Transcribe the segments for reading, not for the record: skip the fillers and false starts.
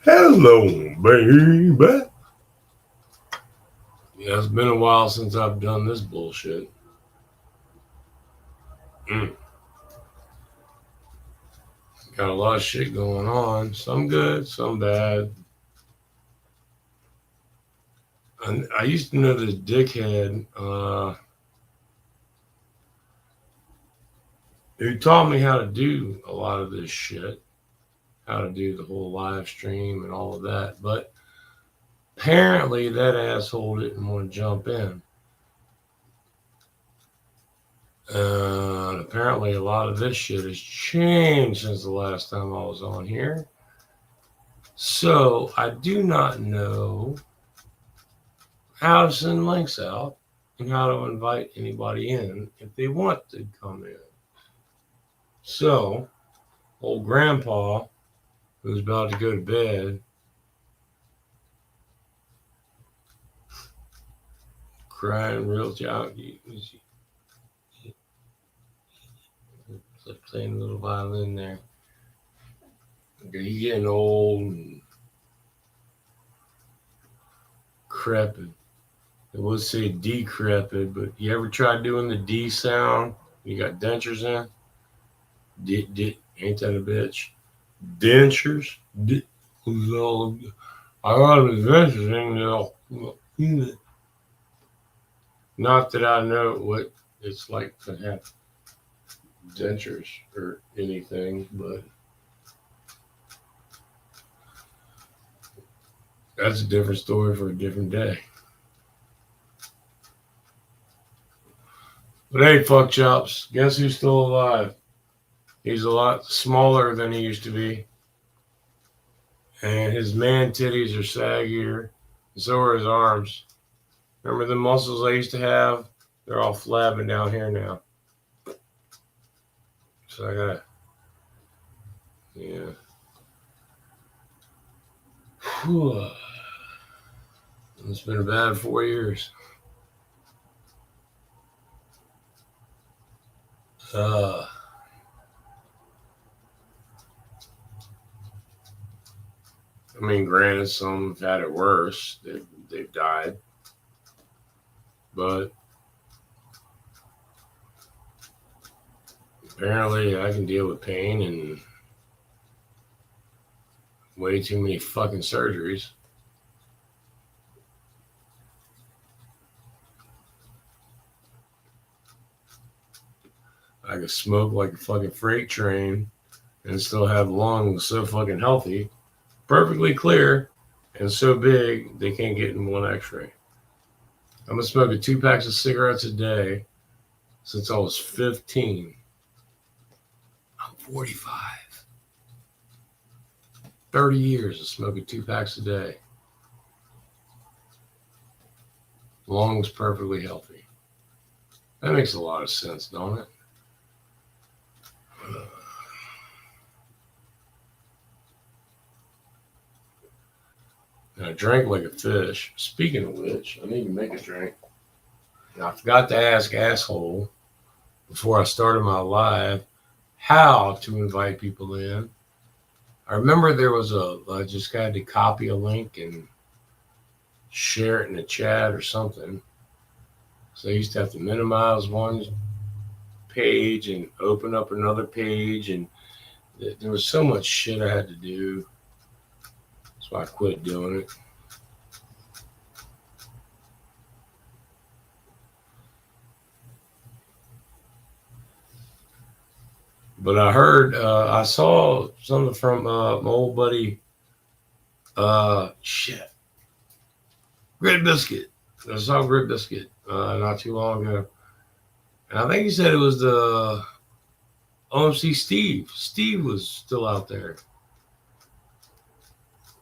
Hello, baby. Yeah, it's been a while since I've done this bullshit. Mm. Got a lot of shit going on. Some good, some bad. I used to know this dickhead who taught me how to do a lot of this shit, how to do the whole live stream and all of that. But apparently, that asshole didn't want to jump in. Apparently, a lot of this shit has changed since the last time I was on here. So I do not know how to send links out and how to invite anybody in if they want to come in. So, old grandpa, who's about to go to bed, crying real loud, he's like playing a little violin there. He's getting old and decrepit. I would say decrepit, but you ever tried doing the D sound? You got dentures in? Ain't that a bitch? Dentures? I got dentures in there. Not that I know what it's like to have dentures or anything, but that's a different story for a different day. But hey, fuckchops, guess who's still alive? He's a lot smaller than he used to be. And his man titties are saggier, and so are his arms. Remember the muscles I used to have? They're all flabbing down here now. So I gotta, yeah. Whew. It's been a bad 4 years. I mean, granted, some have had it worse. They've died. But apparently I can deal with pain and way too many fucking surgeries. I could smoke like a fucking freight train and still have lungs so fucking healthy, perfectly clear, and so big they can't get in one x-ray. I'm been smoking 2 packs of cigarettes a day since I was 15. I'm 45. 30 years of smoking 2 packs a day. Lungs perfectly healthy. That makes a lot of sense, don't it? And I drank like a fish. Speaking of which, I need to make a drink. Now, I forgot to ask asshole before I started my live how to invite people in. I remember there was I just had to copy a link and share it in the chat or something. So I used to have to minimize one page and open up another page, and there was so much shit I had to do. So I quit doing it. But I heard, I saw something from my old buddy, Grit Biscuit. I saw Grit Biscuit not too long ago. And I think he said it was the OMC Steve. Steve was still out there.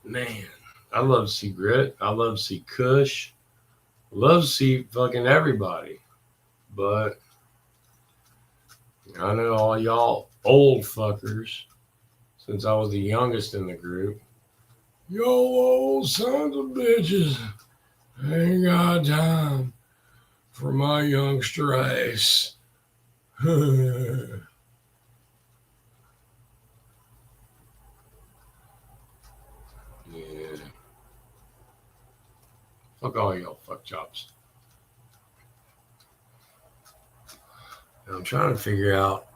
Man, I love to see Grit. I love to see Kush. I love to see fucking everybody. But I know all y'all old fuckers, since I was the youngest in the group. Yo old sons of bitches. I ain't got time for my youngster ass. Fuck all y'all fuck chops. And I'm trying to figure out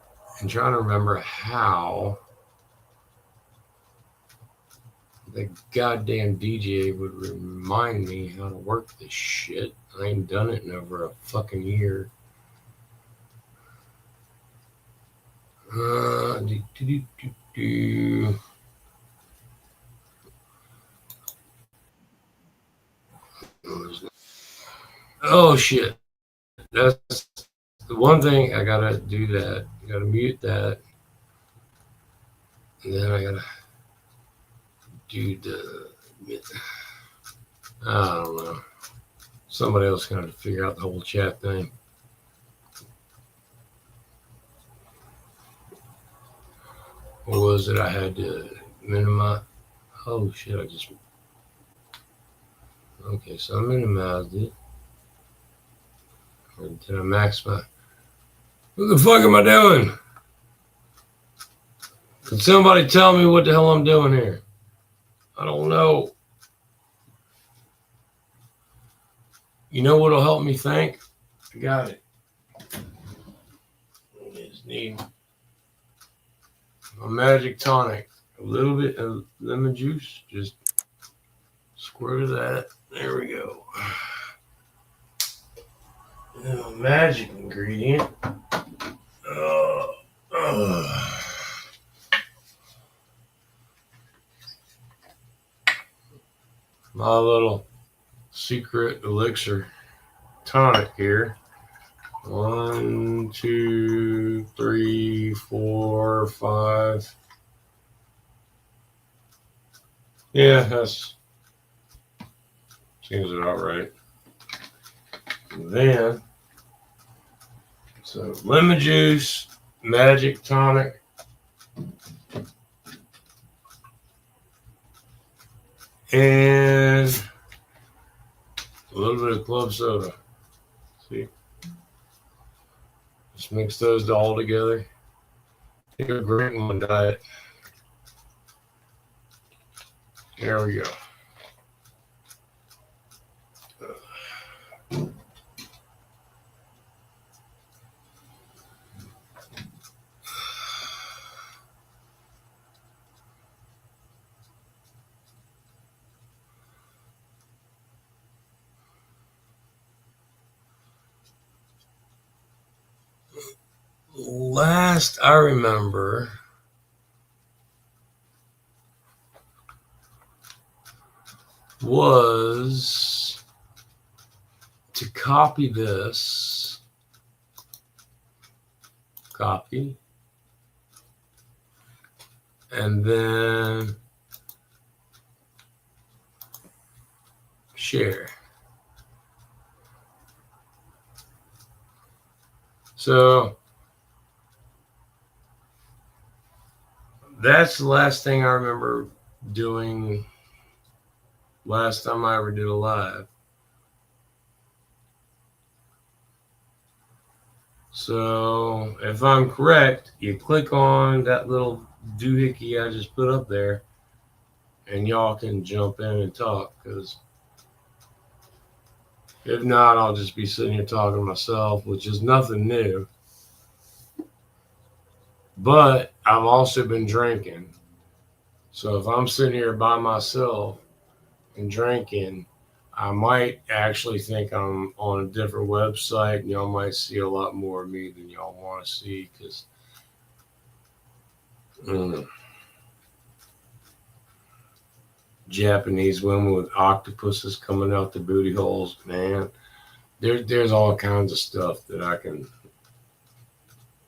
and trying to remember how the goddamn DJ would remind me how to work this shit. I ain't done it in over a fucking year. Do, do, do, do, do. Oh shit. That's the one thing I gotta do that. I gotta mute that. And then I gotta do the I don't know. Somebody else gonna figure out the whole chat thing. What was it? I had to minimize. Oh shit! I just. Okay, so I minimized it. Or did I max my? What the fuck am I doing? Can somebody tell me what the hell I'm doing here? I don't know. You know what'll help me think? I got it. I just need a magic tonic. A little bit of lemon juice. Just squirt of that. There we go. Magic ingredient. My little secret elixir tonic here. 1, 2, 3, 4, 5. Yeah, that seems about right. And then, so lemon juice, magic tonic, and a little bit of club soda. See? Just mix those all together. Take a great one diet. There we go. Last I remember was to copy this, copy, and then share. So that's the last thing I remember doing last time I ever did a live. So if I'm correct, you click on that little doohickey I just put up there and y'all can jump in and talk, because if not, I'll just be sitting here talking to myself, which is nothing new. But I've also been drinking. So if I'm sitting here by myself and drinking, I might actually think I'm on a different website, and y'all might see a lot more of me than y'all want to see, because Japanese women with octopuses coming out the booty holes, man. There's all kinds of stuff that I can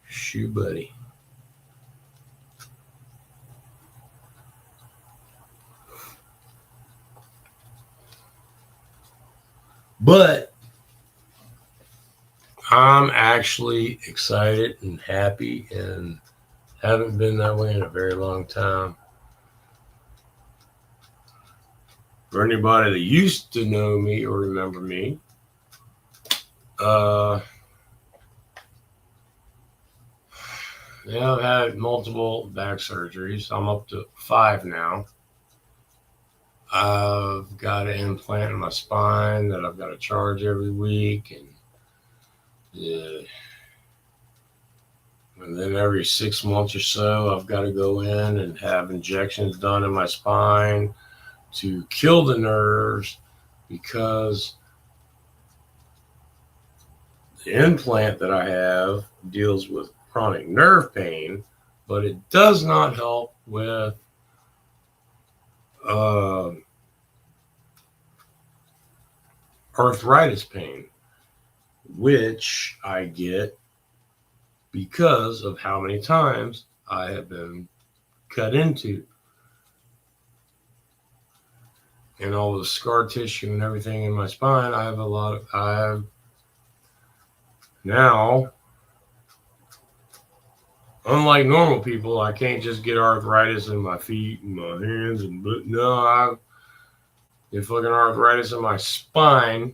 shoot, buddy. But I'm actually excited and happy, and haven't been that way in a very long time. For anybody that used to know me or remember me, yeah, I've had multiple back surgeries. I'm up to 5 now. I've got an implant in my spine that I've got to charge every week, and yeah. And then every 6 months or so, I've got to go in and have injections done in my spine to kill the nerves, because the implant that I have deals with chronic nerve pain, but it does not help with uh, arthritis pain, which I get because of how many times I have been cut into, and all the scar tissue and everything in my spine. I have now, unlike normal people, I can't just get arthritis in my feet and my hands, and but no, I get fucking arthritis in my spine.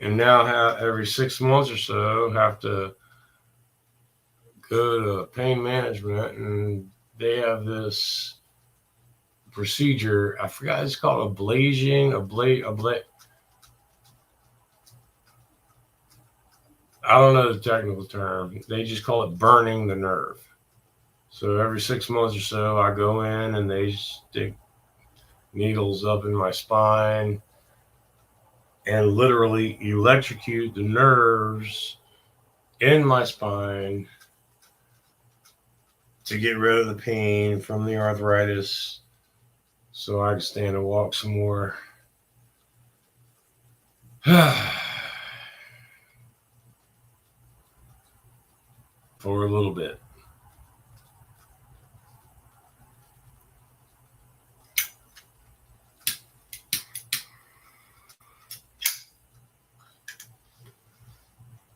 And now every 6 months or so have to go to pain management, and they have this procedure. I forgot, it's called ablation. I don't know the technical term. They just call it burning the nerve. So every 6 months or so, I go in and they stick needles up in my spine and literally electrocute the nerves in my spine to get rid of the pain from the arthritis, so I can stand and walk some more. For a little bit.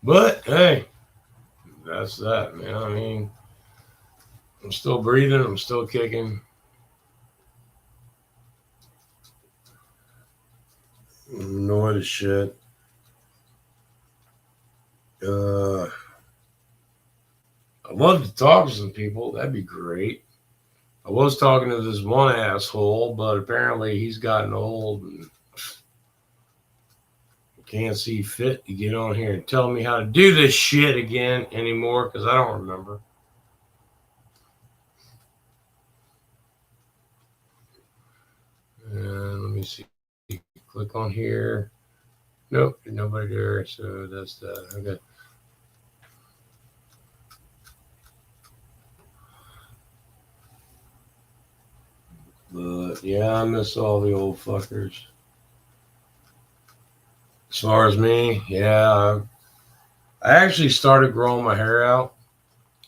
But hey, that's that, man. I mean, I'm still breathing, I'm still kicking. Annoyed as shit. I'd love to talk to some people. That'd be great. I was talking to this one asshole, but apparently he's gotten old and can't see fit to get on here and tell me how to do this shit again anymore, because I don't remember. Let me see. Click on here. Nope, nobody there. So that's that. Okay. But yeah, I miss all the old fuckers. As far as me, yeah, I actually started growing my hair out,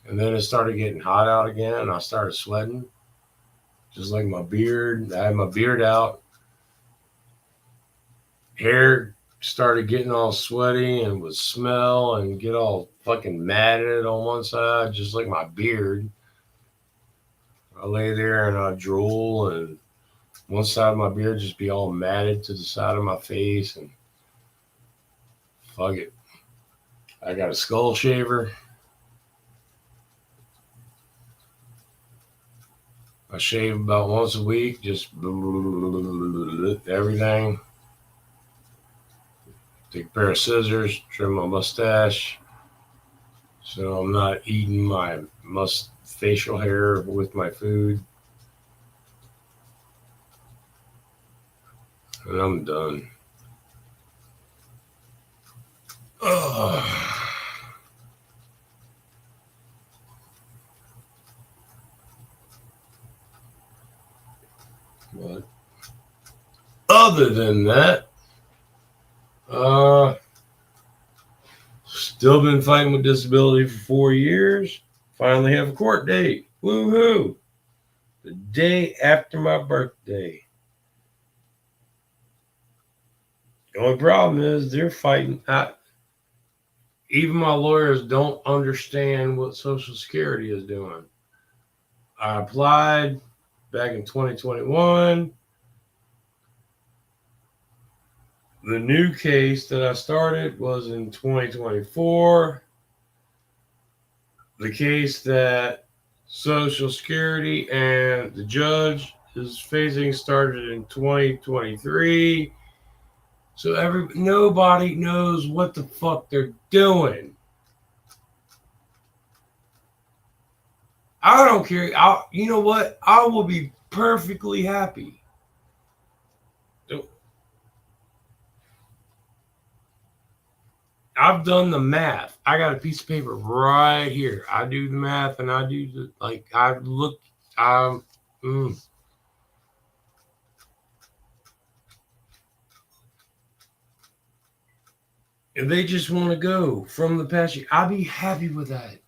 and then it started getting hot out again, and I started sweating, just like my beard. I had my beard out, hair started getting all sweaty and would smell and get all fucking matted on one side, just like my beard. I lay there and I drool, and one side of my beard just be all matted to the side of my face, and fuck it. I got a skull shaver. I shave about once a week, just everything. Take a pair of scissors, trim my mustache, so I'm not eating my facial hair with my food. And I'm done. Ugh. But other than that, still been fighting with disability for 4 years. Finally have a court date. Woohoo! The day after my birthday. The only problem is they're fighting. Even my lawyers don't understand what Social Security is doing. I applied back in 2021. The new case that I started was in 2024. the case that Social Security and the judge is facing started in 2023. So nobody knows what the fuck they're doing. I don't care. You know what? I will be perfectly happy. I've done the math. I got a piece of paper right here. I do the math and I do the I look. Um, mm. If they just want to go from the past year, I'll be happy with that.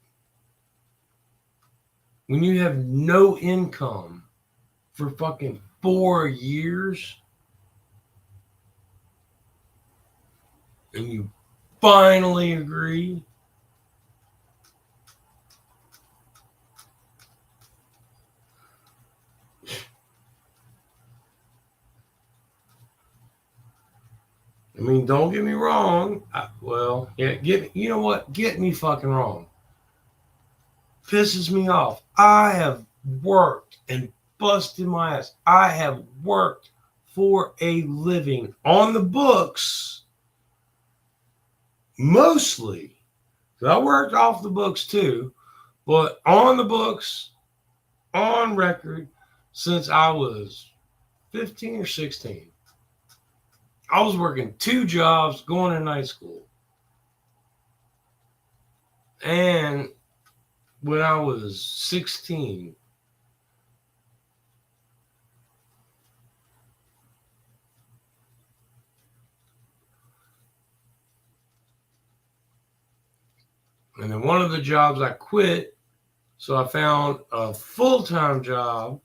When you have no income for fucking 4 years and you finally agree. I mean, don't get me wrong. You know what? Get me fucking wrong. Pisses me off. I have worked and busted my ass. I have worked for a living on the books, mostly. I worked off the books too, but on the books, on record, since I was 15 or 16. I was working 2 jobs, going to night school. And when I was 16, and then one of the jobs I quit, so I found a full-time job,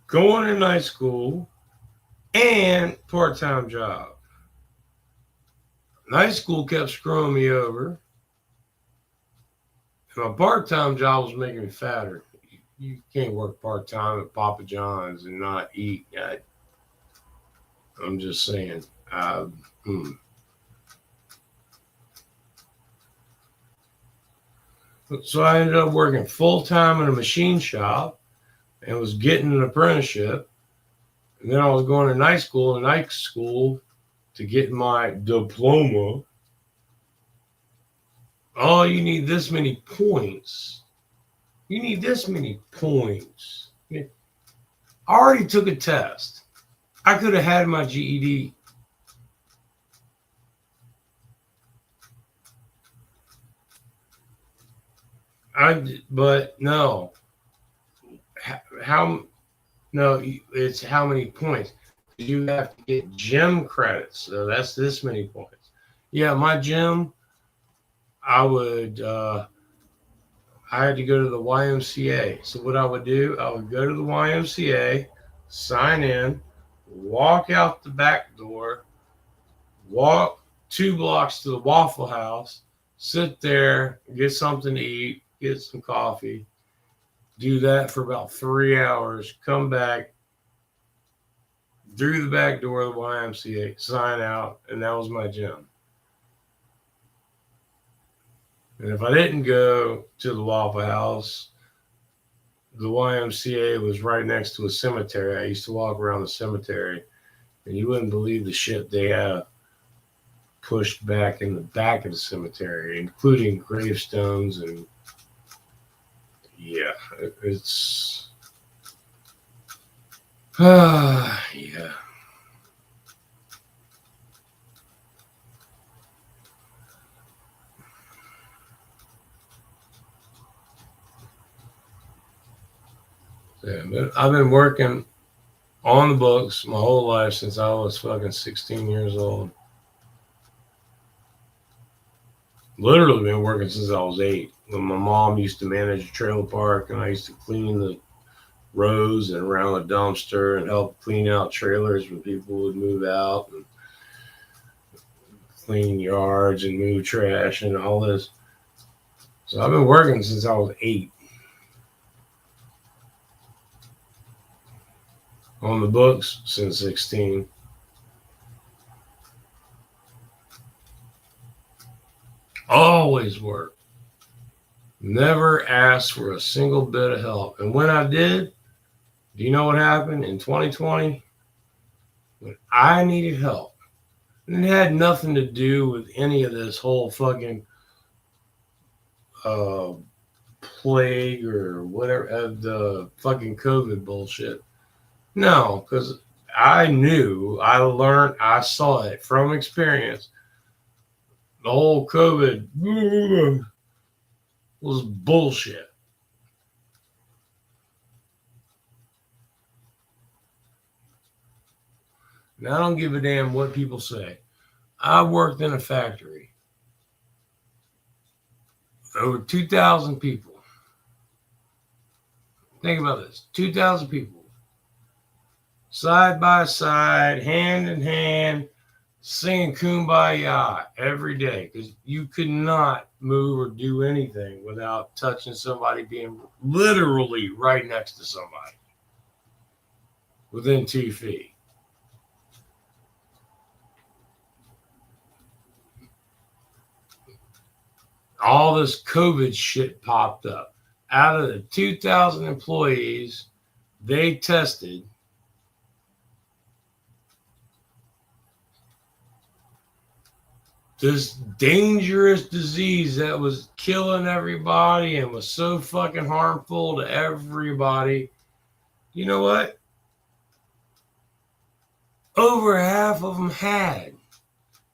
going to night school, and part-time job. Night school kept screwing me over. And my part-time job was making me fatter. You can't work part-time at Papa John's and not eat. I'm just saying. So I ended up working full-time in a machine shop and was getting an apprenticeship. And then I was going to night school to get my diploma. Oh, you need this many points. You need this many points. I already took a test. I could have had my GED. But no. No, it's how many points. You have to get gym credits. So that's this many points. Yeah, my gym, I had to go to the YMCA. So what I would do, I would go to the YMCA, sign in, walk out the back door, walk 2 blocks to the Waffle House, sit there, get something to eat, get some coffee, do that for about 3 hours, come back through the back door of the YMCA, sign out, and that was my gym. And if I didn't go to the Waffle House, the YMCA was right next to a cemetery. I used to walk around the cemetery, and you wouldn't believe the shit they have pushed back in the back of the cemetery, including gravestones. And yeah, it's yeah. Yeah, but I've been working on the books my whole life since I was fucking 16 years old. Literally been working since I was 8. When my mom used to manage a trailer park and I used to clean the rows and around the dumpster and help clean out trailers when people would move out and clean yards and move trash and all this. So I've been working since I was 8. On the books since 16. Always work. Never asked for a single bit of help. And when I did, do you know what happened in 2020? When I needed help, and it had nothing to do with any of this whole fucking uh, plague or whatever, the fucking COVID bullshit. No, because I knew, I learned, I saw it from experience. The whole COVID was bullshit. And I don't give a damn what people say. I worked in a factory. Over 2,000 people. Think about this. 2,000 people. Side by side, hand in hand, singing Kumbaya every day. Because you could not move or do anything without touching somebody, being literally right next to somebody. Within 2 feet. All this COVID shit popped up. Out of the 2,000 employees, they tested this dangerous disease that was killing everybody and was so fucking harmful to everybody. You know what? Over half of them had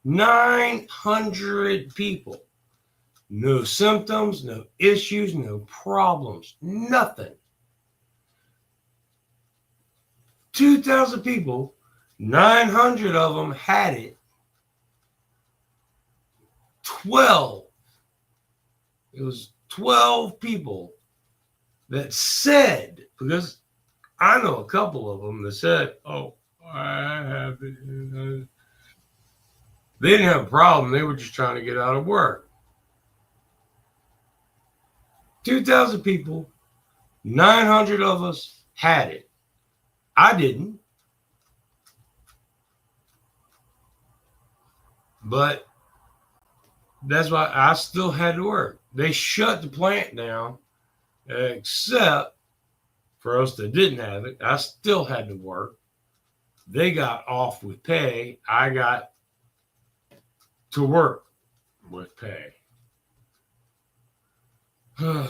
900 people. No symptoms, no issues, no problems, nothing. 2,000 people, 900 of them had it. 12. It was 12 people that said, because I know a couple of them that said, oh, I have it. They didn't have a problem. They were just trying to get out of work. 2,000 people, 900 of us had it. I didn't. But that's why I still had to work. They shut the plant down, except for us that didn't have it. I still had to work. They got off with pay. I got to work with pay. You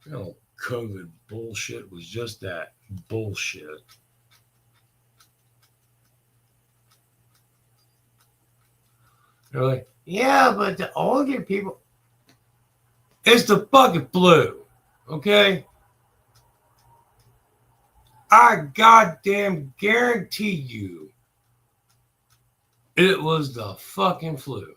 know, COVID bullshit was just that bullshit. They're like, yeah, but the older people, it's the fucking flu, okay? I goddamn guarantee you it was the fucking flu.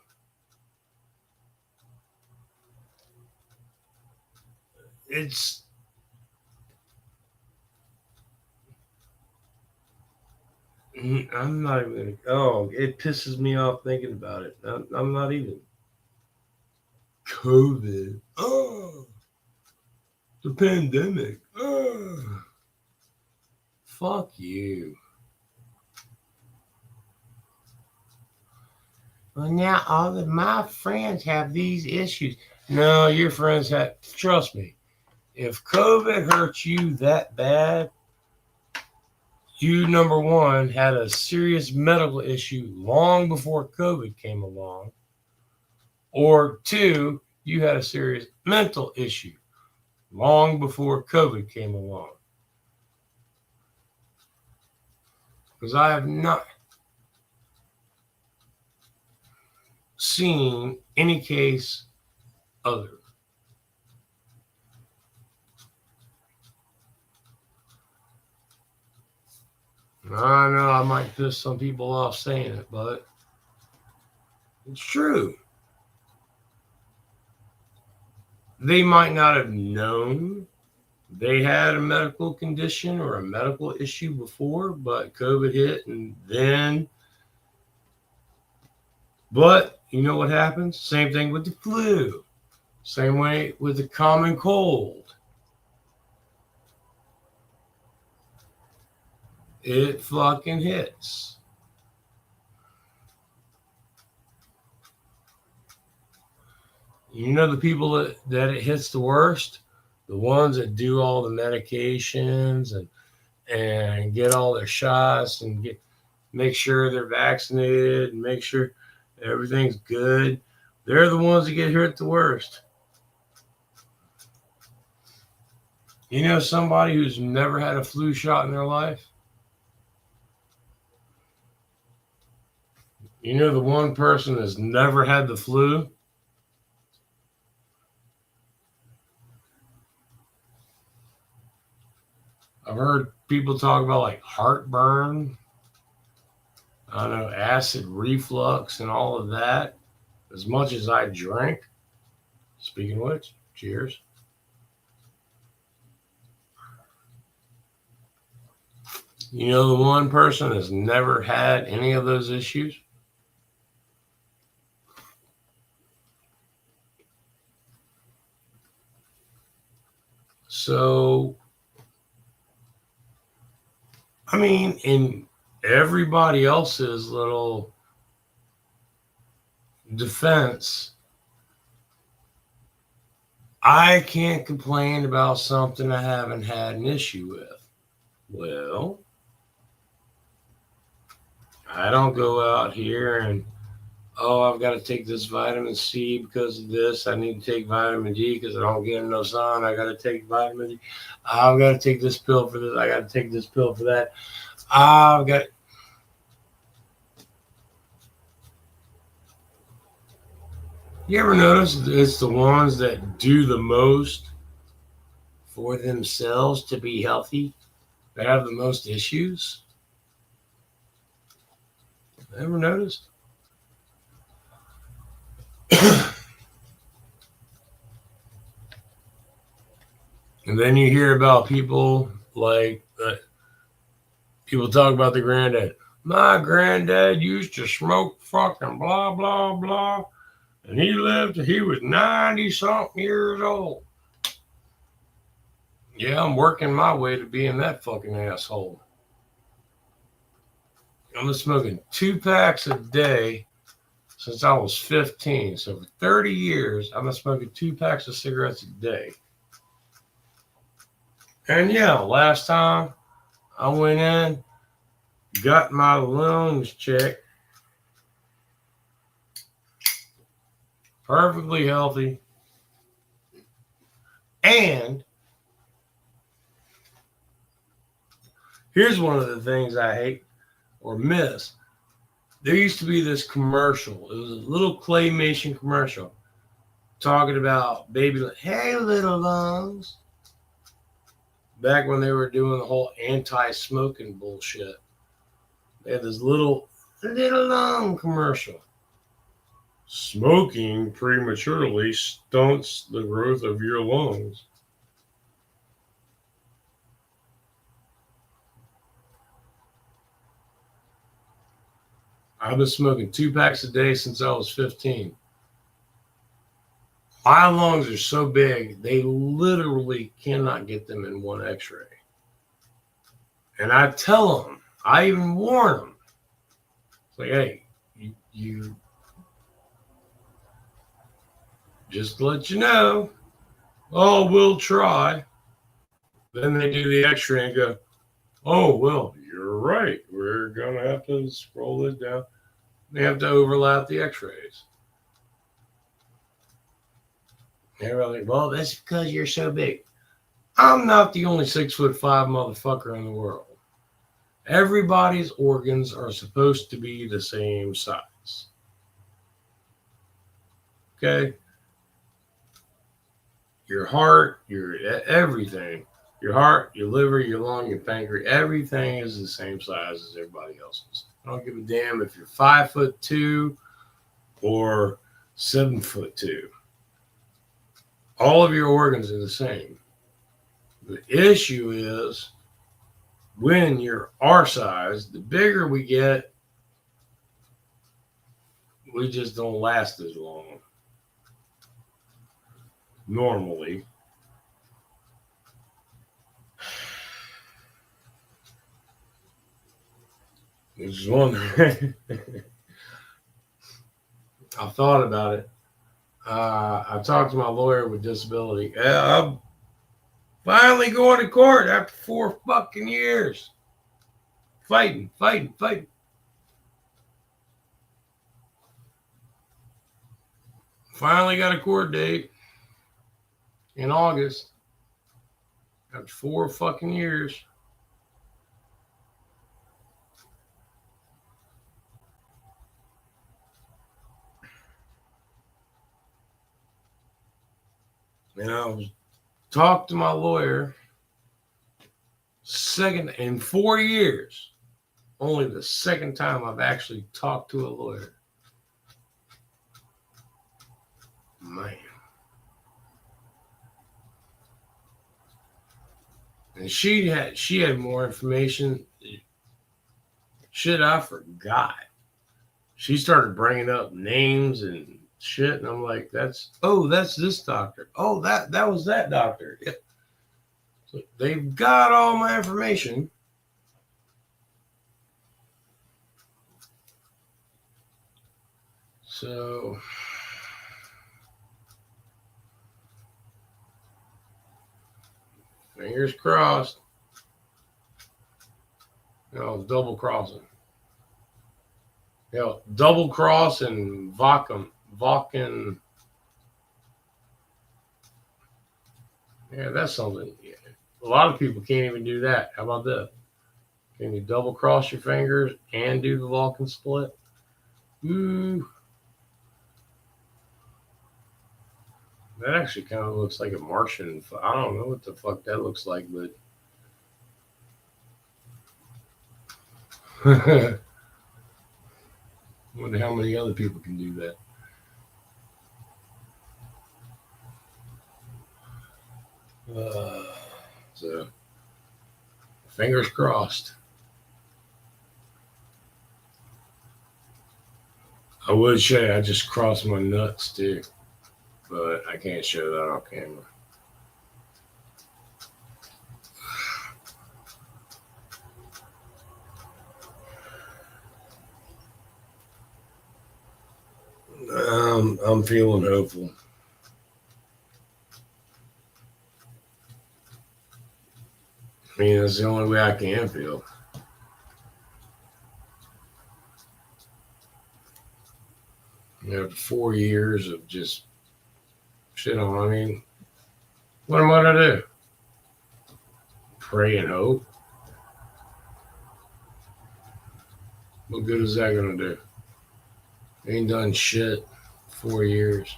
I'm not even, it pisses me off thinking about it. I'm not even. COVID. Oh, the pandemic. Oh, fuck you. Well, now all of my friends have these issues. No, your friends have, trust me, if COVID hurts you that bad, you, number one, had a serious medical issue long before COVID came along. Or two, you had a serious mental issue long before COVID came along. Because I have not seen any case other. I know I might piss some people off saying it, but it's true. They might not have known they had a medical condition or a medical issue before, but COVID hit and then. But you know what happens? Same thing with the flu. Same way with the common cold. It fucking hits. You know the people that it hits the worst? The ones that do all the medications and get all their shots and make sure they're vaccinated and make sure everything's good. They're the ones that get hurt the worst. You know somebody who's never had a flu shot in their life? You know the one person that's never had the flu? I've heard people talk about like heartburn, I don't know, acid reflux and all of that. As much as I drink, speaking of which, cheers. You know the one person that's never had any of those issues? So, I mean, in everybody else's little defense, I can't complain about something I haven't had an issue with. Well, I don't go out here and, oh, I've got to take this vitamin C because of this. I need to take vitamin D because I don't get enough sun. I got to take vitamin D. I've got to take this pill for this. I got to take this pill for that. I've got. You ever notice it's the ones that do the most for themselves to be healthy that have the most issues? Ever noticed? And then you hear about people like people talk about the granddad. My granddad used to smoke fucking blah blah blah, and he lived. He was 90 something years old. Yeah, I'm working my way to being that fucking asshole. I'm smoking 2 packs a day since I was 15. So for 30 years, I've been smoking 2 packs of cigarettes a day. And yeah, last time I went in, got my lungs checked, perfectly healthy, and here's one of the things I hate or miss. There used to be this commercial. It was a little claymation commercial talking about baby, hey, little lungs. Back when they were doing the whole anti-smoking bullshit. They had this little lung commercial. Smoking prematurely stunts the growth of your lungs. I've been smoking 2 packs a day since I was 15. My lungs are so big, they literally cannot get them in one x-ray. And I tell them, I even warn them. It's like, hey, you just to let you know, oh, we'll try. Then they do the x-ray and go, oh, well, you're right. We're going to have to scroll it down. They have to overlap the x-rays. They're like, well, that's because you're so big. I'm not the only 6'5" motherfucker in the world. Everybody's organs are supposed to be the same size. Okay? Your heart, your everything. Your heart, your liver, your lung, your pancreas, everything is the same size as everybody else's. I don't give a damn if you're 5'2" or 7'2". All of your organs are the same. The issue is when you're our size, the bigger we get, we just don't last as long. Normally. Which is one. I thought about it. I talked to my lawyer with disability. I'm finally going to court after 4 fucking years. Fighting. Finally got a court date in August after 4 fucking years. And I was talked to my lawyer second in 4 years. Only the second time I've actually talked to a lawyer. Man. And she had more information. Shit, I forgot. She started bringing up names and shit, and I'm like, that's this doctor. Oh, that was that doctor. Yeah. So they've got all my information. So fingers crossed. Double crossing. Double cross and Vakken. Yeah, that's something. Yeah. A lot of people can't even do that. How about that? Can you double cross your fingers and do the Vulcan split? Ooh. That actually kind of looks like a Martian. I don't know what the fuck that looks like, but wonder how many other people can do that. So, fingers crossed. I would say I just crossed my nuts too, but I can't show that on camera. I'm feeling hopeful. I mean, that's the only way I can feel. After 4 years of just shit on, I mean, what am I gonna do? Pray and hope? What good is that gonna do? Ain't done shit 4 years.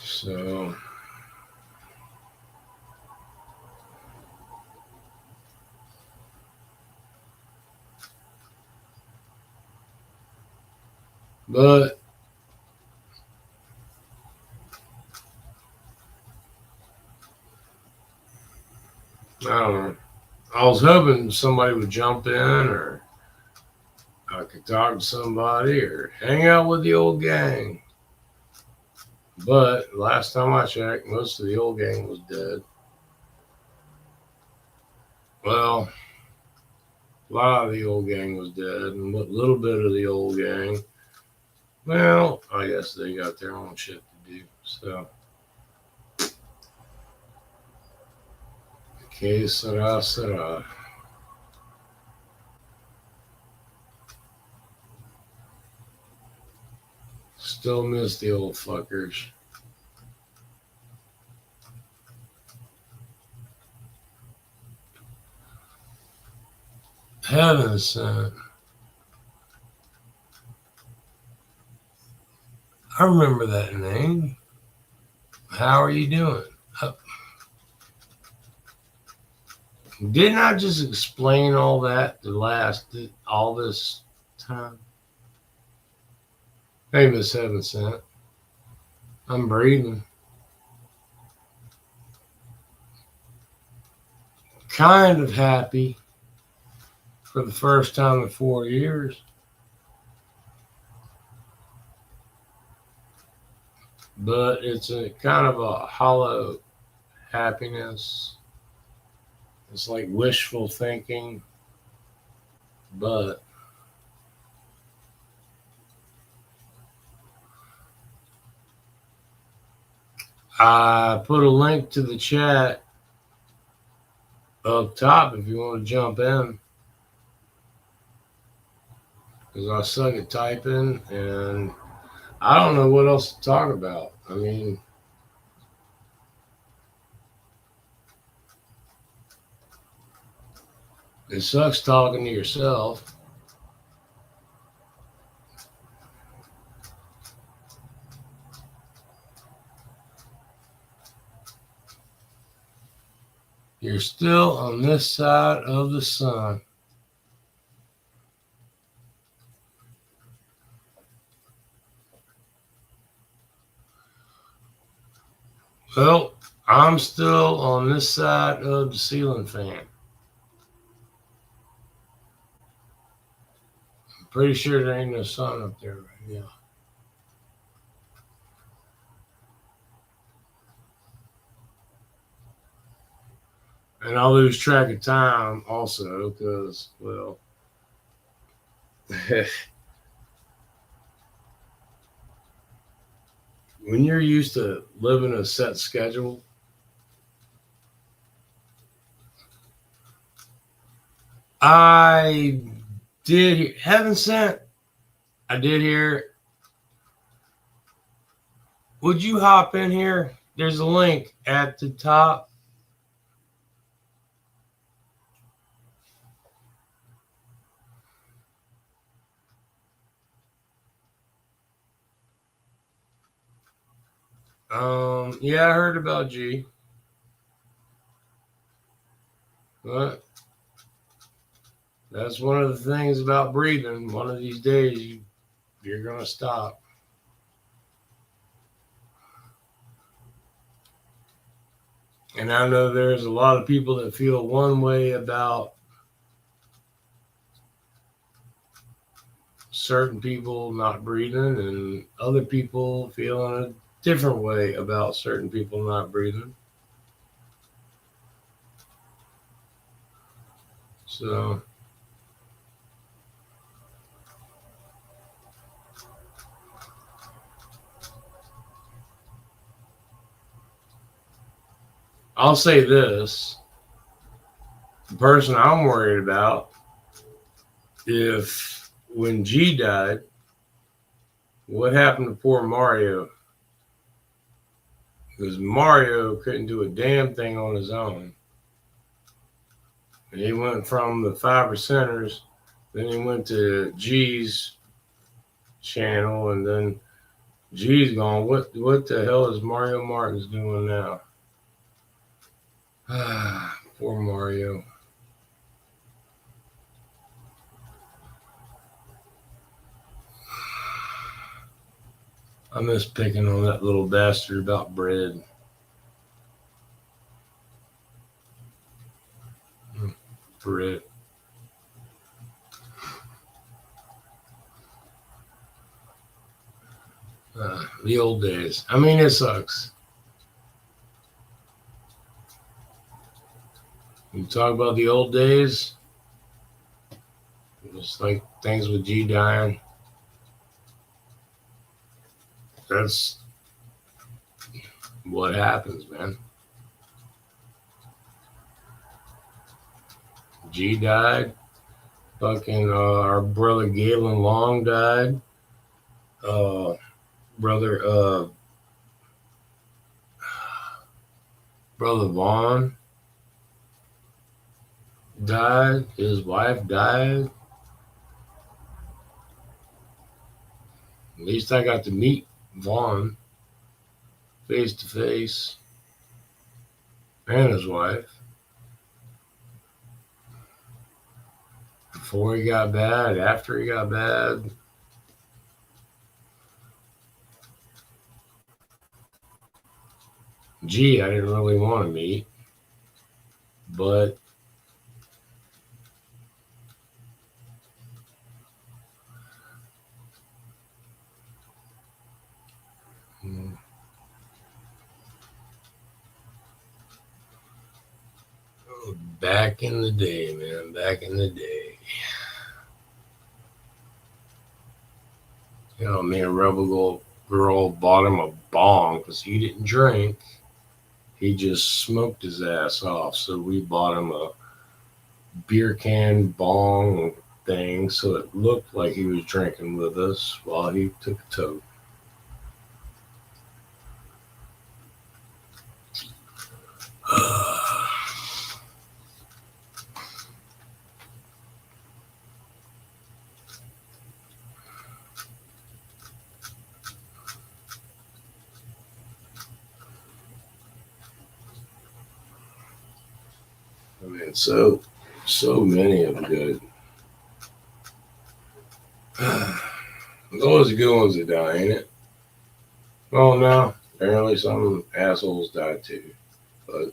So but I don't know. I was hoping somebody would jump in, or I could talk to somebody, or hang out with the old gang. But last time I checked, most of the old gang was dead. Well, a lot of the old gang was dead, and what little bit of the old gang, well, I guess they got their own shit to do. So, que sera, sera. Still miss the old fuckers. Heaven sent. I remember that name. How are you doing? Didn't I just explain all that all this time? Hey, Miss Heaven Sent. I'm breathing. Kind of happy for the first time in 4 years. But it's a kind of a hollow happiness. It's like wishful thinking. But I put a link to the chat up top if you want to jump in. Because I suck at typing and I don't know what else to talk about. I mean, it sucks talking to yourself. You're still on this side of the sun. Well, I'm still on this side of the ceiling fan. I'm pretty sure there ain't no sun up there right now. And I lose track of time also because, well, when you're used to living a set schedule, I did, heaven sent, I did hear. Would you hop in here? There's a link at the top. Yeah, I heard about G. But that's one of the things about breathing. One of these days, you're going to stop. And I know there's a lot of people that feel one way about certain people not breathing, and other people feeling a different way about certain people not breathing. So, I'll say this. The person I'm worried about, if when G died, what happened to poor Mario? Because Mario couldn't do a damn thing on his own. And he went from the 5%ers, then he went to G's channel, and then G's gone. What the hell is Mario Martin's doing now? Poor Mario. I miss picking on that little bastard about bread. Bread. The old days. I mean, it sucks. You talk about the old days, just like things with G dying. That's what happens, man. G died. Fucking our brother Galen Long died. Brother Brother Vaughn died. His wife died. At least I got to meet Vaughn face to face and his wife before he got bad, after he got bad. Gee, I didn't really want to meet, but back in the day, man, back in the day. You know, me and Rebel go girl bought him a bong because he didn't drink. He just smoked his ass off. So we bought him a beer can bong thing so it looked like he was drinking with us while he took a toke. I mean, so many of them good. There's always the good ones that die, ain't it? Well, no. Apparently, some assholes die too. But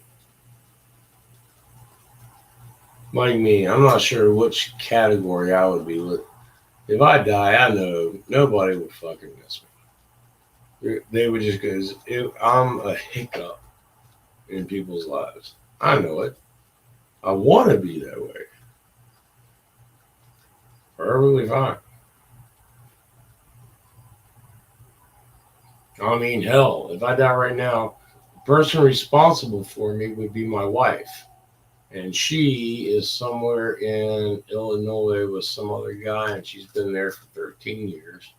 like me, I'm not sure which category I would be. If I die, I know nobody would fucking miss me. They would just because I'm a hiccup in people's lives. I know it. I want to be that way. Perfectly fine. I mean, hell, if I die right now, the person responsible for me would be my wife. And she is somewhere in Illinois with some other guy, and she's been there for 13 years.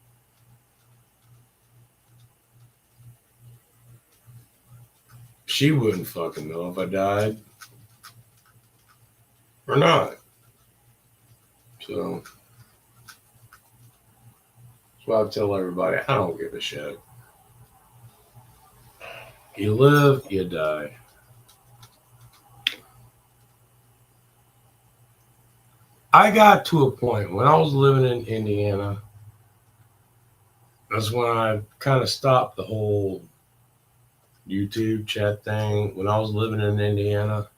She wouldn't fucking know if I died or not. So that's why I tell everybody I don't give a shit. You live, you die. I got to a point when I was living in Indiana. That's when I kind of stopped the whole YouTube chat thing. When I was living in Indiana,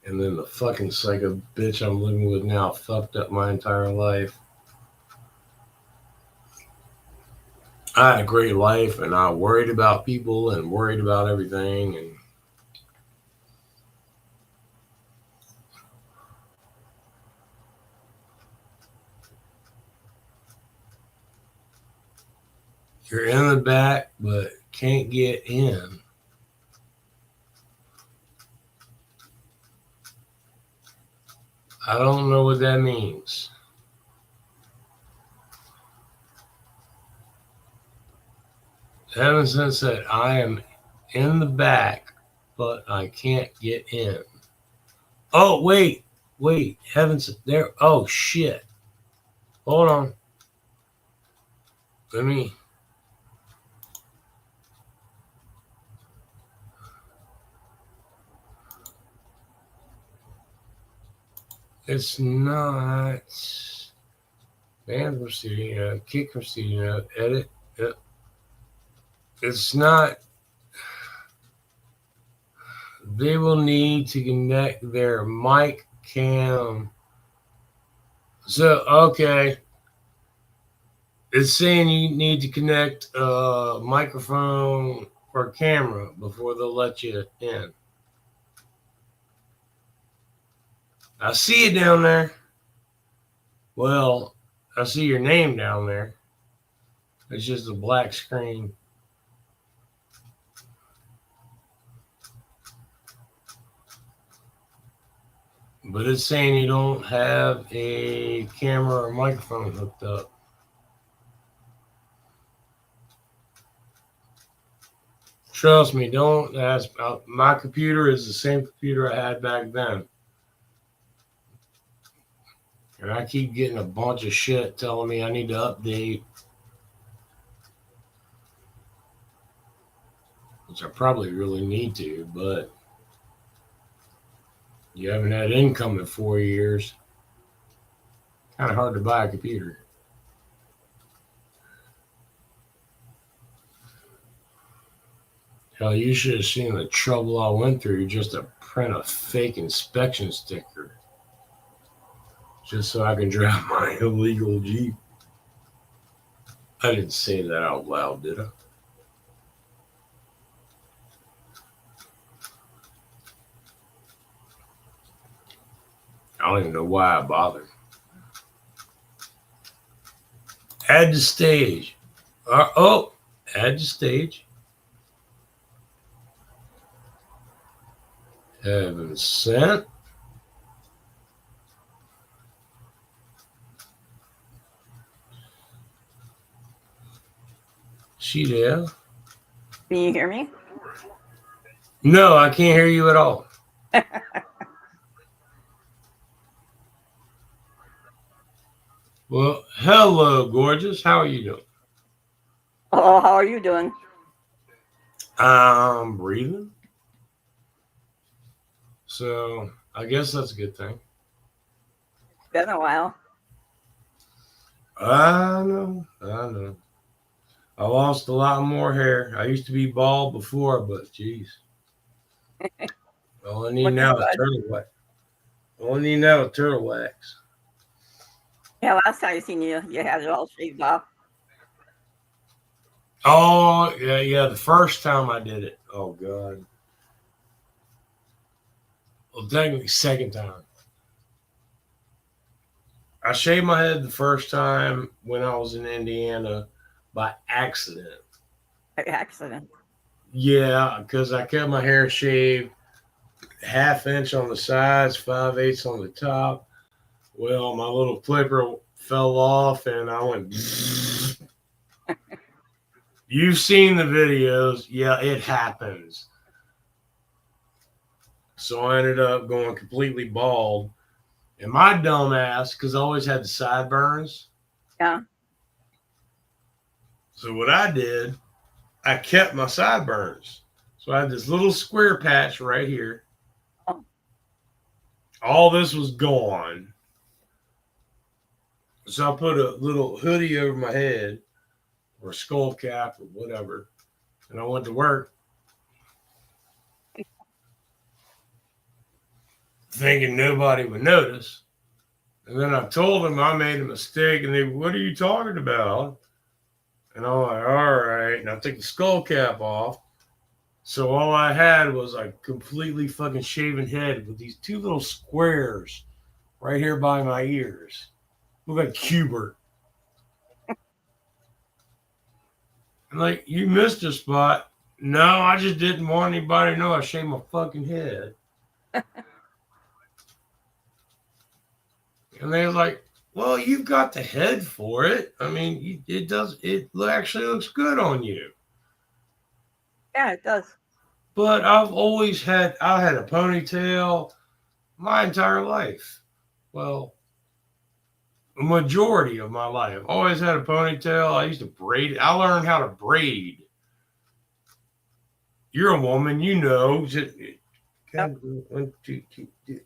and then the fucking psycho bitch I'm living with now fucked up my entire life. I had a great life, and I worried about people and worried about everything, and you're in the back but can't get in. I don't know what that means. Heaven said I am in the back, but I can't get in. Oh, wait. Heavens, there. Oh, shit. Hold on. Let me. It's not. Band proceeding, kick proceeding, edit. It's not. They will need to connect their mic cam. So, okay. It's saying you need to connect a microphone or camera before they'll let you in. I see you down there. Well, I see your name down there. It's just a black screen. But it's saying you don't have a camera or microphone hooked up. Trust me, don't ask. My computer is the same computer I had back then. And I keep getting a bunch of shit telling me I need to update. Which I probably really need to, but you haven't had income in 4 years. Kind of hard to buy a computer. Hell, you should have seen the trouble I went through just to print a fake inspection sticker. Just so I can drive my illegal Jeep. I didn't say that out loud, did I? I don't even know why I bothered. Add to stage. Add to stage. Heaven sent. She there? Can you hear me? No, I can't hear you at all. Well, hello, gorgeous. How are you doing? Hello, how are you doing? I'm breathing. So I guess that's a good thing. It's been a while. I know. I know. I lost a lot more hair. I used to be bald before, but geez. All I need Looking now is good. turtle wax. All I need now is turtle wax. Yeah, last time I seen you, you had it all shaved off. Oh, yeah, yeah. The first time I did it. Oh, God. Well, technically, second time. I shaved my head the first time when I was in Indiana by accident. By accident. Yeah, because I kept my hair shaved half inch on the sides, 5/8 on the top. Well, my little clipper fell off and I went. You've seen the videos. Yeah, it happens. So I ended up going completely bald. And my dumb ass, because I always had the sideburns. Yeah. So what I did, I kept my sideburns. So I had this little square patch right here. Oh, All this was gone. So I put a little hoodie over my head or a skull cap or whatever. And I went to work thinking nobody would notice. And then I told them I made a mistake, and they, what are you talking about? And I'm like, all right. And I took the skull cap off. So all I had was a completely fucking shaven head with these two little squares right here by my ears. Look like Cubert. And like, you missed a spot. No, I just didn't want anybody to know I shaved my fucking head. And they was like, well, you've got the head for it. I mean, it does, it actually looks good on you. yeah, it does. But I had a ponytail my entire life. Well, a majority of my life. Always had a ponytail. I used to braid it. I learned how to braid. You're a woman, you know. Yep. One, two, two, two.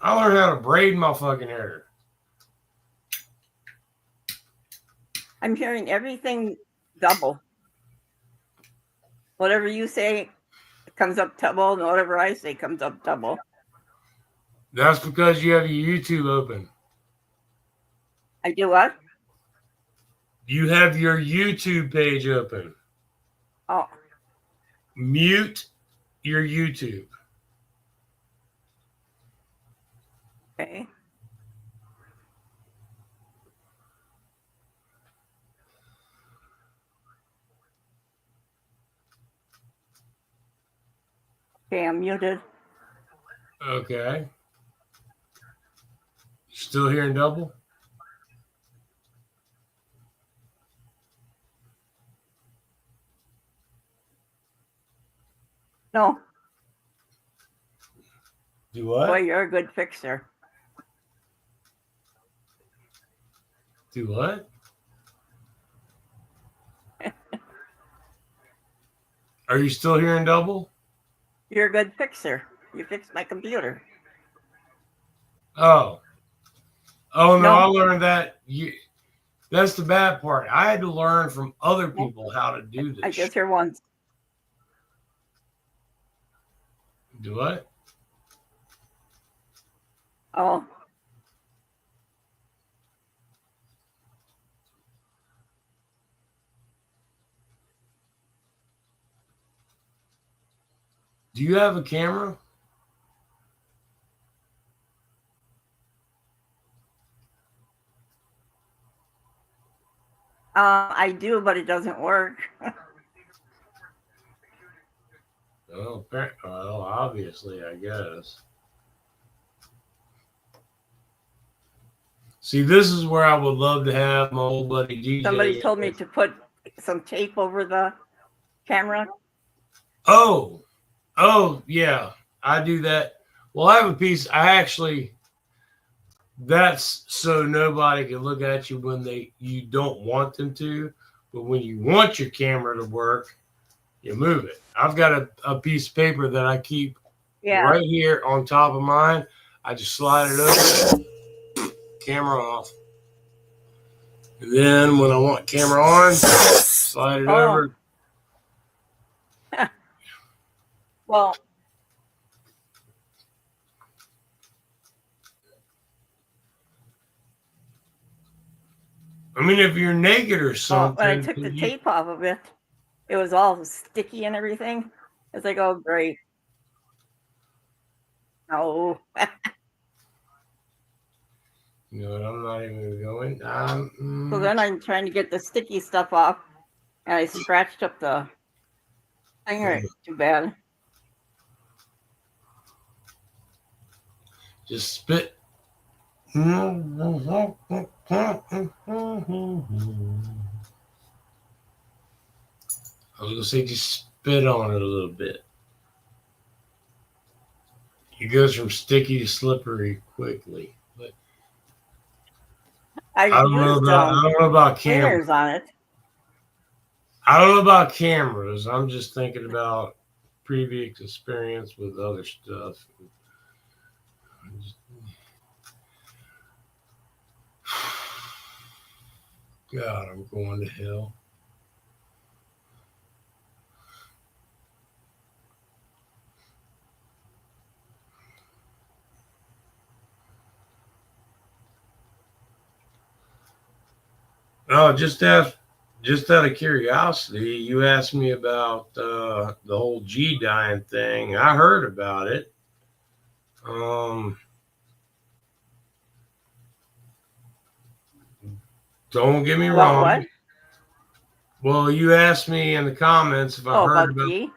I learned how to braid my fucking hair. I'm hearing everything double. Whatever you say it comes up double, and whatever I say comes up double. That's because you have your YouTube open. I do what? You have your YouTube page open. Oh, Mute your YouTube. okay. Okay, I'm muted. Okay. Still hearing double? No. Do Boy, what? you're a good fixer. Do what? Are you still hearing double? You're a good fixer. You fixed my computer. Oh. Oh no, I No. learned that that's the bad part. I had to learn from other No. people how to do I this just shit. hear once. Do what? Oh, Do you have a camera? I do, but it doesn't work. Well, obviously, I guess. See, this is where I would love to have my old buddy DJ. Somebody told me to put some tape over the camera. Oh, yeah, I do that. Well, I have a piece. That's so nobody can look at you when you don't want them to, but when you want your camera to work, you move it. I've got a piece of paper that I keep right here on top of mine. I just slide it over, camera off. And then when I want camera on, slide it over. Well, I mean, if you're naked or something. when I took the tape off of it, it was all sticky and everything. It's like, oh, great. No. You know what? I'm not even going. So then I'm trying to get the sticky stuff off, and I scratched up the finger. Too bad. Just spit. I was gonna say just spit on it a little bit. It goes from sticky to slippery quickly. But I don't know about cameras on it. I don't know about cameras. I'm just thinking about previous experience with other stuff. God, I'm going to hell. Oh, just out of curiosity, you asked me about the whole G dying thing. I heard about it. Don't get me wrong. What? Well, you asked me in the comments if I heard about G?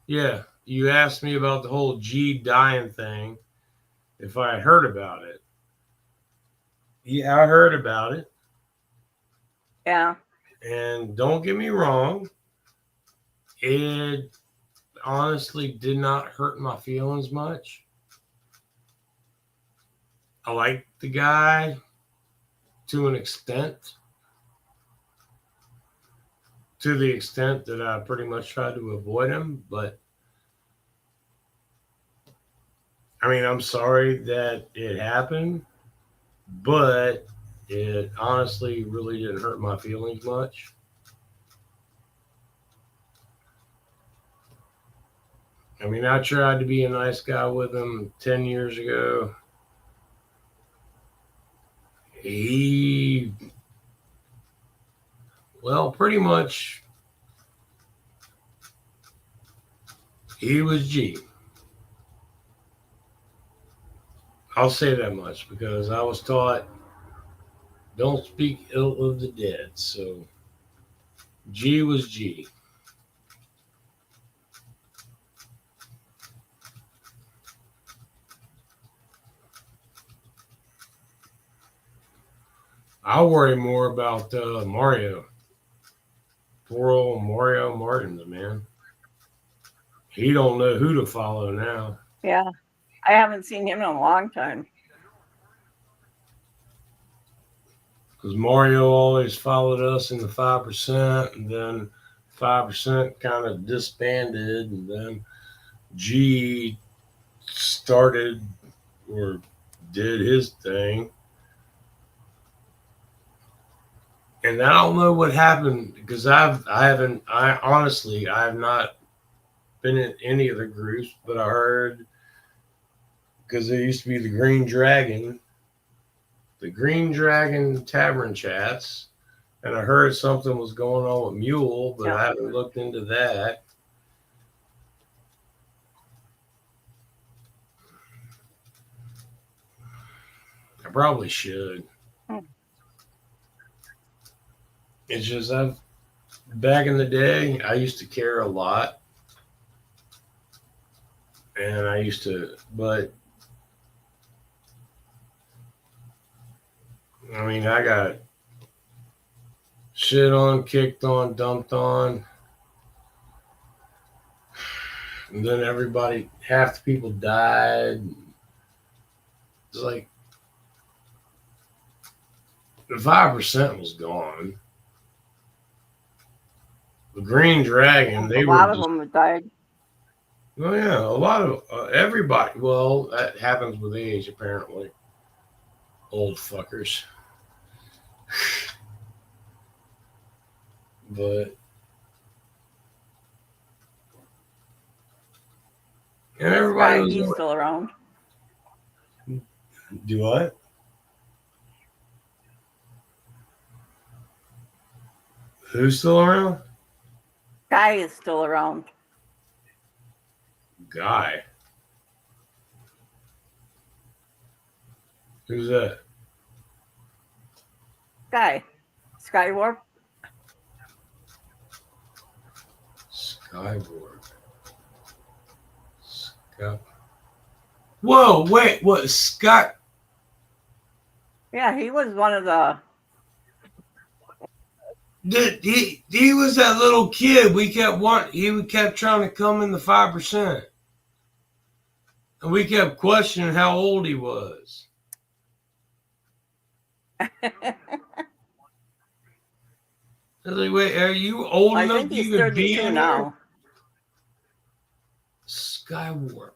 Yeah, you asked me about the whole G dying thing, if I had heard about it. Yeah, I heard about it. Yeah. And don't get me wrong, it honestly did not hurt my feelings much. I like the guy to an extent, to the extent that I pretty much tried to avoid him. But I mean, I'm sorry that it happened, but it honestly really didn't hurt my feelings much. I mean, I tried to be a nice guy with him 10 years ago. Pretty much, he was G. I'll say that much because I was taught don't speak ill of the dead. So G was G. I worry more about Mario. Poor old Mario Martins, man. He don't know who to follow now. Yeah. I haven't seen him in a long time. Because Mario always followed us in the 5%, and then 5% kind of disbanded, and then G started or did his thing. And I don't know what happened because I have not been in any of the groups, but I heard because there used to be the Green Dragon Tavern chats, and I heard something was going on with Mule, but I haven't looked into that. I probably should. It's just back in the day, I used to care a lot, and but I mean, I got shit on, kicked on, dumped on, and then half the people died. It's like the 5% was gone. The Green Dragon, A they were lot of just, them have died. oh yeah, a lot of everybody. Well, that happens with age, apparently. Old fuckers. But, and everybody Sky, was he's like, still around. do what? Who's still around? Sky is still around. Guy. Who's that? Sky. Skywarp. Skyboard. Sky. Whoa, wait, what? Scott? Yeah, he was one of the. He was that little kid he kept trying to come in the 5%. And we kept questioning how old he was. I was like, wait, are you old I enough think to he's even be 32 in here? now. Skywarp.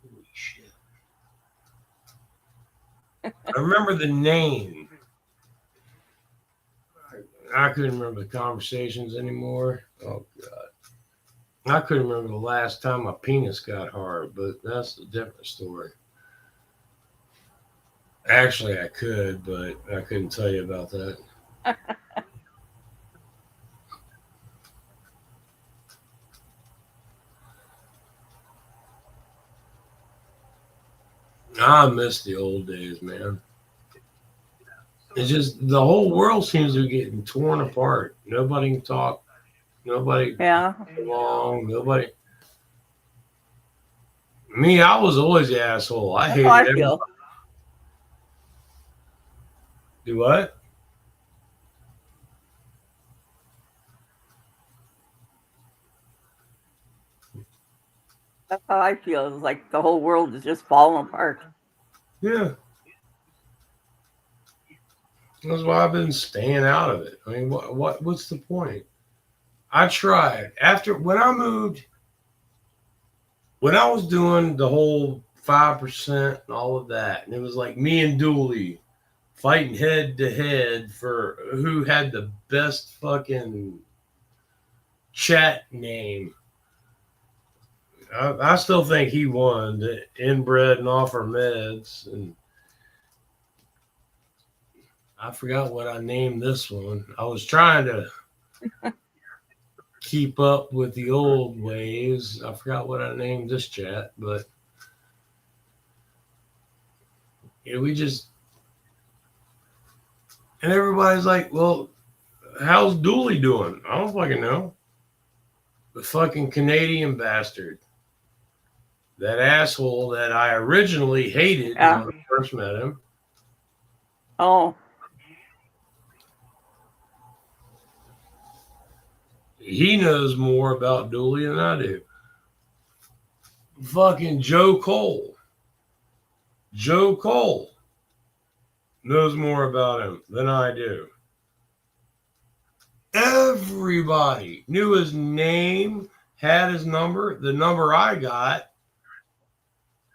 Holy shit. I remember the name. I couldn't remember the conversations anymore. Oh, God. I couldn't remember the last time my penis got hard, but that's a different story. Actually, I could, but I couldn't tell you about that. I miss the old days, man. It's just the whole world seems to be getting torn apart. Nobody can talk. Nobody Yeah. belong. Nobody. Me, I was always the asshole. I That's how hated I everybody. feel. Do what? That's how I feel. It's like the whole world is just falling apart. Yeah. That's why I've been staying out of it. I mean, what's the point? I tried after when I was doing the whole 5% and all of that, and it was like me and Dooley fighting head to head for who had the best fucking chat name. I still think he won the inbred and offer meds, and I forgot what I named this one. I was trying to keep up with the old ways. I forgot what I named this chat, but we just, and everybody's like, well, how's Dooley doing? I don't fucking know. The fucking Canadian bastard. That asshole that I originally hated when I first met him. Oh. He knows more about Dooley than I do. Fucking Joe Cole. Joe Cole knows more about him than I do. Everybody knew his name, had his number. The number I got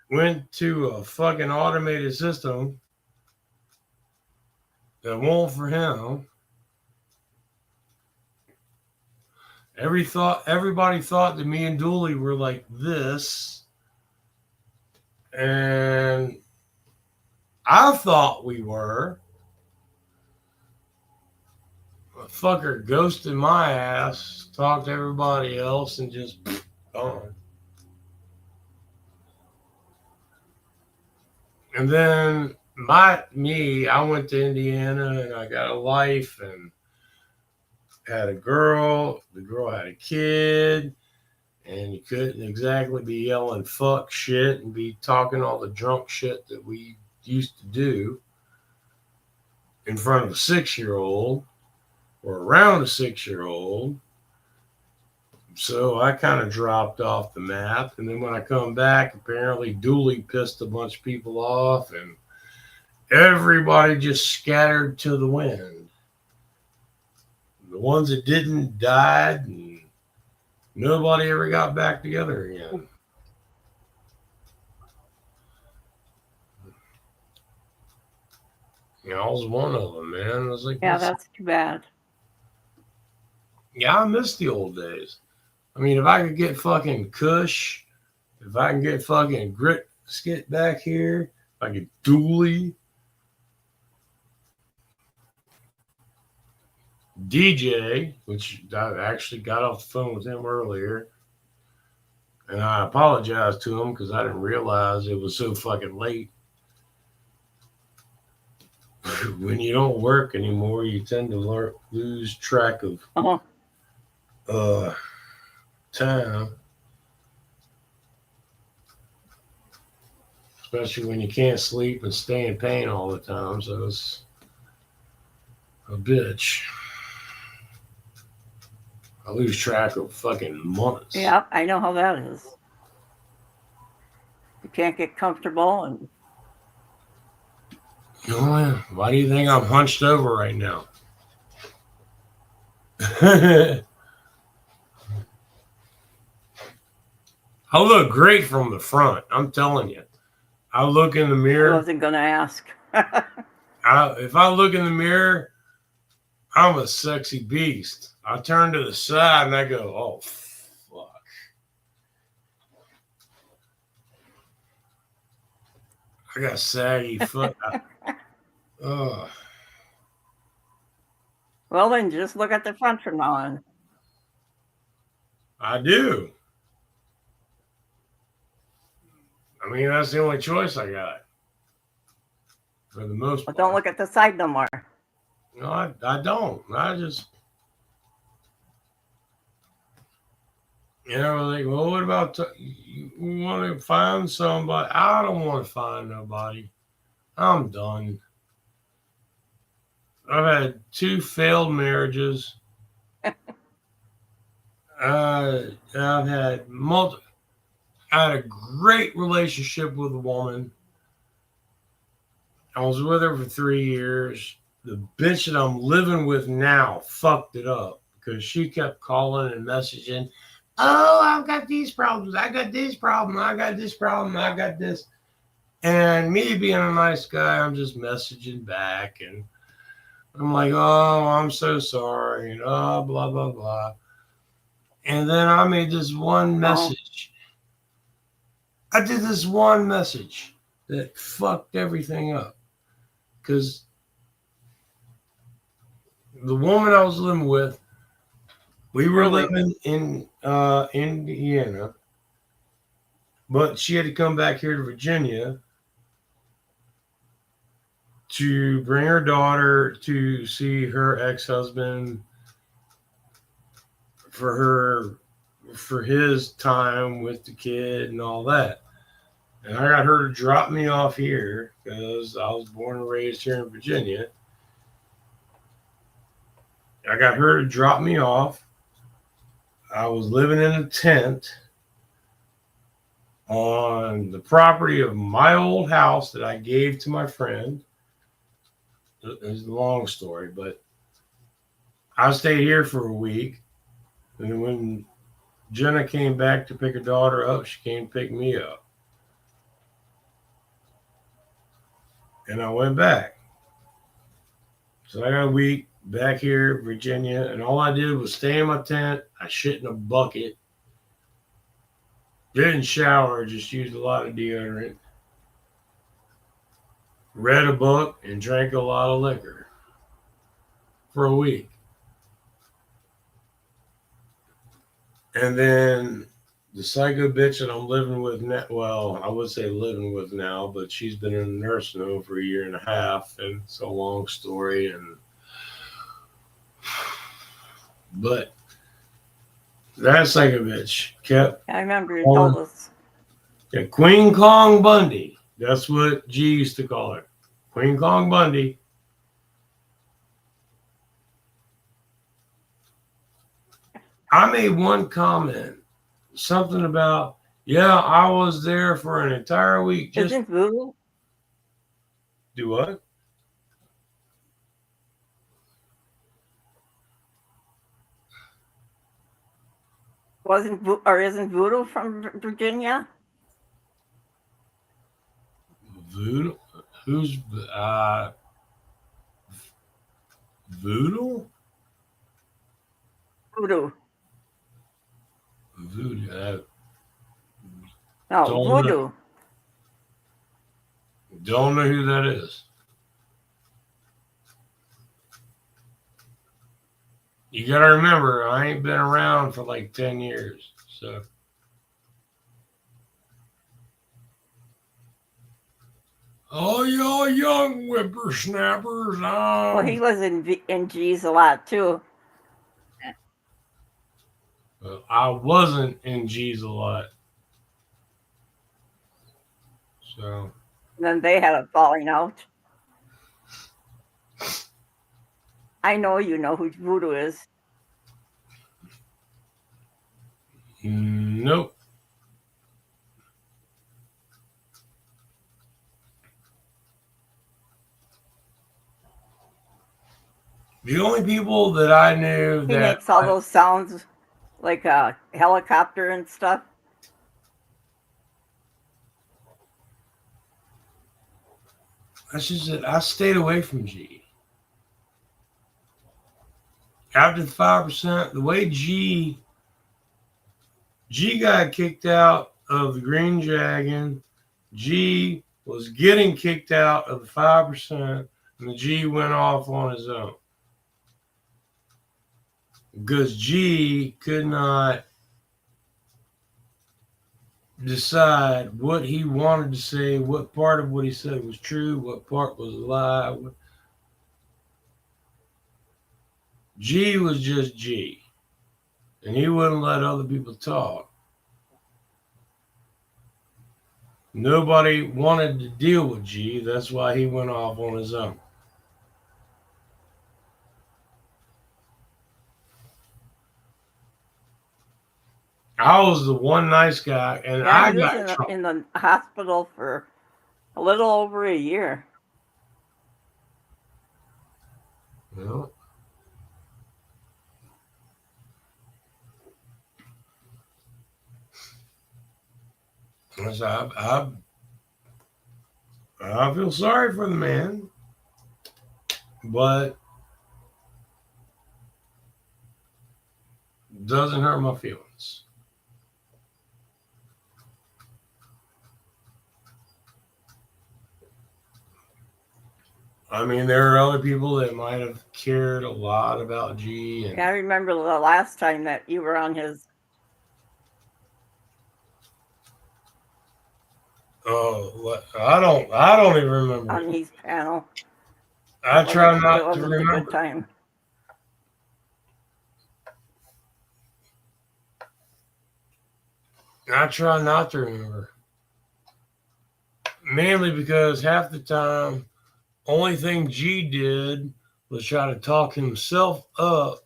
went to a fucking automated system that won't for him. Everybody thought that me and Dooley were like this. And I thought we were. A fucker ghosted my ass, talked to everybody else, and just gone. And then I went to Indiana and I got a life, and had a girl, the girl had a kid, and you couldn't exactly be yelling fuck shit and be talking all the drunk shit that we used to do in front of a 6-year-old or around a 6-year-old. So I kind of dropped off the map. And then when I come back, apparently Dooley pissed a bunch of people off and everybody just scattered to the wind. The ones that didn't died, and nobody ever got back together again. You know, I was one of them, man. I was like, Yeah, that's too bad. yeah, I miss the old days. I mean, if I could get fucking Kush, if I can get fucking Grit Skit back here, if I get Dooley, DJ, which I actually got off the phone with him earlier, and I apologized to him because I didn't realize it was so fucking late. When you don't work anymore, you tend to lose track of Uh-huh. time, especially when you can't sleep and stay in pain all the time. So it's a bitch. I lose track of fucking months. Yeah, I know how that is. You can't get comfortable and Oh, why do you think I'm hunched over right now? I look great from the front. I'm telling you. I look in the I mirror. wasn't going to ask. If I look in the mirror, I'm a sexy beast. I turn to the side and I go, oh, fuck. I got saggy foot. Ugh. Well, then just look at the front from now on. I do. I mean, that's the only choice I got. For the most part. But don't look at the side no more. No, I don't. I just, like, well, what about you want to find somebody? I don't want to find nobody. I'm done. I've had 2 failed marriages. I've had I had a great relationship with a woman. I was with her for 3 years. The bitch that I'm living with now fucked it up because she kept calling and messaging. Oh, I've got these problems. I got this problem. I got this problem. I got this. And me being a nice guy, I'm just messaging back. And I'm like, oh, I'm so sorry. And blah, blah, blah. And then I made this one message. I did this one message that fucked everything up. Because the woman I was living with, we were living in Indiana, but she had to come back here to Virginia to bring her daughter to see her ex-husband for his time with the kid and all that. And I got her to drop me off here because I was born and raised here in Virginia. I got her to drop me off. I was living in a tent on the property of my old house that I gave to my friend. It's a long story, but I stayed here for a week. And when Jenna came back to pick her daughter up, she came to pick me up. And I went back. So I got a week back here in Virginia, and all I did was stay in my tent. I shit in a bucket. Didn't shower, just used a lot of deodorant. Read a book and drank a lot of liquor for a week. And then the psycho bitch that I'm living with now, well, I would say living with now, but she's been in a nursing home for 1.5 years, and it's a long story. And But that son of a bitch kept I remember you calling. told us. Yeah, Queen Kong Bundy. That's what G used to call her. Queen Kong Bundy. I made one comment, something about, yeah, I was there for an entire week. Just Isn't voodoo? do what? Or isn't voodoo from Virginia? Voodoo? Who's voodoo? Voodoo. Voodoo. I No, don't know. voodoo. Don't know who that is. You gotta remember, I ain't been around for like 10 years. So, oh, y'all young whippersnappers. Well, he was in G's a lot too. I wasn't in G's a lot. So, And then they had a falling out. I know you know who voodoo is. nope. The only people that I knew He that makes all those sounds like a helicopter and stuff. that's just it. I stayed away from G. After the 5%, the way G got kicked out of the Green Dragon, G was getting kicked out of the 5%, and the G went off on his own. Because G could not decide what he wanted to say, what part of what he said was true, what part was a lie. G was just G, and he wouldn't let other people talk. Nobody wanted to deal with G. That's why he went off on his own. I was the one nice guy, and Yeah, I he was got in trouble. in the hospital for a little over a year. You know? I feel sorry for the man, but doesn't hurt my feelings. I mean, there are other people that might have cared a lot about G, and Yeah, I remember the last time that you were on his I don't even remember. on his panel. I try It not to wasn't a good remember. time. I try not to remember. Mainly because half the time, only thing G did was try to talk himself up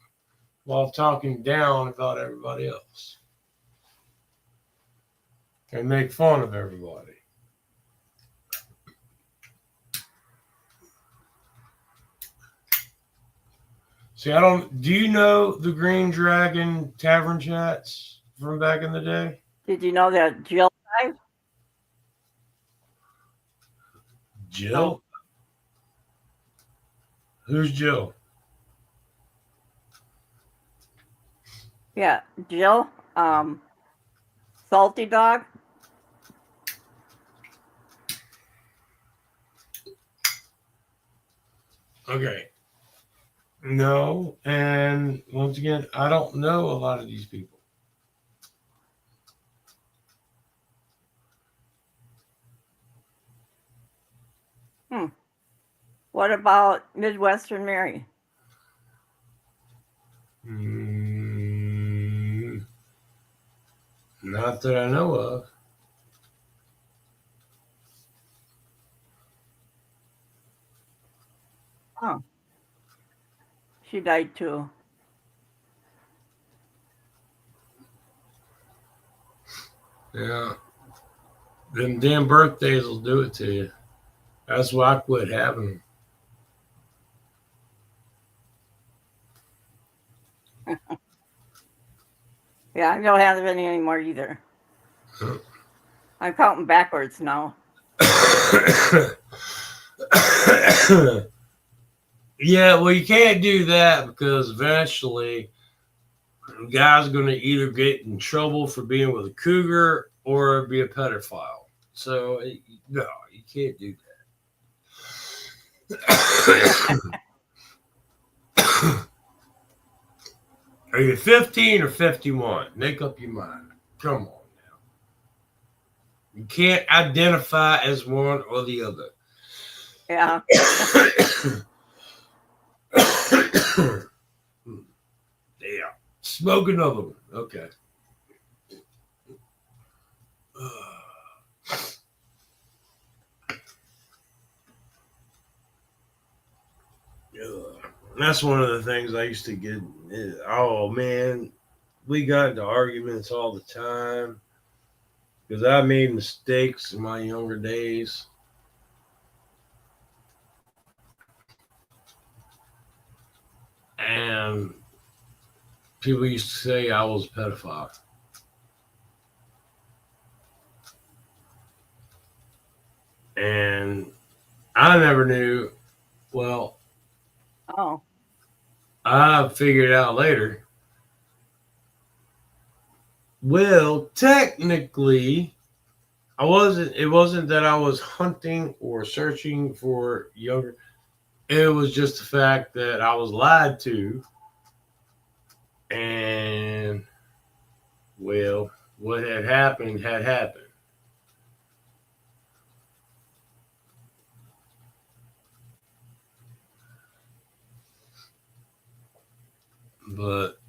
while talking down about everybody else and make fun of everybody. See, I don't. Do you know the Green Dragon Tavern chats from back in the day? Did you know that Jill died? No. Jill? Who's Jill? Yeah, Jill. Salty Dog. Okay. No, and once again, I don't know a lot of these people. Hmm. What about Midwestern Mary? Not that I know of. Oh, she died too. Yeah. Them damn birthdays will do it to you. That's why I quit having them. Yeah, I don't have any anymore either. I'm counting backwards now. Yeah, well, you can't do that because eventually a guy's going to either get in trouble for being with a cougar or be a pedophile. So, no, you can't do that. Are you 15 or 51? Make up your mind. Come on now. You can't identify as one or the other. Yeah. Yeah. Smoke another one. Okay. That's one of the things I used to get. Oh, man. We got into arguments all the time because I made mistakes in my younger days. And people used to say I was a pedophile. And I never knew. Well, Oh. I figured out later. Well, technically, I wasn't. It wasn't that I was hunting or searching for younger. It was just the fact that I was lied to, and well, what had happened had happened. But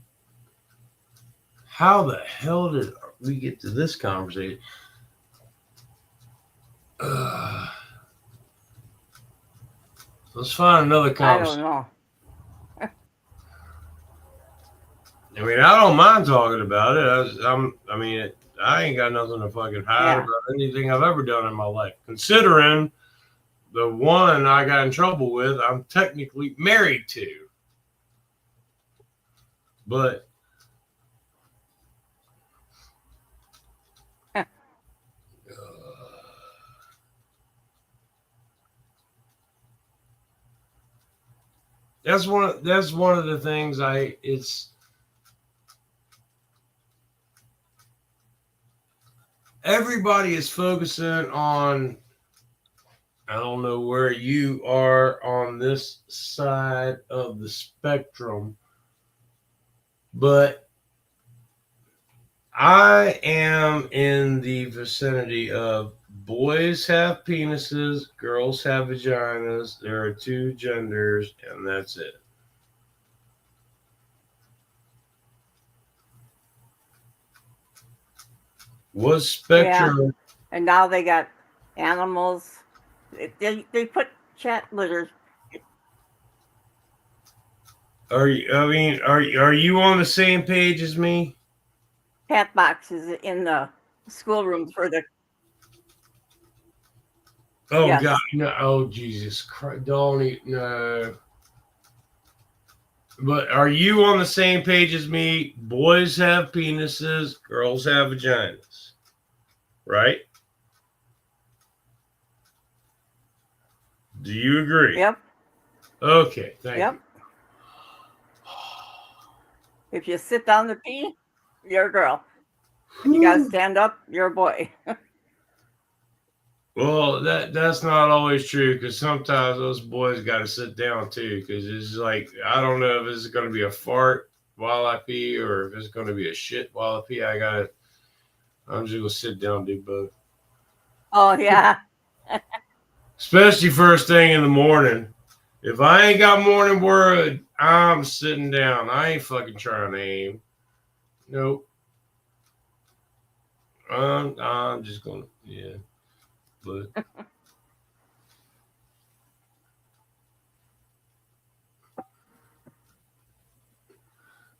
how the hell did we get to this conversation? Let's find another I don't conversation. know. I mean, I don't mind talking about it. I mean, I ain't got nothing to fucking hide Yeah. about anything I've ever done in my life. Considering the one I got in trouble with, I'm technically married to. But that's one of the things it's everybody is focusing on. I don't know where you are on this side of the spectrum, but I am in the vicinity of boys have penises, girls have vaginas. There are two genders, and that's it. What Yeah. spectrum And now they got animals. They put cat litter, are you? I mean, are you on the same page as me? cat boxes in the schoolroom for the Oh God, yes. no! Oh Jesus Christ! Don't no. But are you on the same page as me? Boys have penises, girls have vaginas, right? Do you agree? Yep. Okay, thank you. Yep. If you sit down to pee, you're a girl. If you gotta stand up, you're a boy. Well, that's not always true because sometimes those boys got to sit down too because it's like I don't know if it's going to be a fart while I pee or if it's going to be a shit while I pee. I'm just gonna sit down and do both. Oh yeah. Especially first thing in the morning. If I ain't got morning word, I'm sitting down. I ain't fucking trying to aim. Nope. I'm just gonna, yeah, but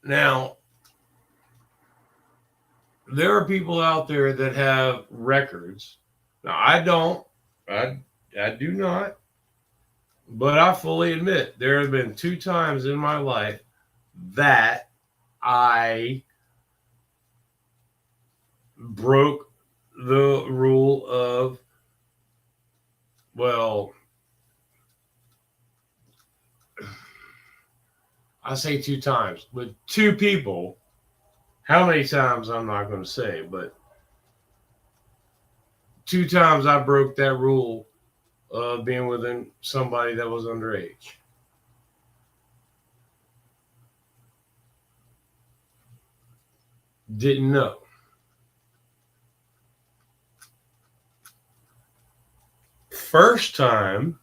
now there are people out there that have records. Now I don't, I I do not, but I fully admit there have been 2 times in my life that I broke the rule of, well, I say 2 times with 2 people. How many times I'm not going to say, but 2 times I broke that rule of being within somebody that was underage. Didn't know. First time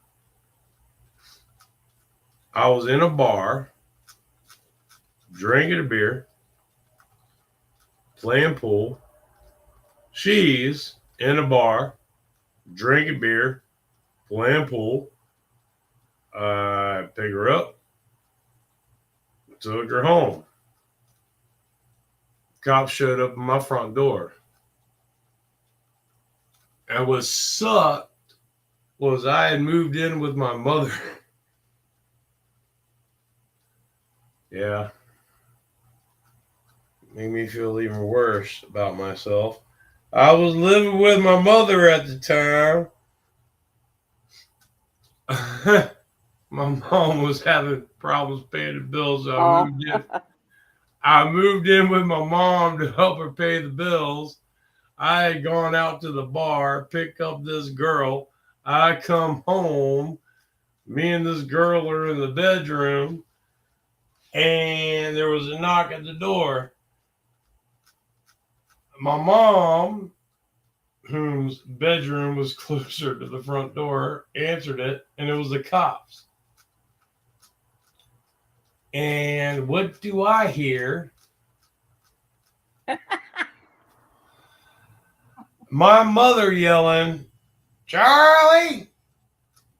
I was in a bar, drinking a beer, playing pool. She's in a bar, drinking beer, playing pool. I picked her up, took her home. Cops showed up at my front door. And what sucked was I had moved in with my mother. Yeah, made me feel even worse about myself. I was living with my mother at the time. My mom was having problems paying the bills, so Oh, I moved in with my mom to help her pay the bills. I had gone out to the bar, picked up this girl. I come home. Me and this girl are in the bedroom, and there was a knock at the door. My mom, whose bedroom was closer to the front door, answered it, and it was the cops. And what do I hear? My mother yelling, "Charlie,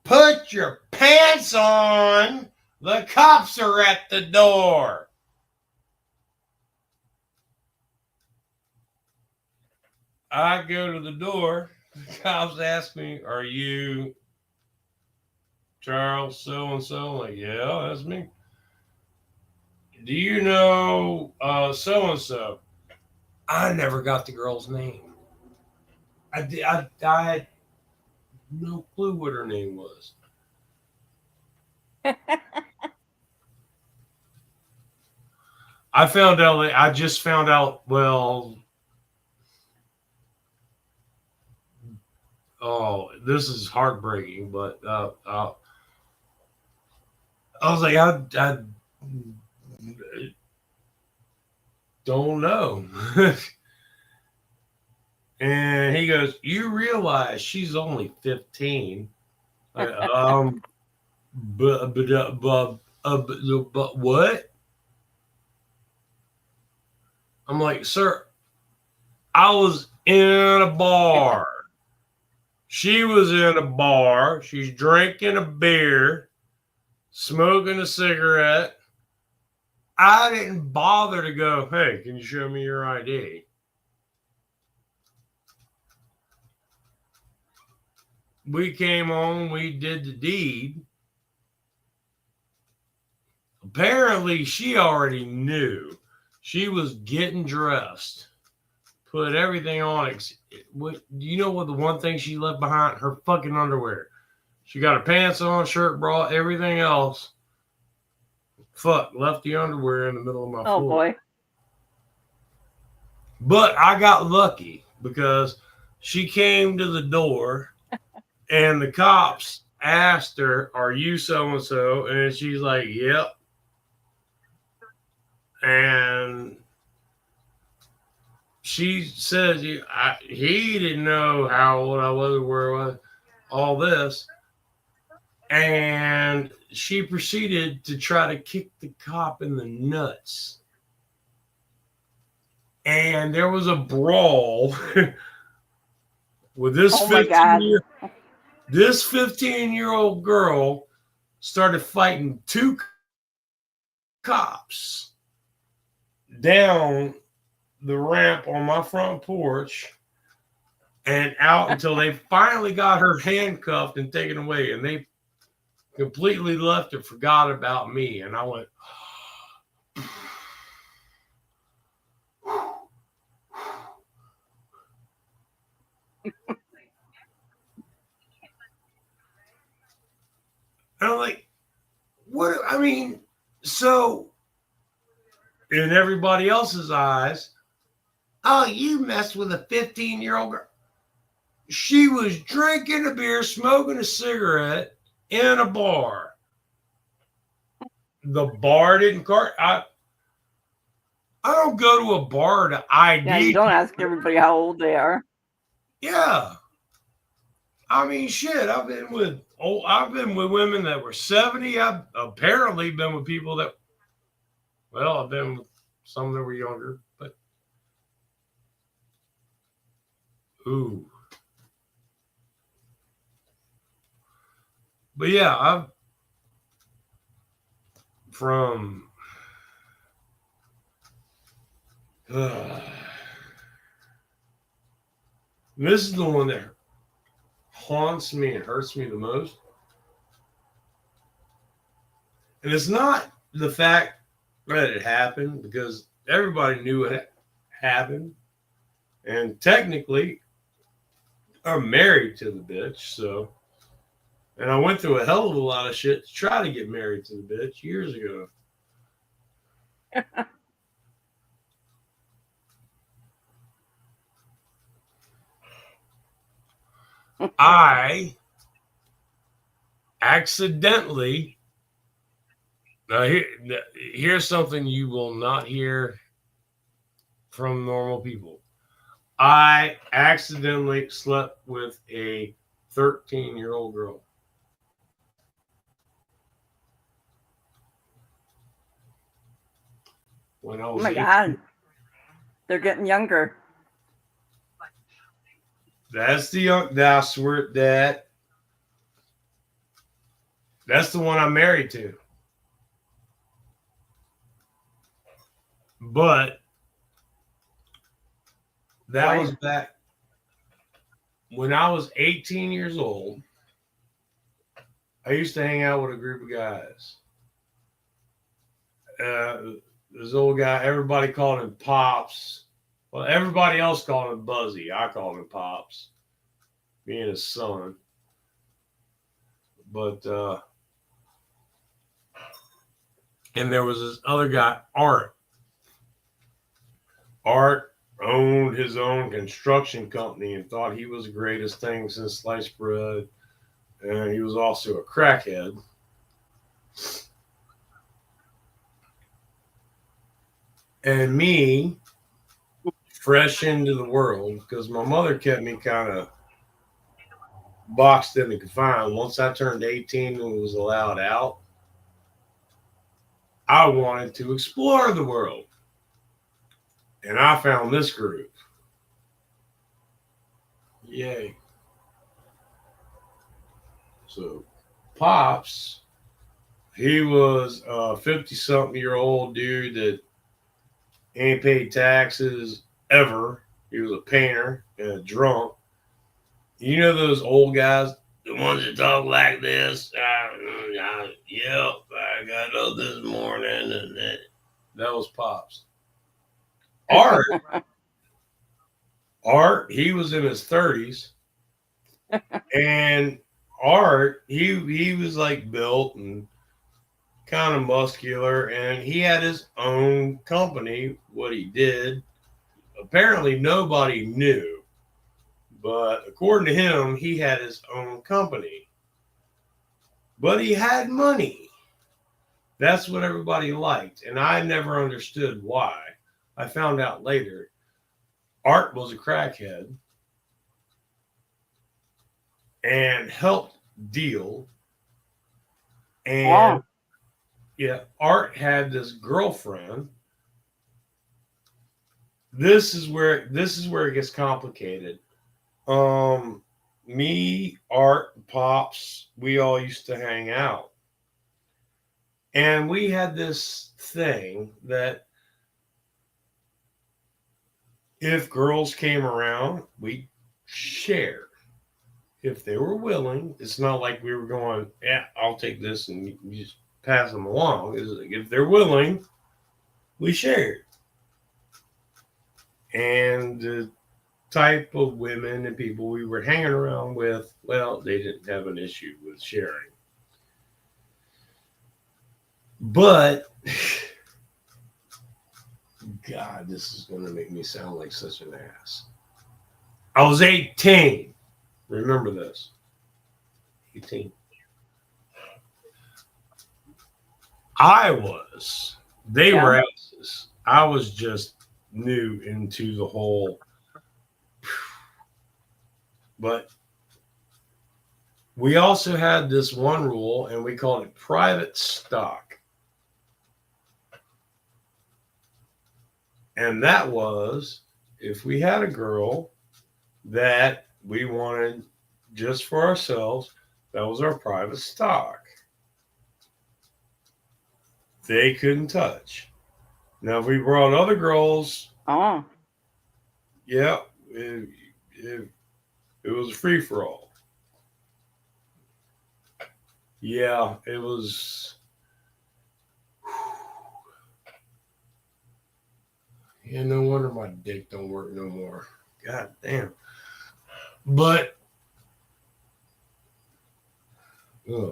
put your pants on. The cops are at the door." I go to the door. The cops ask me, "Are you Charles so and so?" Like, yeah, that's me. Do you know so and so? I never got the girl's name. I had no clue what her name was. I found out. I just found out. Well, oh, this is heartbreaking, but I was like, I don't know. And he goes, "You realize she's only 15?" But what? I'm like, "Sir, I was in a bar. She was in a bar. She's drinking a beer, smoking a cigarette. I didn't bother to go, hey, can you show me your ID?" We came home, we did the deed. Apparently, she already knew. She was getting dressed, put everything on. Do you know what the one thing she left behind? Her fucking underwear. She got her pants on, shirt, bra, everything else. Fuck, left the underwear in the middle of my oh floor. boy. But I got lucky because she came to the door and the cops asked her, "Are you so and so?" And she's like, "Yep." And she says, he didn't know how old I was, where I was, all this. And she proceeded to try to kick the cop in the nuts. and there was a brawl with Oh my God. this 15-year-old girl started fighting two cops down the ramp on my front porch and out until they finally got her handcuffed and taken away. And they completely left her, forgot about me. And I went, and I'm like, what? I mean, so in everybody else's eyes, oh, you messed with a 15-year-old girl. She was drinking a beer, smoking a cigarette in a bar. The bar didn't cart. I don't go to a bar to ID. Yeah, you don't ask everybody how old they are. Yeah. I mean, shit. I've been with women that were 70. I've apparently been with people that, well, I've been with some that were younger, but ooh. But yeah, I've from this is the one that haunts me and hurts me the most. And it's not the fact that it happened, because everybody knew it happened. And technically, I'm married to the bitch, so. And I went through a hell of a lot of shit to try to get married to the bitch years ago. I accidentally, now here's something you will not hear from normal people. I accidentally slept with a 13-year-old girl. When I was Oh my 18. God. They're getting younger. That's the young. I swear that's the one I'm married to. But that Right. was back when I was 18 years old. I used to hang out with a group of guys. This old guy, everybody called him Pops. Well, everybody else called him Buzzy. I called him Pops, being his son. But and there was this other guy, Art. Art owned his own construction company and thought he was the greatest thing since sliced bread. And he was also a crackhead. And me, fresh into the world, because my mother kept me kind of boxed in and confined. Once I turned 18 and was allowed out, I wanted to explore the world. And I found this group. Yay. So, Pops, he was a 50-something-year-old dude that ain't paid taxes ever. He was a painter and a drunk. You know those old guys, the ones that talk like this? Yep, I got up this morning, and that was Pops. Art, he was in his 30s, and Art, he was like built and kind of muscular, and he had his own company. What he did, apparently nobody knew, but according to him, he had his own company. But he had money. That's what everybody liked, and I never understood why. I found out later. Art was a crackhead and helped deal. And yeah, Art had this girlfriend this is where it gets complicated. Me, Art, Pops, we all used to hang out. And we had this thing that if girls came around, we shared. If they were willing, it's not like we were going, yeah, I'll take this and you just pass them along. It's like if they're willing, we shared. And the type of women and people we were hanging around with, well, they didn't have an issue with sharing. But, God, this is going to make me sound like such an ass. I was 18. Remember this. 18. I was. They Yeah. were asses. I was just new into the whole. But we also had this one rule, and we called it private stock. And that was if we had a girl that we wanted just for ourselves, that was our private stock. They couldn't touch. Now, if we brought other girls, Oh. yeah, it was a free for all. Yeah, it was. Yeah, no wonder my dick don't work no more. God damn. But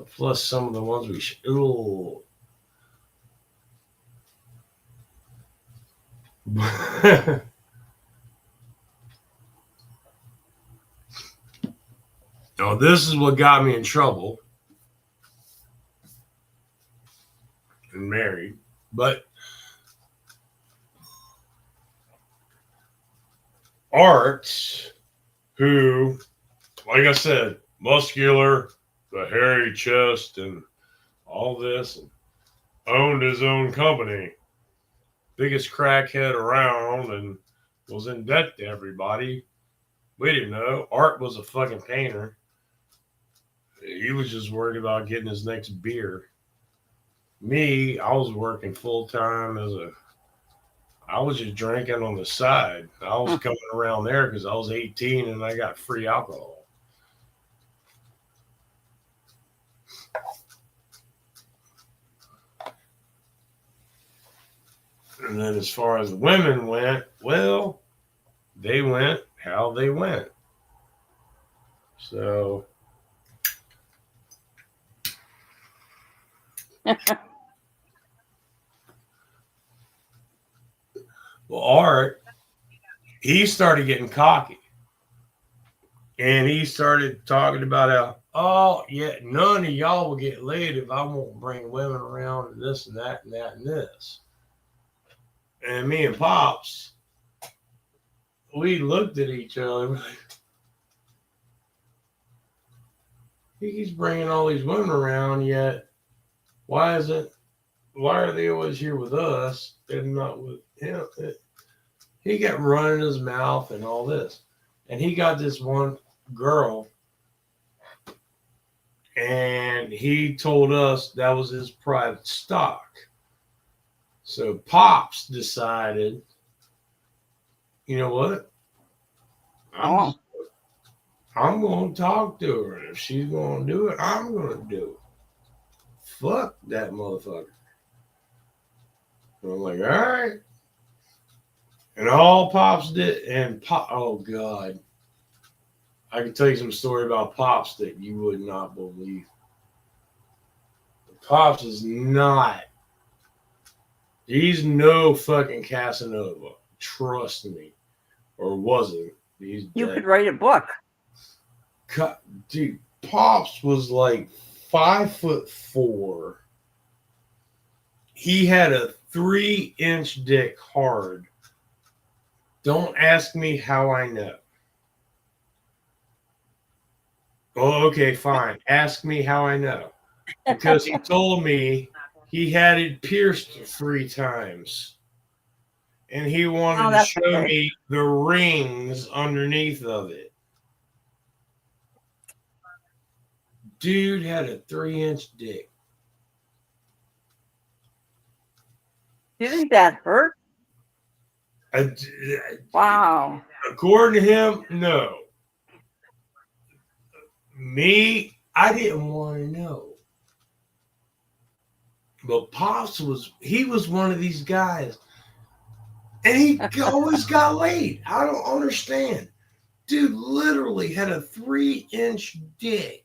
plus some of the ones we ooh. Now this is what got me in trouble and married. But Art, who, like I said, muscular, the hairy chest, and all this, and owned his own company, biggest crackhead around, and was in debt to everybody. We didn't know. Art was a fucking painter. He was just worried about getting his next beer. Me, I was working full time I was just drinking on the side. I was coming around there because I was 18 and I got free alcohol. And then as far as the women went, well, they went how they went. So well, Art, he started getting cocky. And he started talking about how, oh, yeah, none of y'all will get laid if I won't bring women around and this and that and that and this. And me and Pops, we looked at each other like, he's bringing all these women around, yet why are they always here with us and not with him? He kept running his mouth and all this. And he got this one girl, and he told us that was his private stock. So Pops decided, you know what? I'm going to talk to her. And if she's going to do it, I'm going to do it. Fuck that motherfucker. And I'm like, all right. And all Pops did, and oh God, I can tell you some story about Pops that you would not believe. Pops is not. He's no fucking Casanova. Trust me. Or wasn't. He's You dead. could write a book. Dude, Pops was like 5'4". He had a 3-inch dick hard. Don't ask me how I know. Oh, okay, fine. Ask me how I know. Because he told me he had it pierced 3 times. and he wanted to that's show okay. me the rings underneath of it. Dude had a 3-inch dick. Do you think that hurt? I- Wow. According to him, no. Me, I didn't want to know. But Pops he was one of these guys. And he always got laid. I don't understand. Dude literally had a 3-inch dick.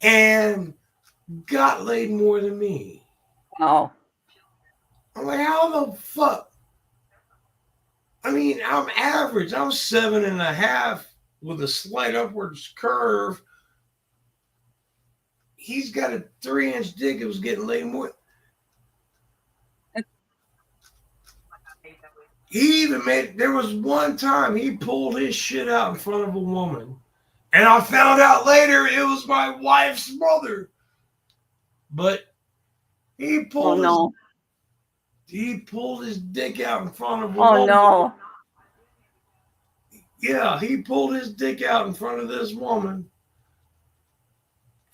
And got laid more than me. Oh. I'm like, how the fuck? I mean, I'm average. I'm 7.5 with a slight upwards curve. He's got a 3-inch dick. It was getting laid more. He even there was one time he pulled his shit out in front of a woman. And I found out later it was my wife's mother. But he pulled his dick out in front of a woman. No. Yeah, he pulled his dick out in front of this woman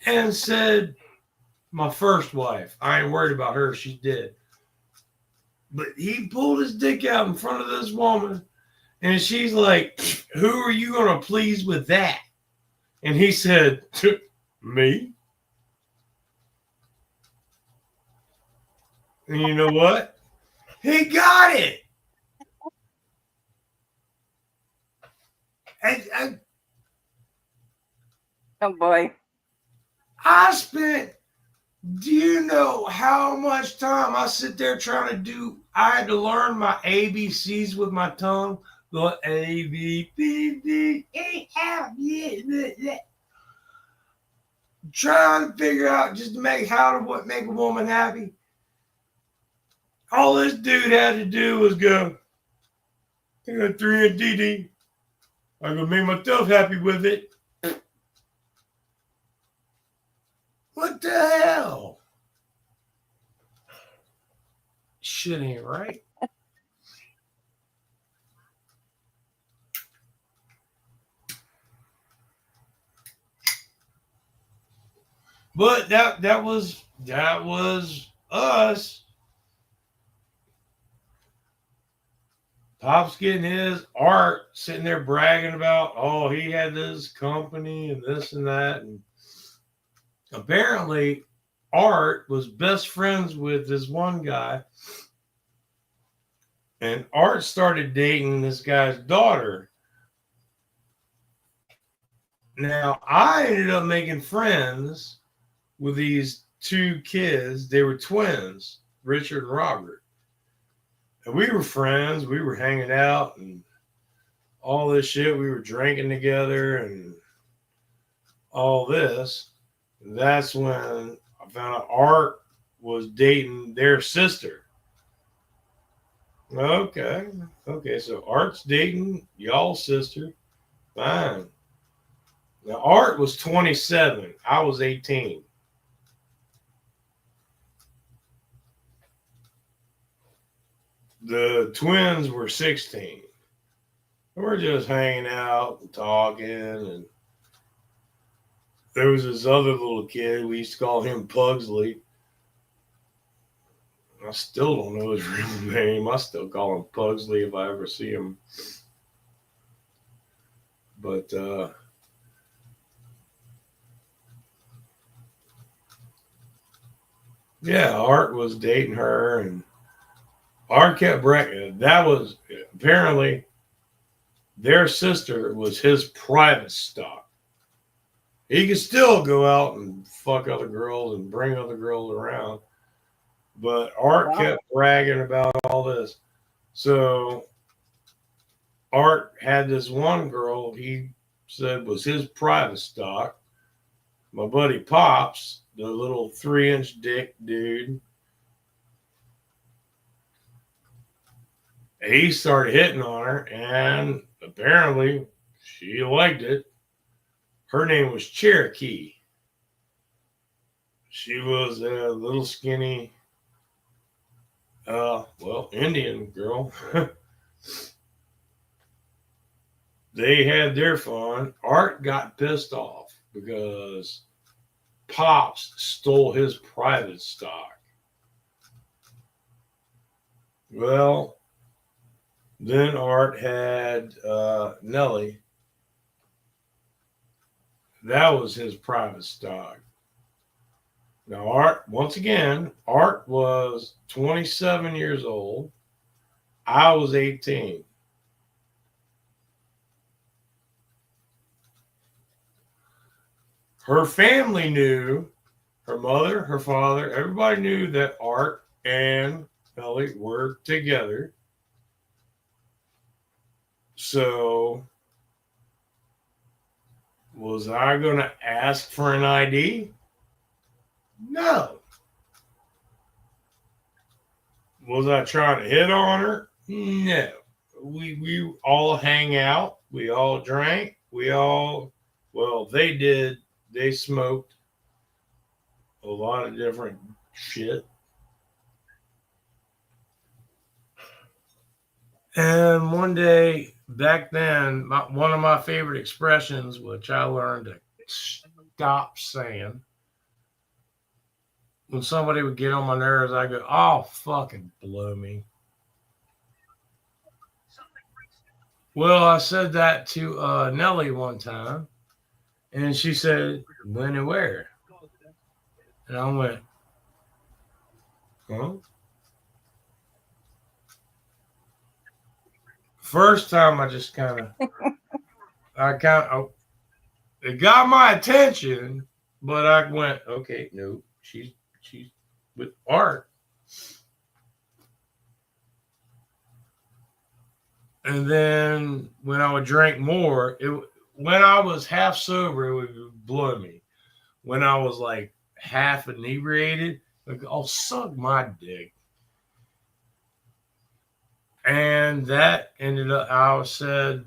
and said, my first wife, I ain't worried about her, she's dead. But he pulled his dick out in front of this woman, and she's like, who are you going to please with that? And he said, me. And you know what? He got it. Oh boy. I spent, do you know how much time I sit there trying to do? I had to learn my ABCs with my tongue. The A, B, B, D, E, F, G, trying to figure out just to make make a woman happy. All this dude had to do was go, I got 3 in DD. I'm going to make myself happy with it. What the hell? Shit ain't right. But that was us. Pop's getting his. Art sitting there bragging about, oh, he had this company and this and that. And apparently, Art was best friends with this one guy. And Art started dating this guy's daughter. Now, I ended up making friends with these 2 kids. They were twins, Richard and Robert. And we were friends. We were hanging out and all this shit. We were drinking together and all this. And that's when I found out Art was dating their sister. Okay, so Art's dating y'all's sister. Fine. Now, Art was 27. I was 18. The twins were 16. We're just hanging out and talking. And there was this other little kid. We used to call him Pugsley. I still don't know his real name. I still call him Pugsley if I ever see him. But yeah, Art was dating her, and Art kept bragging. That was apparently their sister was his private stock. He could still go out and fuck other girls and bring other girls around. But Art kept bragging about all this. So Art had this one girl he said was his private stock. My buddy Pops, the little 3-inch dick dude, he started hitting on her, and apparently she liked it. Her name was Cherokee. She was a little skinny Well, Indian girl. They had their fun. Art got pissed off because Pops stole his private stock. Well, then Art had Nellie. That was his private stock. Now, Art, once again, Art was 27 years old. I was 18. Her family knew, her mother, her father, everybody knew that Art and Nellie were together. So, was I going to ask for an ID? No. Was I trying to hit on her? No. We all hang out. We all drank. Well, they did. They smoked a lot of different shit. And one day back then, one of my favorite expressions, which I learned to stop saying, when somebody would get on my nerves, I go, "Oh, fucking blow me." Well, I said that to Nellie one time, and she said, "When and where?" And I went, "Huh?" First time, I just it got my attention, but I went, "Okay, no, she's with Art." And then when I would drink more, when I was half sober, it would blow me. When I was like half inebriated, like, "Oh, suck my dick." And that ended up, I said,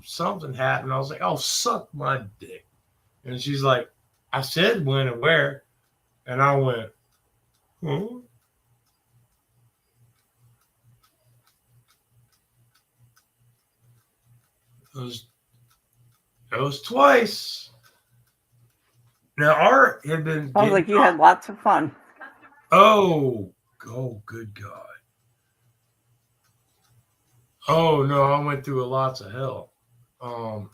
something happened. I was like, "Oh, suck my dick." And she's like, "I said when and where." And I went, "Hmm?" It was, it was twice. Now, Art had been Sounds getting, like you had lots of fun. good God. Oh, no, I went through lots of hell. Um,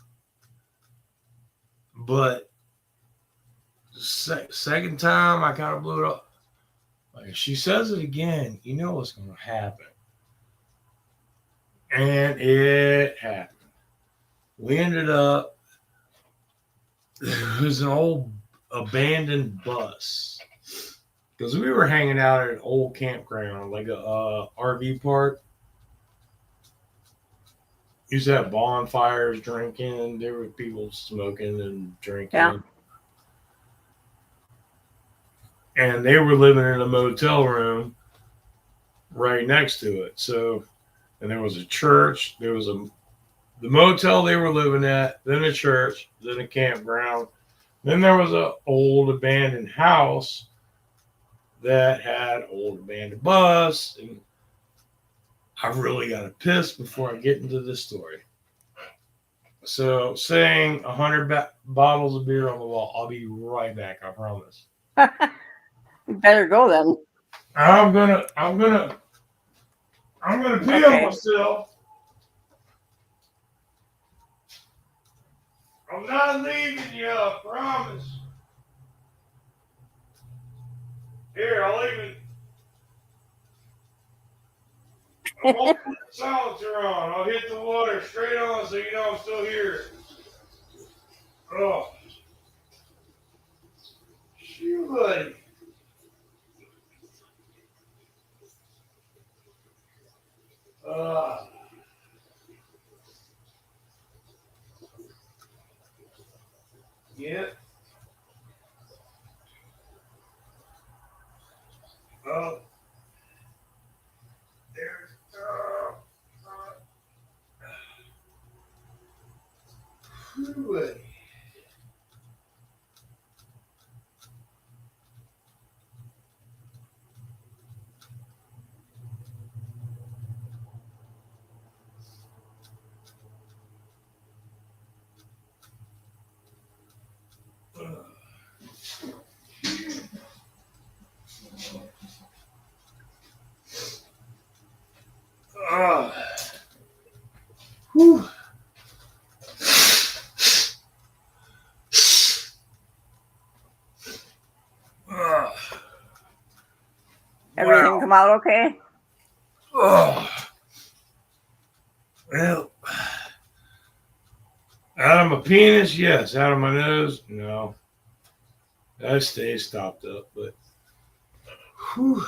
but second time, I kind of blew it up. Like, if she says it again, you know what's going to happen. And it happened. We ended up, it was an old abandoned bus. Because we were hanging out at an old campground, like a RV park. Used to have bonfires, drinking. There were people smoking and drinking. Yeah. And they were living in a motel room right next to it. So, and there was a church. There was the motel they were living at, then a church, then a campground. Then there was an old abandoned house that had old abandoned bus. And I really got to piss before I get into this story. So, saying 100 bottles of beer on the wall. I'll be right back. I promise. You better go then. I'm gonna pee on Okay. myself. I'm not leaving you. I promise. Here, I won't put the silencer on. I'll hit the water straight on so you know I'm still here. Oh, shoot, buddy. Uh, yeah. Oh, there's. Buddy. come out okay? Oh, well, out of my penis, yes. Out of my nose, no. That stays stopped up, but whew.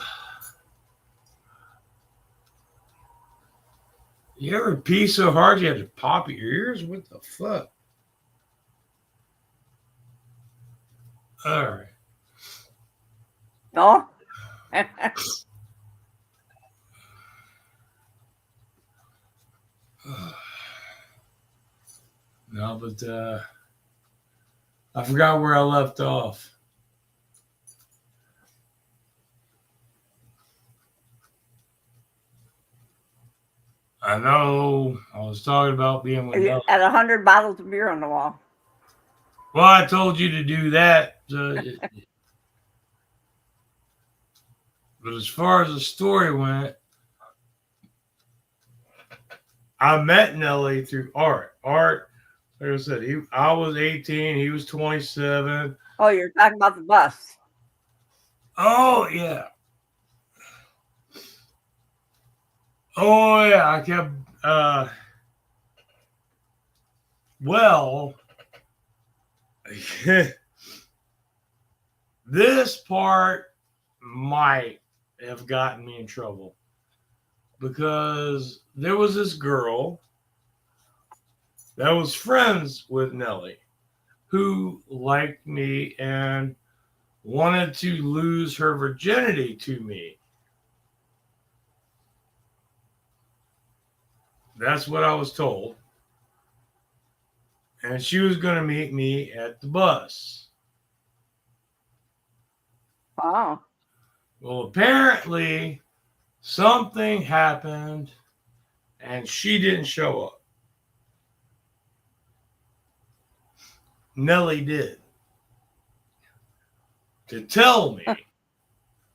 You ever pee so hard you had to pop your ears? What the fuck? All right. No. No, but I forgot where I left off. I know I was talking about being with Nelly. At 100 bottles of beer on the wall. Well, I told you to do that. But as far as the story went, I met Nelly through Art. Art, like I said, I was 18, he was 27. Oh, you're talking about the bus. Oh, yeah. Oh, yeah. I kept, well, this part might have gotten me in trouble because there was this girl that was friends with Nelly who liked me and wanted to lose her virginity to me. That's what I was told. And she was going to meet me at the bus. Wow. Well, apparently something happened and she didn't show up. Nelly did. To tell me,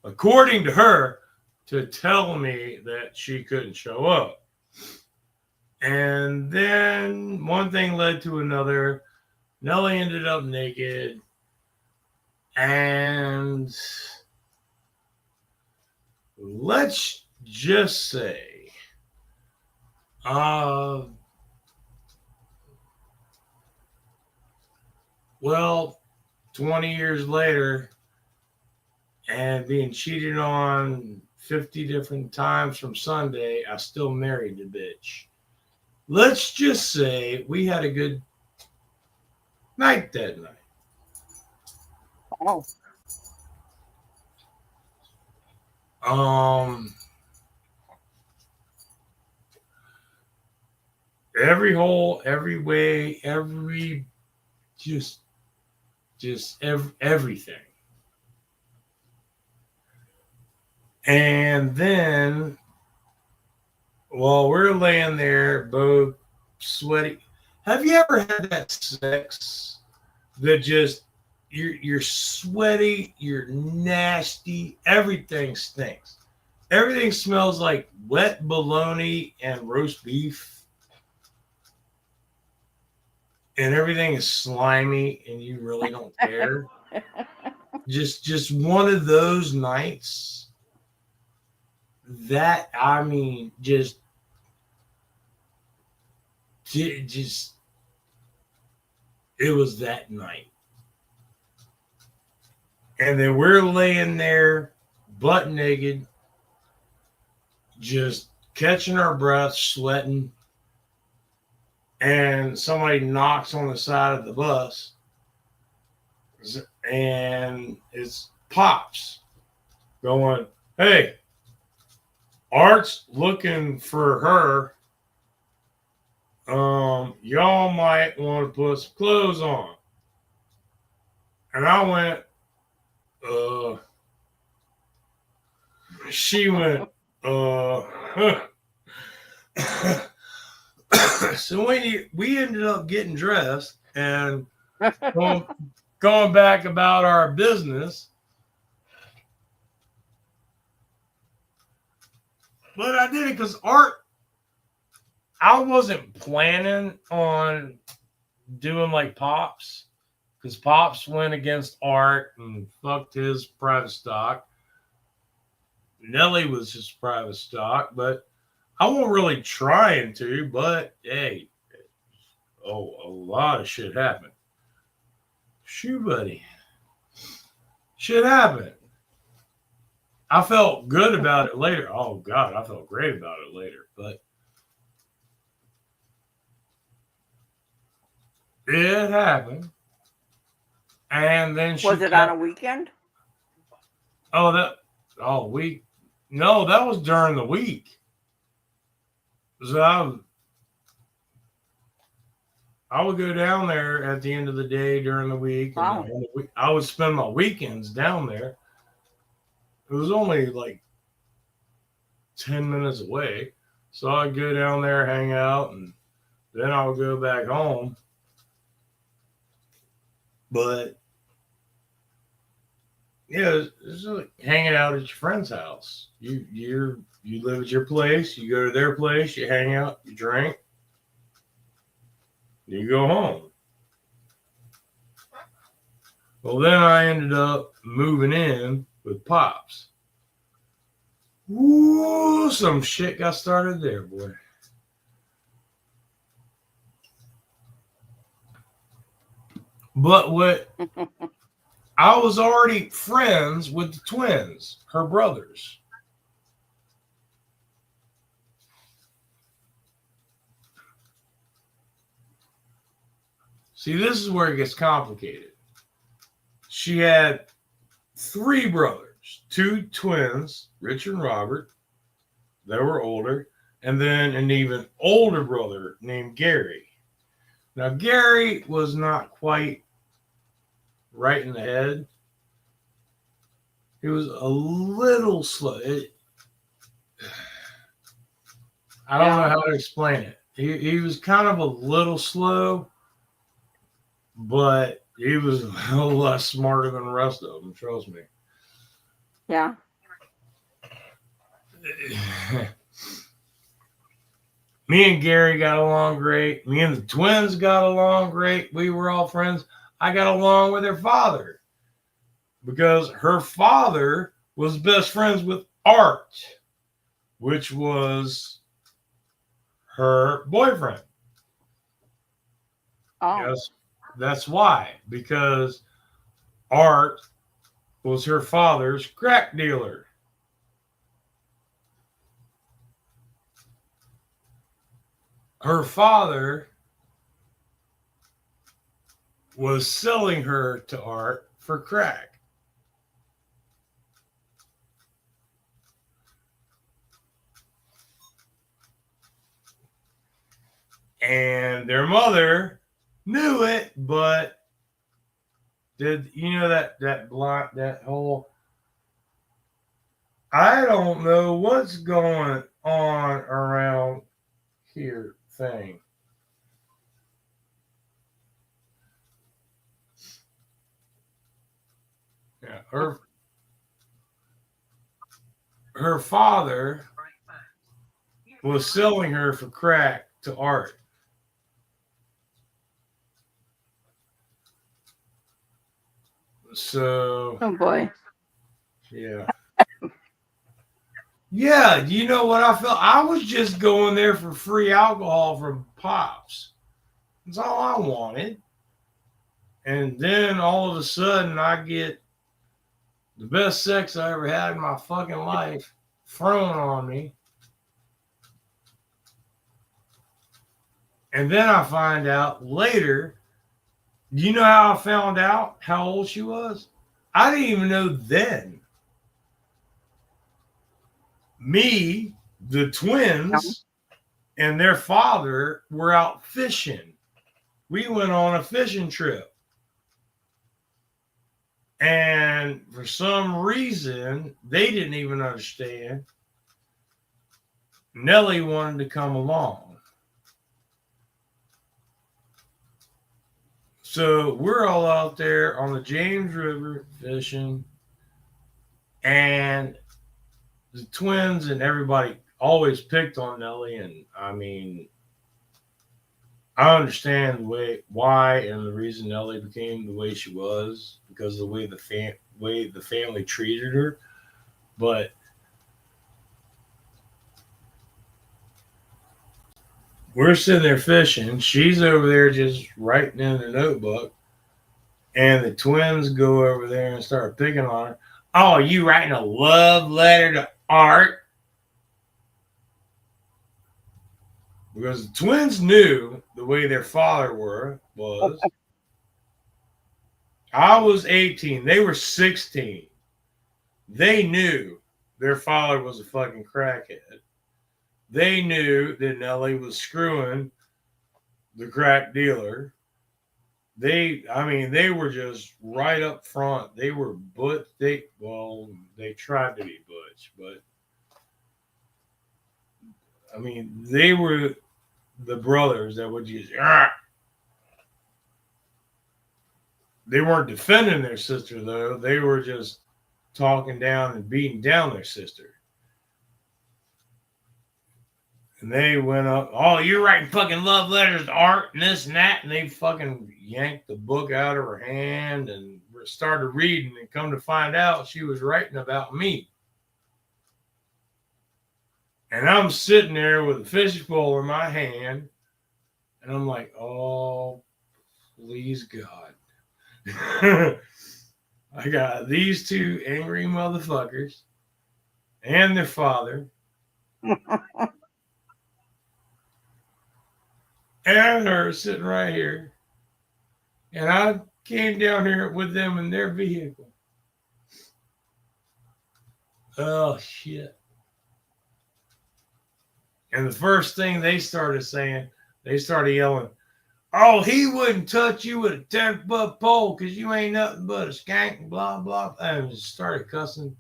according to her, to tell me that she couldn't show up. And then one thing led to another. Nelly ended up naked. And let's just say, well, 20 years later, and being cheated on 50 different times from Sunday, I still married the bitch. Let's just say we had a good night that night. Oh. Every hole, every way, just everything. And then while we're laying there, both sweaty. Have you ever had that sex that just you're sweaty, you're nasty, everything stinks. Everything smells like wet bologna and roast beef. And everything is slimy and you really don't care. just one of those nights that I mean just it was that night. And then we're laying there butt naked, just catching our breath, sweating, and somebody knocks on the side of the bus, and it's Pops going, "Hey, Art's looking for her. Y'all might want to put some clothes on." And I went, she went, so we ended up getting dressed and going back about our business. But I did it because Art, I wasn't planning on doing like Pops, because Pops went against Art and fucked his private stock. Nellie was just private stock, but I wasn't really trying to. But hey, a lot of shit happened. Shoe buddy, shit happened. I felt good about it later. Oh God, I felt great about it later. But it happened, and then she Was it on a kept. weekend? Oh, that. Oh, week. No, that was during the week. So I would go down there at the end of the day during the week, and Wow. I would spend my weekends down there. It was only like 10 minutes away, so I'd go down there, hang out, and then I would go back home. But yeah, it's like hanging out at your friend's house. You live at your place, you go to their place, you hang out, you drink, you go home. Well, then I ended up moving in with Pops. Woo, some shit got started there, boy. But what I was already friends with the twins, her brothers. See, this is where it gets complicated. She had three brothers, two twins, Richard and Robert. They were older, and then an even older brother named Gary. Now, Gary was not quite right in the head. He was a little slow. I don't know how to explain it. He was kind of a little slow, but he was a hell less smarter than the rest of them, trust me. Yeah. Me and Gary got along great. Me and the twins got along great. We were all friends. I got along with her father because her father was best friends with Art, which was her boyfriend. Oh. Yes, that's why. Because Art was her father's crack dealer. Her father was selling her to Art for crack. And their mother knew it, but did you know that whole I don't know what's going on around here thing. Yeah, her father was selling her for crack to Art. So Oh boy. yeah. Yeah, you know what I felt? I was just going there for free alcohol from Pops. That's all I wanted. And then all of a sudden I get the best sex I ever had in my fucking life thrown on me. And then I find out later, do you know how I found out how old she was? I didn't even know then. Me, the twins, and their father were out fishing. We went on a fishing trip. And for some reason, they didn't even understand. Nellie wanted to come along. So we're all out there on the James River fishing. And the twins and everybody always picked on Nellie. And I mean, I understand why and the reason Nellie became the way she was because of the way the family treated her. But We're sitting there fishing. She's over there just writing in the notebook. And the twins go over there and start picking on her. Oh, you writing a love letter to Art? Because the twins knew the way their father was. I was 18. They were 16. They knew their father was a fucking crackhead. They knew that Nellie was screwing the crack dealer. They were just right up front. They were they tried to be butch, but I mean, they were the brothers that would just, they weren't defending their sister though. They were just talking down and beating down their sister. And they went up, oh, you're writing fucking love letters to Art and this and that. And they fucking yanked the book out of her hand and started reading. And come to find out, she was writing about me. And I'm sitting there with a fishbowl in my hand. And I'm like, oh, please God. I got these two angry motherfuckers and their father. And her sitting right here. And I came down here with them in their vehicle. Oh, shit. And the first thing they started saying, they started yelling, oh, he wouldn't touch you with a 10-foot pole because you ain't nothing but a skank and blah, blah. And just started cussing.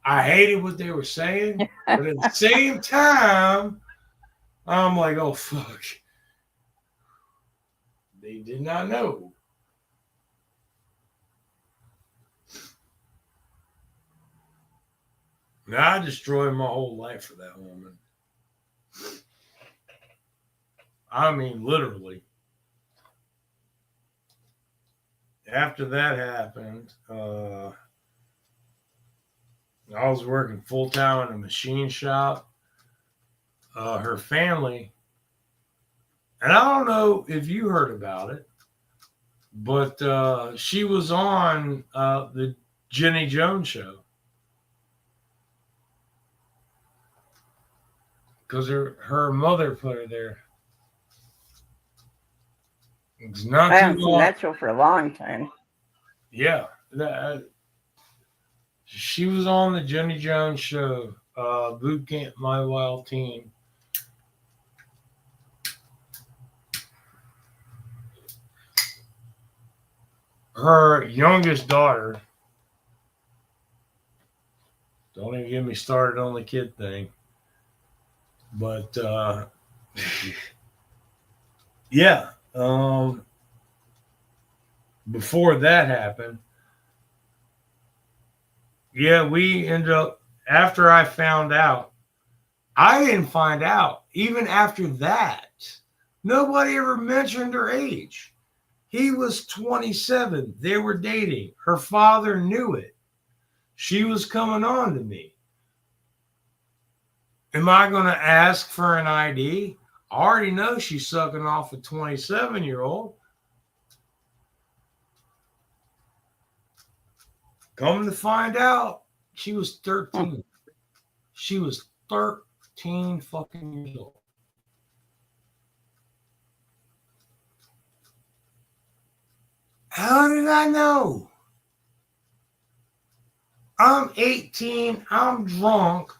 I hated what they were saying, but at the same time, I'm like, oh, fuck. They did not know. Now I destroyed my whole life for that woman. I mean, literally. After that happened, I was working full time in a machine shop. Her family, and I don't know if you heard about it, but she was on the Jenny Jones show because her mother put her there. It's not I haven't seen that show for a long time. Yeah, she was on the Jenny Jones show, Boot Camp My Wild Teen. Her youngest daughter, don't even get me started on the kid thing, but yeah, before that happened, yeah, we ended up, after I found out, I didn't find out. Even after that, nobody ever mentioned her age. He was 27. They were dating. Her father knew it. She was coming on to me. Am I going to ask for an ID? I already know she's sucking off a 27-year-old. Come to find out, she was 13. She was 13 fucking years old. How did I know? I'm 18. I'm drunk.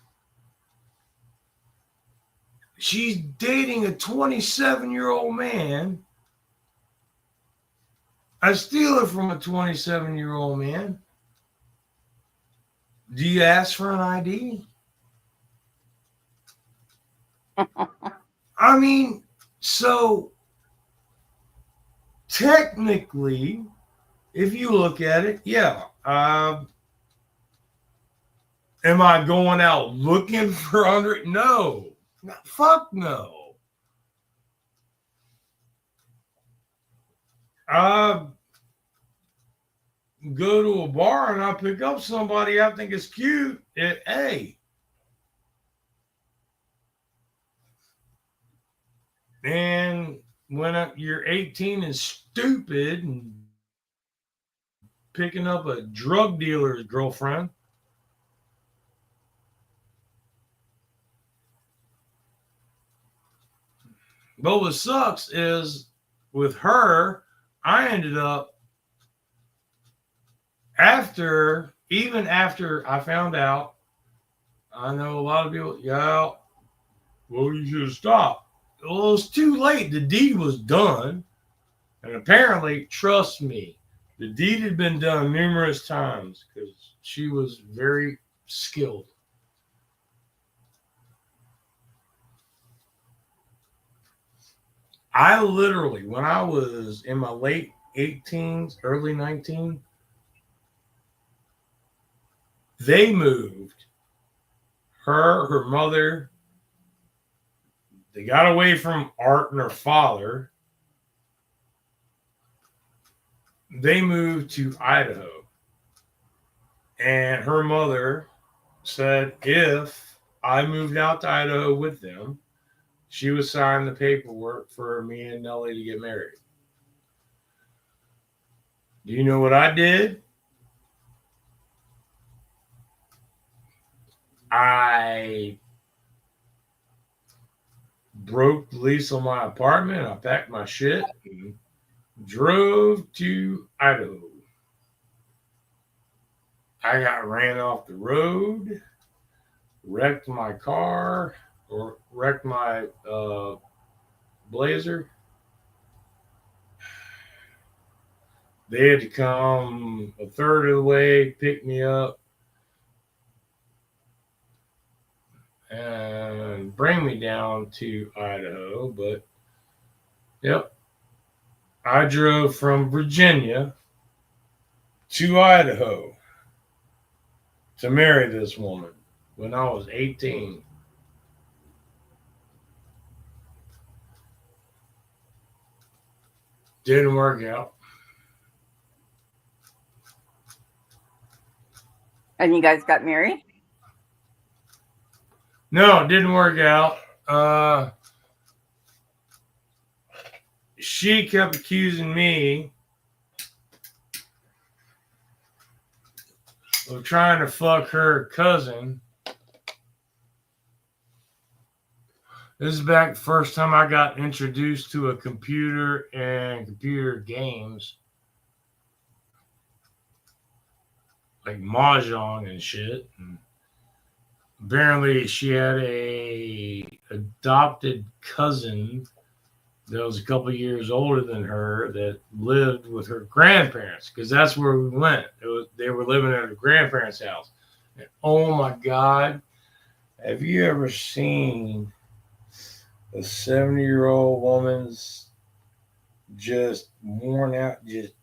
She's dating a 27-year-old man. I steal it from a 27-year-old man. Do you ask for an ID? I mean, so technically, if you look at it, yeah. Am I going out looking for under? No. Fuck no. I go to a bar and I pick up somebody I think is cute. Hey, And when you're 18 and stupid and picking up a drug dealer's girlfriend, but what sucks is with her, I ended up even after I found out, I know a lot of people, yeah, well, you should have stopped. Well, it was too late. The deed was done. And apparently, trust me, the deed had been done numerous times because she was very skilled. I literally, when I was in my late 18s, early 19, they moved her mother, they got away from Art and her father. They moved to Idaho. And her mother said if I moved out to Idaho with them, she would sign the paperwork for me and Nellie to get married. Do you know what I did? I broke the lease on my apartment. I packed my shit and drove to Idaho. I got ran off the road, wrecked my car, or wrecked my Blazer. They had to come a third of the way, pick me up, and bring me down to Idaho. But, yep, I drove from Virginia to Idaho to marry this woman when I was 18. Didn't work out. And you guys got married? No, it didn't work out. She kept accusing me of trying to fuck her cousin. This is back the first time I got introduced to a computer and computer games. Like Mahjong and shit. And apparently she had a adopted cousin that was a couple years older than her that lived with her grandparents because that's where we went. They were living at her grandparents' house. And oh my God, have you ever seen a 70-year-old woman's just worn out, just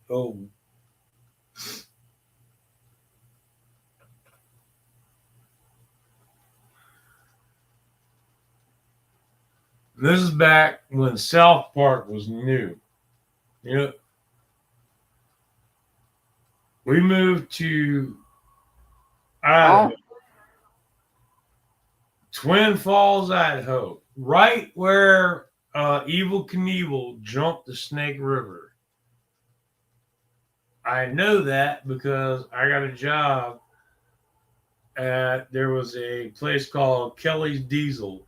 This is back when South Park was new. You know, we moved to Idaho, Twin Falls, Idaho, right where Evil Knievel jumped the Snake River. I know that because I got a job there was a place called Kelly's Diesel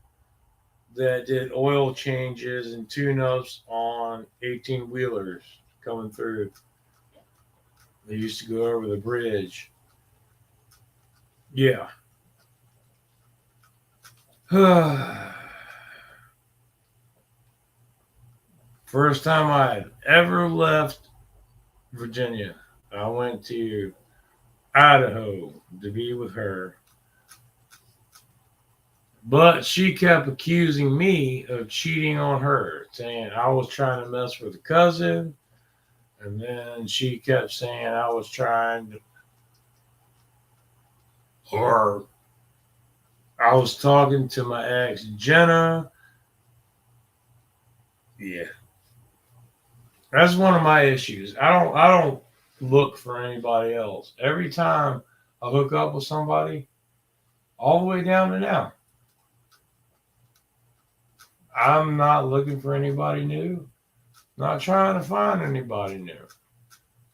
that did oil changes and tune-ups on 18-wheelers coming through. They used to go over the bridge. Yeah. First time I had ever left Virginia, I went to Idaho to be with her. But she kept accusing me of cheating on her, saying I was trying to mess with a cousin. And then she kept saying I was trying to, or I was talking to my ex, Jenna. Yeah. That's one of my issues. I don't look for anybody else. Every time I hook up with somebody, all the way down to now, I'm not looking for anybody new. Not trying to find anybody new.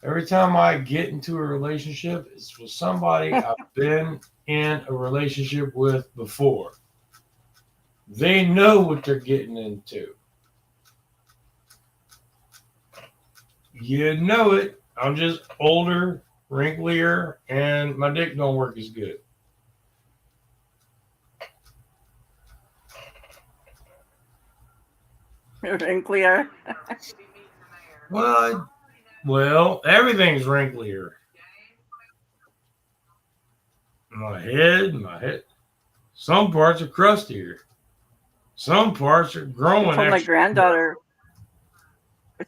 Every time I get into a relationship, it's with somebody I've been in a relationship with before. They know what they're getting into. You know it. I'm just older, wrinklier, and my dick don't work as good. Wrinklier. Well, everything's wrinklier. My head. Some parts are crustier. Some parts are I growing told my extra. granddaughter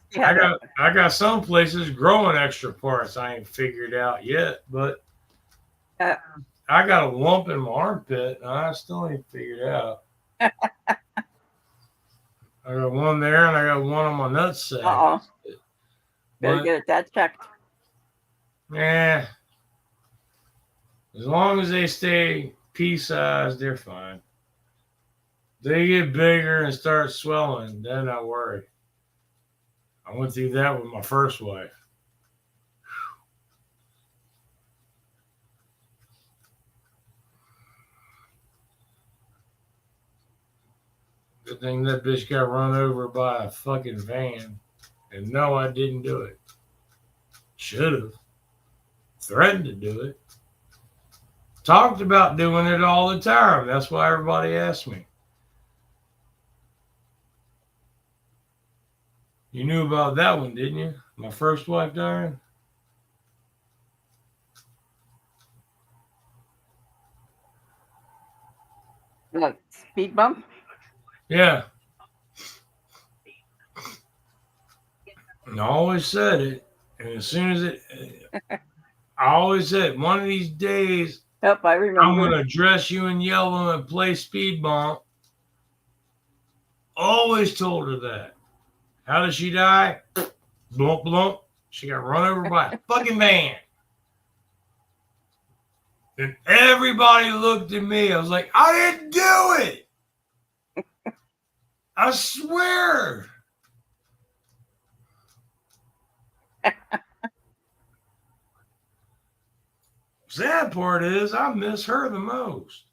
she I had a got I got some places growing extra parts I ain't figured out yet, but uh I got a lump in my armpit and I still ain't figured out. I got one there and I got one on my nutsack. oh. Better But get that checked. as long as they stay pea sized, they're fine. They get bigger and start swelling, then I worry. I went through that with my first wife. Good thing that bitch got run over by a fucking van. And no, I didn't do it. Should have. Threatened to do it. Talked about doing it all the time. That's why everybody asked me. You knew about that one, didn't you? My first wife dying? What, speed bump? Yeah. And I always said it. And as soon as I always said, one of these days, Yep, I I'm remember. going to dress you in yellow and play speed bump. Always told her that. How did she die? Blump, blump. She got run over by a fucking van. And everybody looked at me. I was like, I didn't do it. I swear. Sad part is I miss her the most.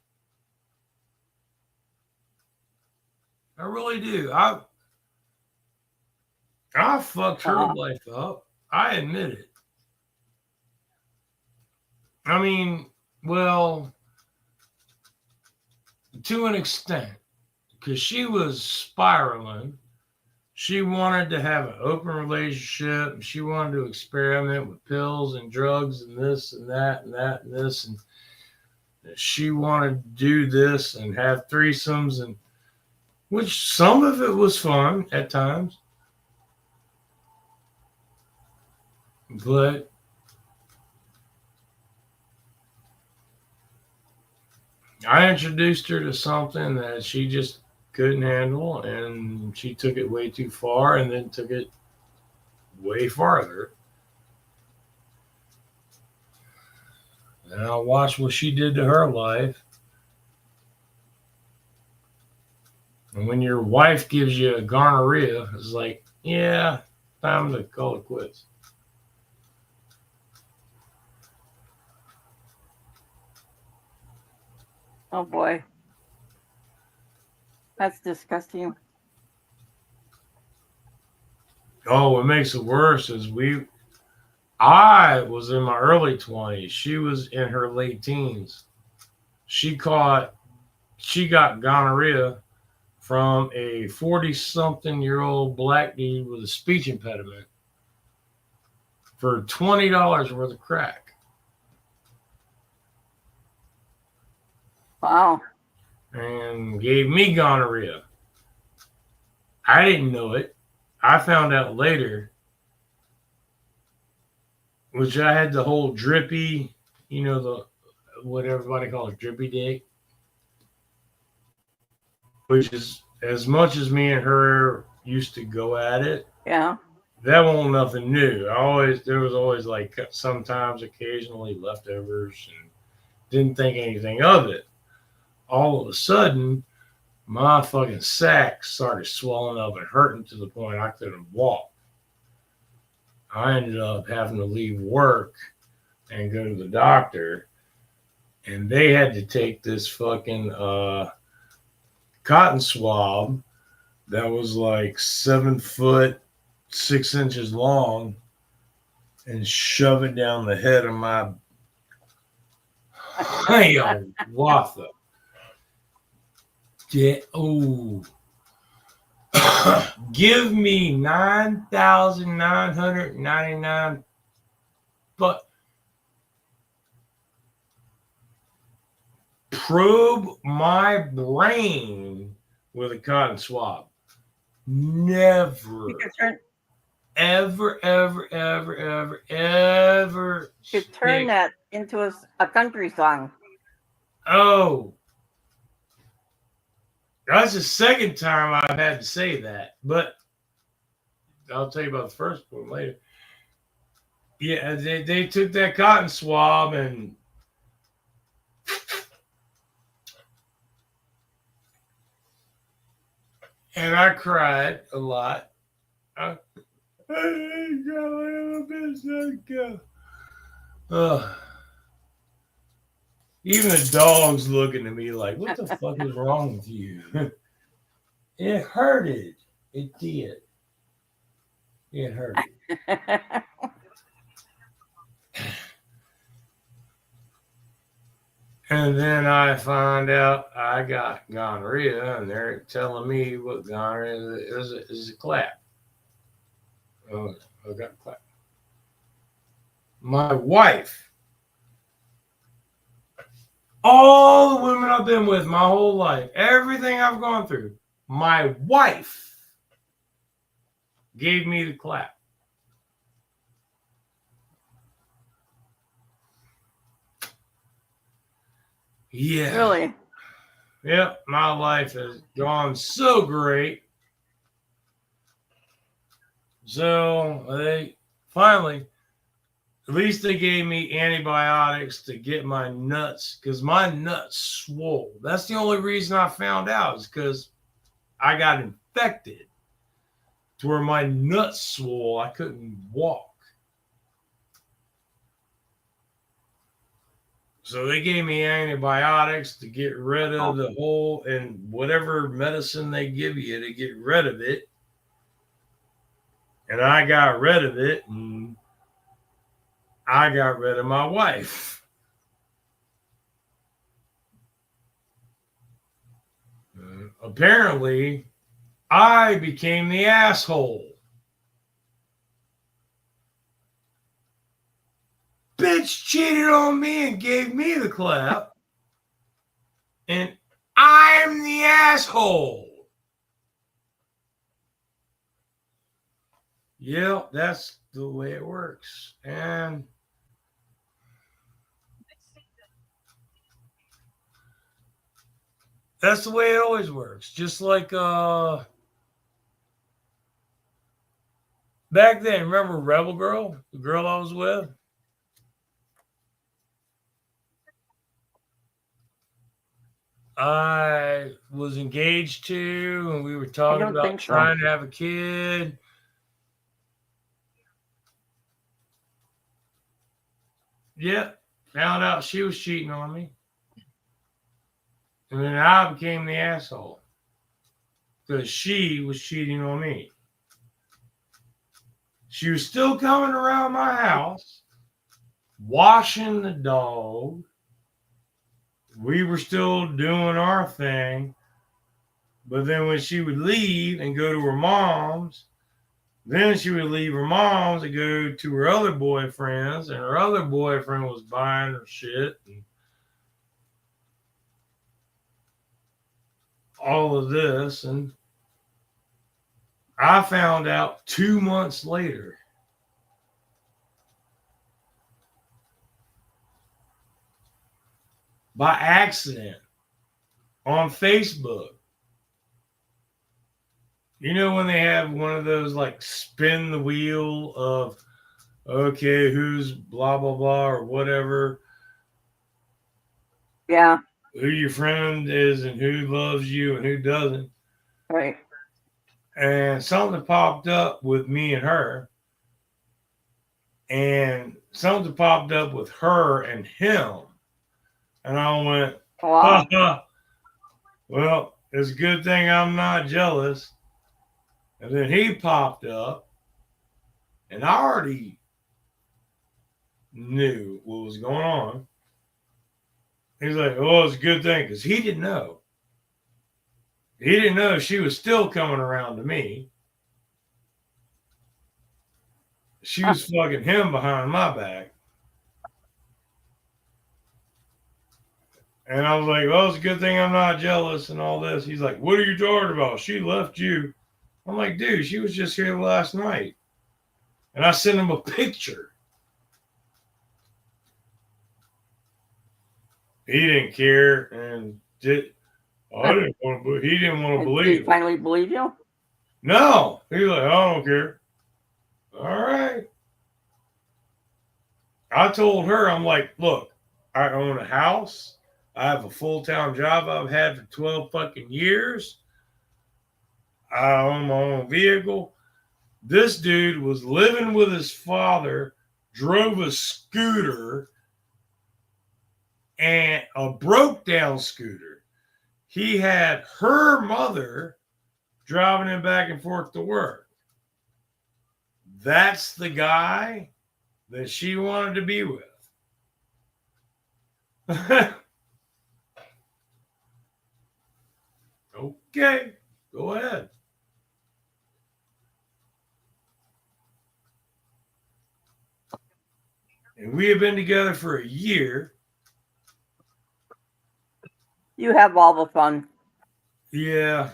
I really do. I fucked her Uh-huh. life up. I admit it. I mean, well, to an extent, because she was spiraling. She wanted to have an open relationship. She wanted to experiment with pills and drugs and this and that and that and this. And she wanted to do this and have threesomes, and which some of it was fun at times. But I introduced her to something that she just couldn't handle, and she took it way too far and then took it way farther. And I watched what she did to her life. And when your wife gives you a gonorrhea, it's like, yeah, time to call it quits. Oh boy. That's disgusting. Oh, what makes it worse is I was in my early 20s. She was in her late teens. She got gonorrhea from a 40-something-year-old black dude with a speech impediment for $20 worth of crack. Wow. And gave me gonorrhea. I didn't know it. I found out later, which I had the whole drippy, the what everybody calls drippy dick, which is as much as me and her used to go at it. Yeah. That wasn't nothing new. There was always like sometimes occasionally leftovers and didn't think anything of it. All of a sudden, my fucking sack started swelling up and hurting to the point I couldn't walk. I ended up having to leave work and go to the doctor, and they had to take this fucking cotton swab that was like 7 foot 6 inches long and shove it down the head of my Watha. Get give me 9,999, but probe my brain with a cotton swab. Never, ever, You turn that into a country song. Oh, that's the second time I've had to say that, but I'll tell you about the first one later. Yeah, they took that cotton swab and I cried a lot. I ain't got a little bit go. Even the dog's looking at me like, what the fuck is wrong with you? It hurted. It did. It hurted. And then I find out I got gonorrhea, and they're telling me what gonorrhea is a clap. Oh, I got a clap. My wife, all the women I've been with my whole life, everything I've gone through, my wife gave me the clap. Yeah. Really? Yep, my life has gone so great. So they finally, at least they gave me antibiotics to get my nuts, because my nuts swole. That's the only reason I found out, is because I got infected to where my nuts swole. I couldn't walk. So they gave me antibiotics to get rid of the whole, and whatever medicine they give you to get rid of it. And I got rid of it, and I got rid of my wife. Apparently, I became the asshole. Bitch cheated on me and gave me the clap. And I'm the asshole. Yeah, that's the way it works. And that's the way it always works. Just like back then, remember Rebel Girl? The girl I was with? I was engaged to, and we were talking about trying to have a kid. Yeah, found out she was cheating on me. And then I became the asshole because she was cheating on me. She was still coming around my house, washing the dog. We were still doing our thing. But then when she would leave and go to her mom's, then she would leave her mom's and go to her other boyfriends, and her other boyfriend was buying her shit and all of this. And I found out 2 months later. By accident on Facebook. You know when they have one of those like spin the wheel of, okay, who's blah, blah, blah, or whatever. Yeah. who your friend is and who loves you and who doesn't. Right. And something popped up with me and her, and something popped up with her and him. And I went, ha Wow. ha, well, it's a good thing I'm not jealous. And then he popped up, and I already knew what was going on. He's like, oh, it's a good thing, because he didn't know. He didn't know she was still coming around to me. She was fucking him behind my back. And I was like, well, it's a good thing I'm not jealous and all this. He's like, what are you talking about? She left you. I'm like, dude, she was just here last night. And I sent him a picture. He didn't care and he didn't want to And did he believe it. finally believe you? No. He's like, I don't care. All right. I told her, I'm like, look, I own a house. I have a full-time job I've had for 12 fucking years. I own my own vehicle. This dude was living with his father, drove a scooter and a broke down scooter. He had her mother driving him back and forth to work. That's the guy that she wanted to be with. Okay, go ahead. And we have been together for a year. You have all the fun. Yeah,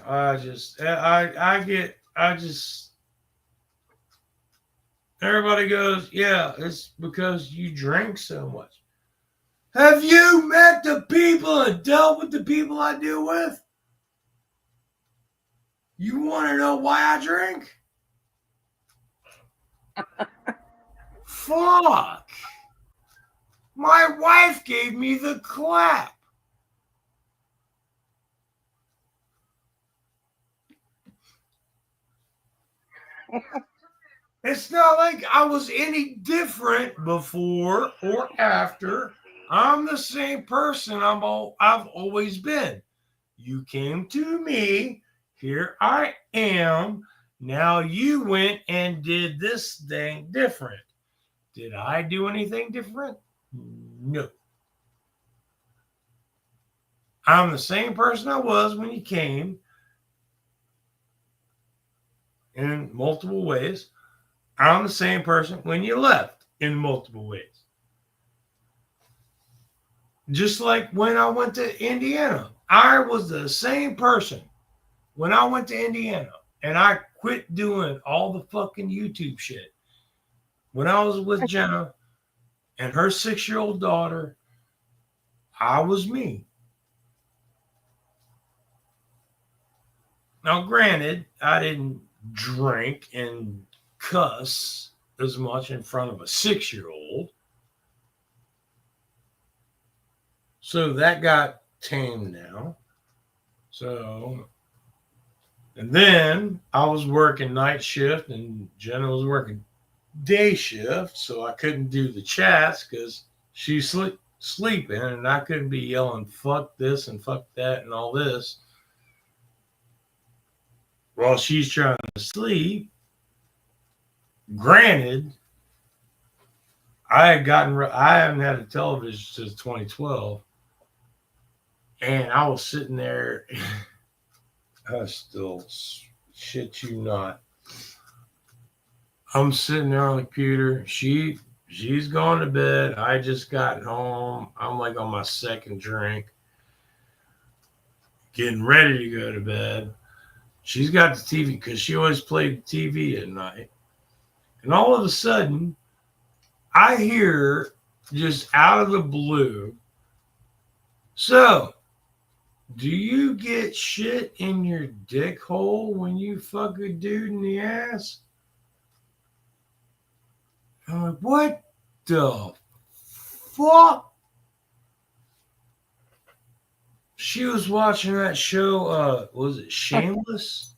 everybody goes, yeah, it's because you drink so much. Have you met the people and dealt with the people I deal with? You want to know why I drink? Fuck. My wife gave me the clap. It's not like I was any different before or after. I'm the same person I've always been. You came to me. Here I am. Now you went and did this thing different. Did I do anything different? No. I'm the same person I was when you came in multiple ways. I'm the same person when you left in multiple ways. Just like when I went to Indiana, I was the same person when I went to Indiana, and I quit doing all the fucking YouTube shit. When I was with Jenna and her 6-year-old daughter, I was me. Now, granted, I didn't drink and cuss as much in front of a 6-year-old. So that got tamed now. So, and then I was working night shift and Jenna was working day shift. So I couldn't do the chats because she's sleeping and I couldn't be yelling, fuck this and fuck that and all this while she's trying to sleep. Granted, I haven't had a television since 2012, and I was sitting there. I still shit you not. I'm sitting there on the computer. She's gone to bed. I just got home. I'm like on my second drink, getting ready to go to bed. She's got the TV because she always played TV at night, and all of a sudden, I hear just out of the blue. So, do you get shit in your dick hole when you fuck a dude in the ass? I'm like, what the fuck? She was watching that show. Was it Shameless?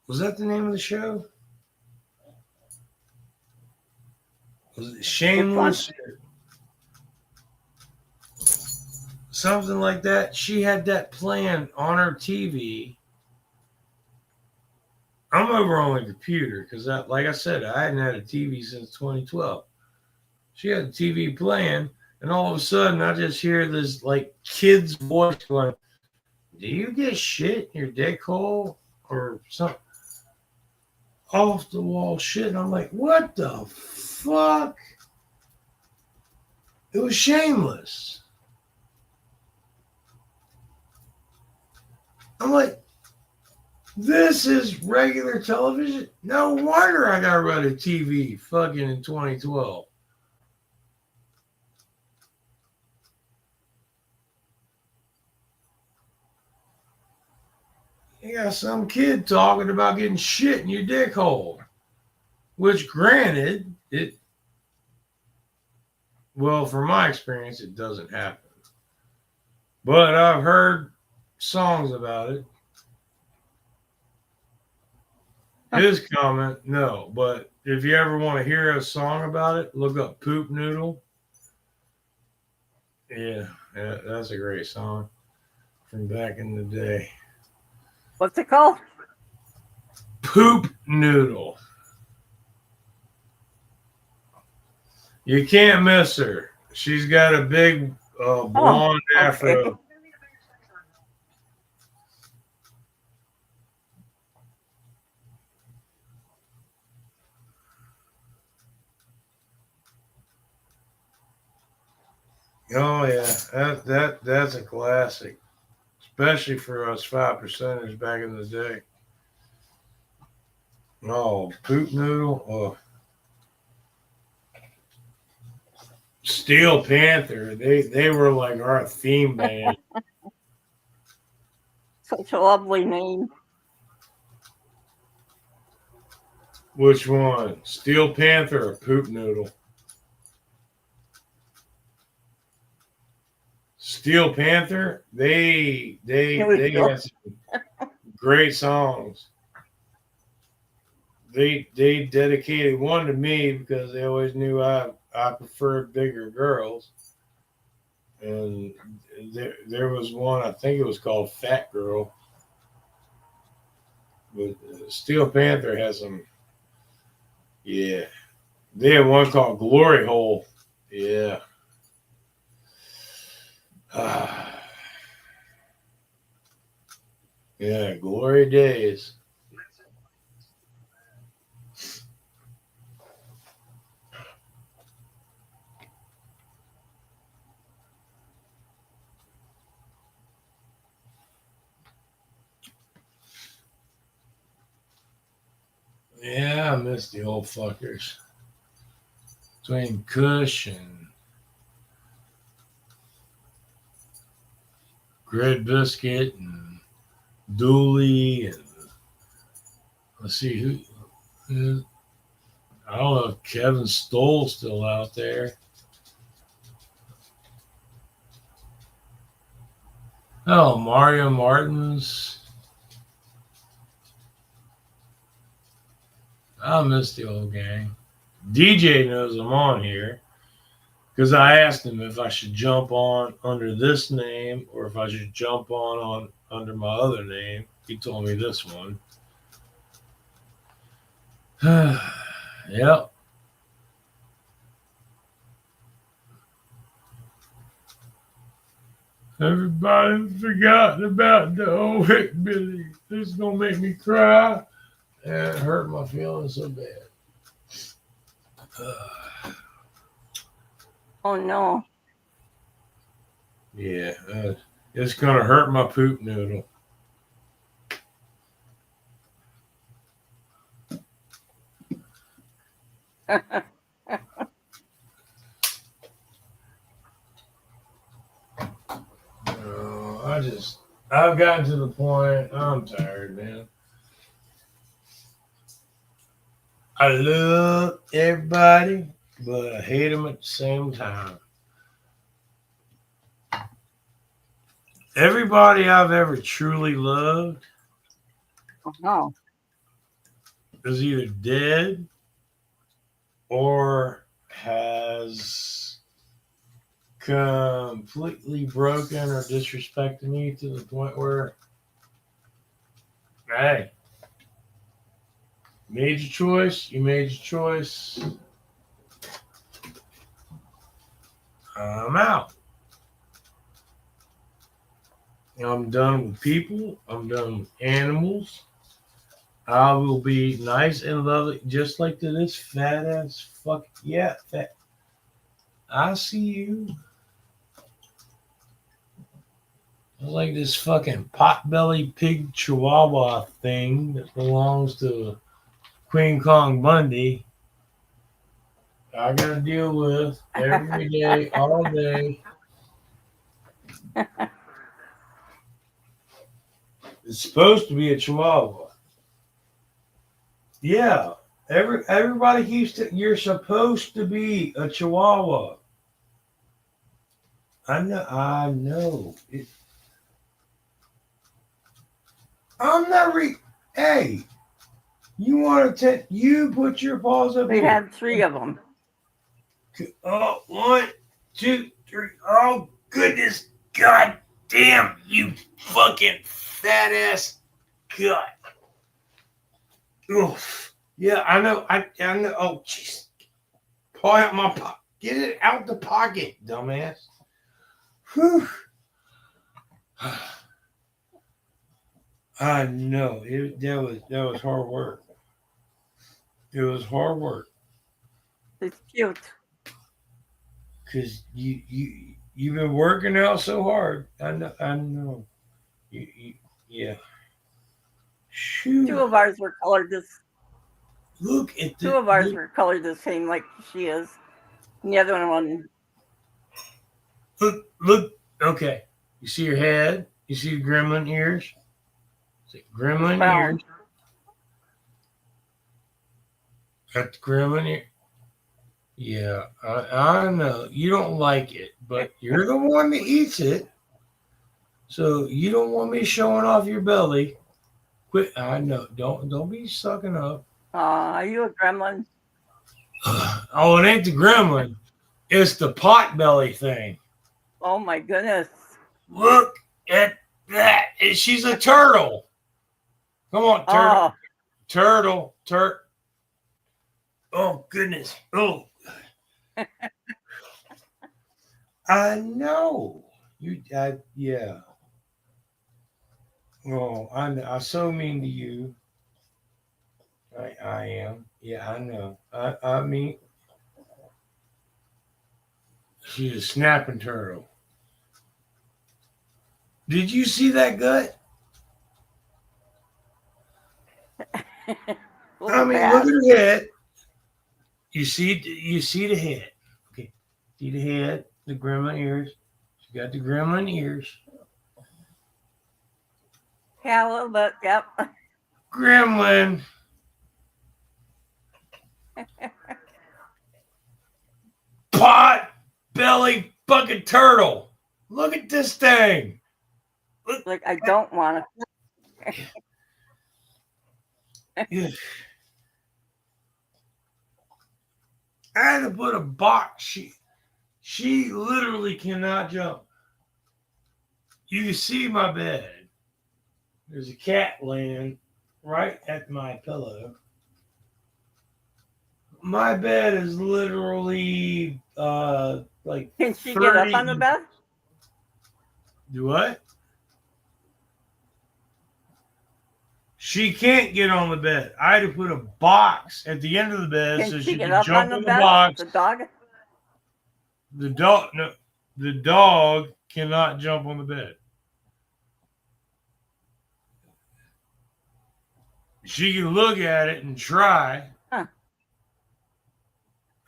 Was that the name of the show? Was it Which one? Shameless? Something like that. She had that playing on her TV. I'm over on the computer because, like I said, I hadn't had a TV since 2012. She had the TV playing, and all of a sudden, I just hear this like kid's voice going, "Do you get shit in your dick hole or something?" Off the wall shit. And I'm like, "What the fuck?" It was Shameless. I'm like, this is regular television? No wonder I got rid of TV fucking in 2012. You got some kid talking about getting shit in your dick hole. Which, granted, well, from my experience, it doesn't happen. But I've heard songs about it. His comment, no. But if you ever want to hear a song about it, look up Poop Noodle. Yeah, that's a great song from back in the day. What's it called? Poop Noodle. You can't miss her. She's got a big blonde afro. Oh yeah, that's a classic, especially for us 5%ers back in the day. Oh, Poop Noodle. Oh. Steel Panther. They were like our theme band. Such a lovely name. Which one? Steel Panther or Poop Noodle? Steel Panther. They had some great songs. They dedicated one to me because they always knew I preferred bigger girls. And there was one, I think it was called Fat Girl. But Steel Panther has some, yeah. They had one called Glory Hole. Yeah. Yeah, glory days. Yeah, I miss the old fuckers. Between Kush and Great Biscuit and Dooley and let's see who I don't know if Kevin Stoll's still out there. Oh, Mario Martins. I miss the old gang. DJ knows I'm on here because I asked him if I should jump on under this name or if I should jump on under my other name. He told me this one. Yep. Everybody's forgotten about the old Billy. This is gonna make me cry. And it hurt my feelings so bad. Oh no. Yeah, it's gonna hurt my poop noodle. I've gotten to the point. I'm tired, man. I love everybody, but I hate them at the same time. Everybody I've ever truly loved Oh, is either dead or has completely broken or disrespected me to the point where, hey, made your choice, you made your choice, I'm out. I'm done with people, I'm done with animals. I will be nice and lovely, just like to this fat ass fuck. Yeah, fat. I see you. I like this fucking potbelly pig chihuahua thing that belongs to Queen Kong Bundy. I gotta deal with every day, all day. It's supposed to be a chihuahua. Yeah, everybody keeps. You're supposed to be a chihuahua. I know. I know. I'm not Hey, you want to? You put your paws up we here. had three of them. Oh, one, two, three. Oh goodness, god damn, you fucking fat ass. God. Oof. Yeah, I know. I know. Oh, jeez. Pull out my pocket. Get it out the pocket, dumbass. Whew. I know. That was hard work. It was hard work It's cute. because you've been working out so hard. I know. I know. Yeah. Two Shoo. of ours were colored this. Look at Two of ours were colored the same like she is, and the other one. look. Okay. You see your head. You see the gremlin ears. See gremlin Well, ears. Got the gremlin ear. Yeah, I know you don't like it, but you're the one that eats it. So you don't want me showing off your belly. Quit. I know. Don't be sucking up. are you a gremlin? Oh, it ain't the gremlin. It's the pot belly thing. Oh my goodness! Look at that. She's a turtle. Come on, turtle. Oh, Turtle. Oh goodness. Oh, I know. Yeah. Oh, I so mean to you. I am. Yeah, I know. I mean, she's a snapping turtle. Did you see that gut? a I little mean, look at bad. her head. You see the head. Okay. See the head, the gremlin ears. She got the gremlin ears. Yeah, a little bit. Yep. Gremlin. Pot belly fucking turtle. Look at this thing. Look. Like I don't want Yeah. I had to put a box. She literally cannot jump. You can see my bed. There's a cat laying right at my pillow. My bed is literally like to. Can she get up 30. on the bed? Do what? She can't get on the bed. I had to put a box at the end of the bed Can so she she get could up on jump the on the bed? box. The dog? The dog, no, the dog cannot jump on the bed. She can look at it and try. Huh.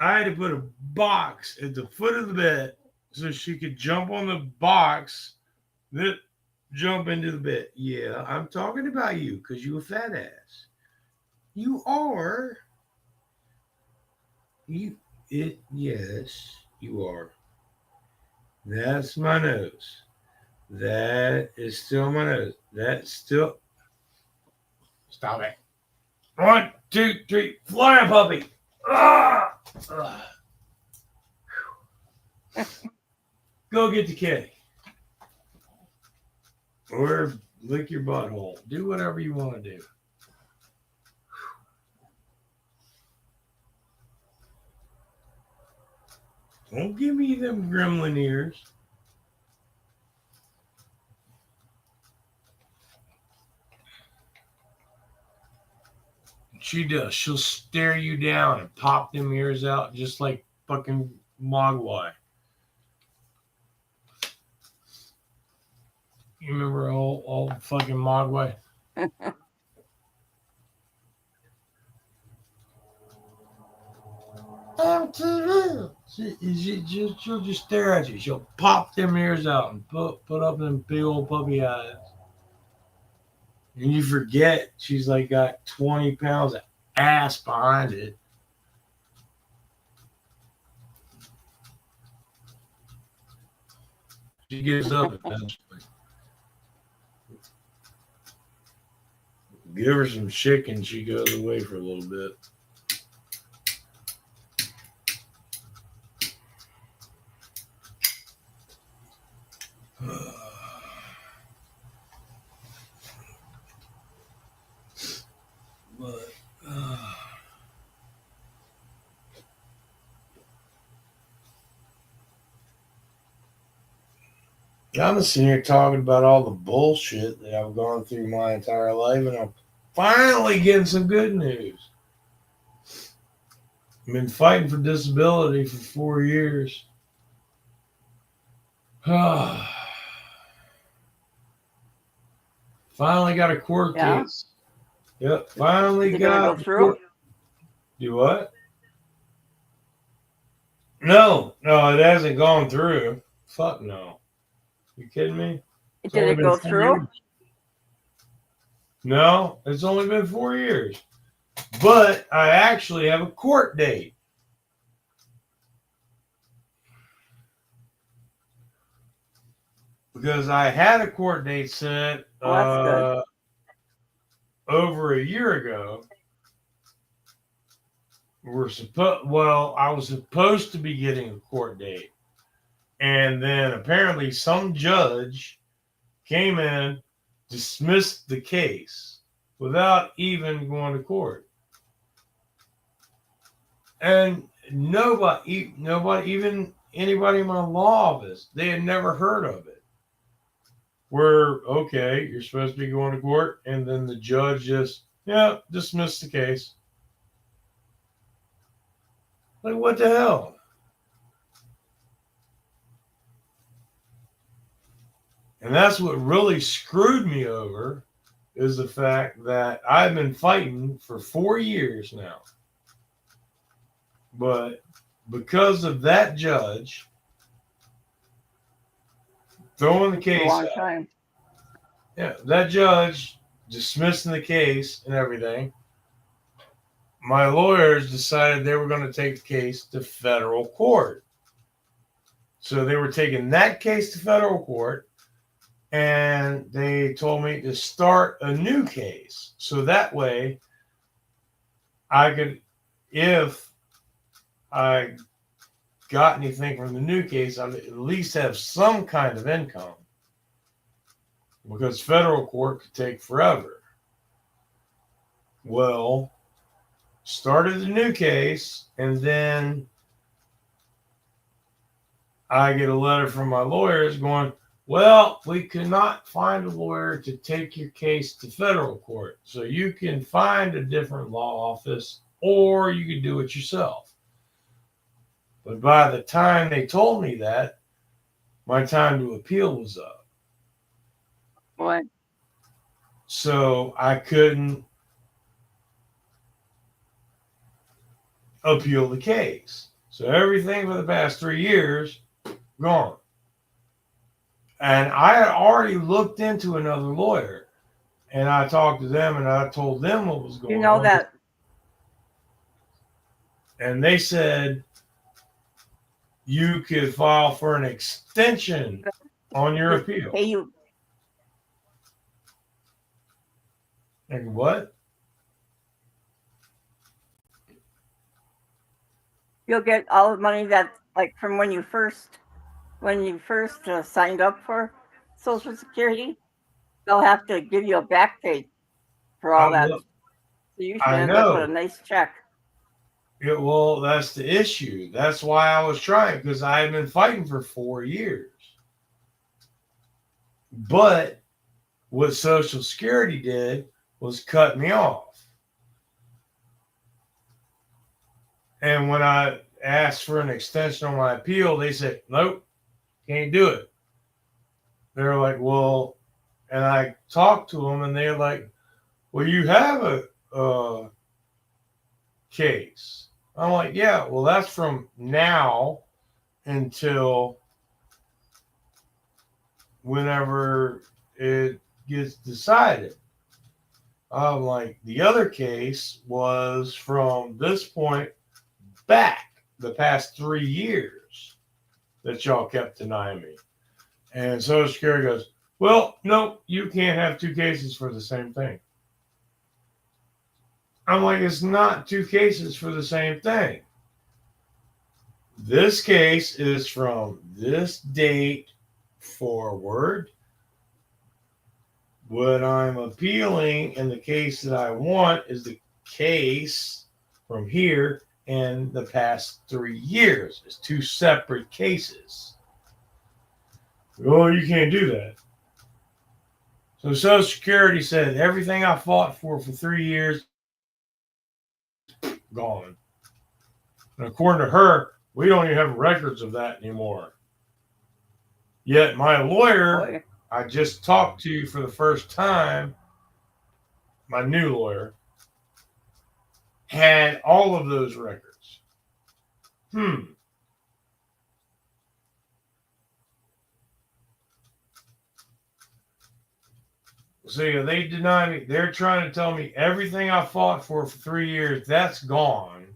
I had to put a box at the foot of the bed so she could jump on the box, then jump into the bed. Yeah, I'm talking about you because you a fat ass. You are. You yes, you are. That's my nose. That is still my nose. That's still. Stop it. 1, 2, 3. Fly, puppy. Ah! Go get the kitty. Or lick your butthole. Do whatever you want to do. Don't give me them gremlin ears. She does. She'll stare you down and pop them ears out just like fucking Mogwai. You remember all fucking Mogwai? MTV. She'll just stare at you. She'll pop them ears out and put up them big old puppy eyes. And you forget she's like got 20 pounds of ass behind it. She gives up eventually. Give her some chicken, she goes away for a little bit. I'm sitting here talking about all the bullshit that I've gone through my entire life, and I'm finally getting some good news. I've been fighting for disability for 4 years. Finally got a court case. Yep, finally Is it got. gonna go through? Do what? No, it hasn't gone through. Fuck no. You kidding me? Did it go through? Years. No, it's only been 4 years. But I actually have a court date. Because I had a court date set over a year ago. I was supposed to be getting a court date. And then apparently some judge came in, dismissed the case without even going to court. And nobody, even anybody in my law office, they had never heard of it. Where, okay, you're supposed to be going to court, and then the judge just, dismissed the case. Like, what the hell? And that's what really screwed me over, is the fact that I've been fighting for 4 years now. But because of that judge throwing the case out, that judge dismissing the case and everything, my lawyers decided they were going to take the case to federal court. So they were taking that case to federal court, and they told me to start a new case. So that way I could, if I got anything from the new case, I'd at least have some kind of income. Because federal court could take forever. Well, started a new case, and then I get a letter from my lawyers going, well, we could not find a lawyer to take your case to federal court. So you can find a different law office, or you can do it yourself. But by the time they told me that, my time to appeal was up. What? So I couldn't appeal the case. So everything for the past 3 years, gone. And I had already looked into another lawyer, and I talked to them, and I told them what was going on. You know that. And they said you could file for an extension on your Just appeal. pay you. Like what? You'll get all the money that, like, from when you first signed up for Social Security. They'll have to give you a back pay for all that. So you should I end up with a know. nice check. Yeah, well, that's the issue. That's why I was trying, because I had been fighting for 4 years. But what Social Security did was cut me off. And when I asked for an extension on my appeal, they said, nope, can't do it. They're like, well, and I talked to them, and they're like, well, you have a case. I'm like, yeah, well, that's from now until whenever it gets decided. I'm like, the other case was from this point back the past 3 years that y'all kept denying me. And Social Security goes, well, no, you can't have two cases for the same thing. I'm like, it's not two cases for the same thing. This case is from this date forward. What I'm appealing in the case that I want is the case from here and the past 3 years. It's two separate cases. Oh, you can't do that. So Social Security said everything I fought for 3 years, gone. And according to her, we don't even have records of that anymore. Yet my lawyer, Boy. I just talked to for the first time, my new lawyer, had all of those records. See, they deny me. They're trying to tell me everything I fought for 3 years, that's gone.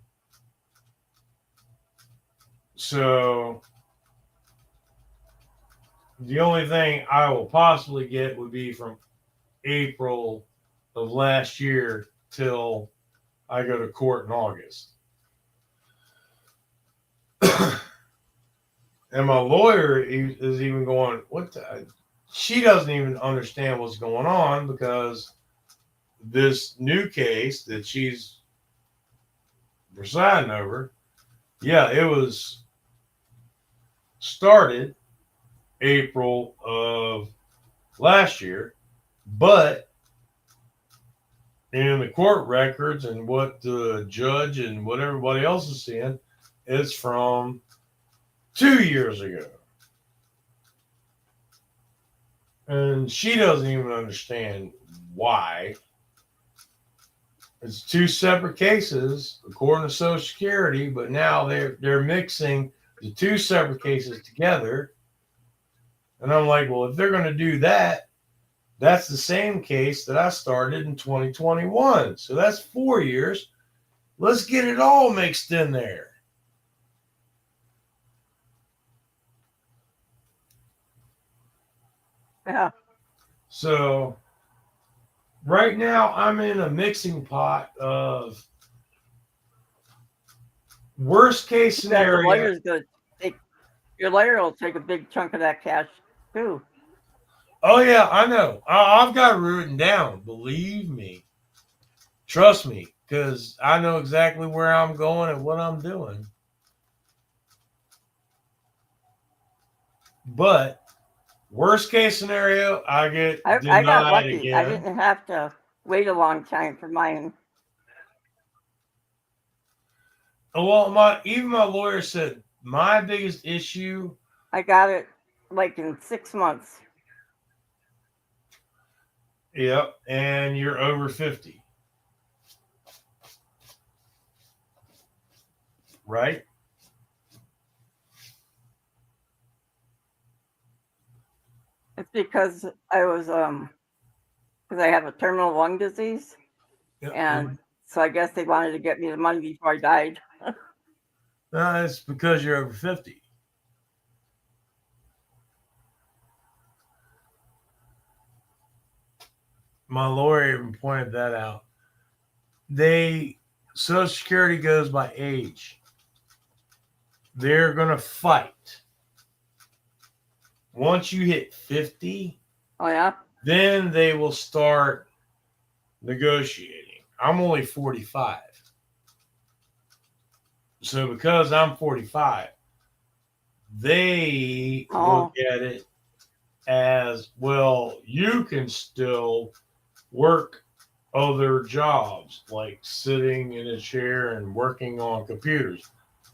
So the only thing I will possibly get would be from April of last year till I go to court in August. And my lawyer is even going, what the? She doesn't even understand what's going on, because this new case that she's presiding over, yeah, it was started April of last year, but in the court records and what the judge and what everybody else is seeing, it's from 2 years ago. And she doesn't even understand why. It's two separate cases according to Social Security, but now they're mixing the two separate cases together. And I'm like, well, if they're going to do that, that's the same case that I started in 2021. So that's 4 years. Let's get it all mixed in there. Yeah. So right now I'm in a mixing pot of worst case scenario. Your lawyer will take a big chunk of that cash too. Oh yeah, I know. I've got it written down. Believe me. Trust me, because I know exactly where I'm going and what I'm doing. But worst case scenario, I get I got denied lucky. again. I didn't have to wait a long time for mine. Well, even my lawyer said my biggest issue. I got it like in 6 months. Yep, and you're over 50, right? It's because I was because I have a terminal lung disease, Yep. and so I guess they wanted to get me the money before I died. No, it's because you're over 50. My lawyer even pointed that out. Social Security goes by age. They're gonna fight. Once you hit 50, Oh yeah. then they will start negotiating. I'm only 45. So because I'm 45, they look Oh at it as, well, you can still work other jobs like sitting in a chair and working on computers.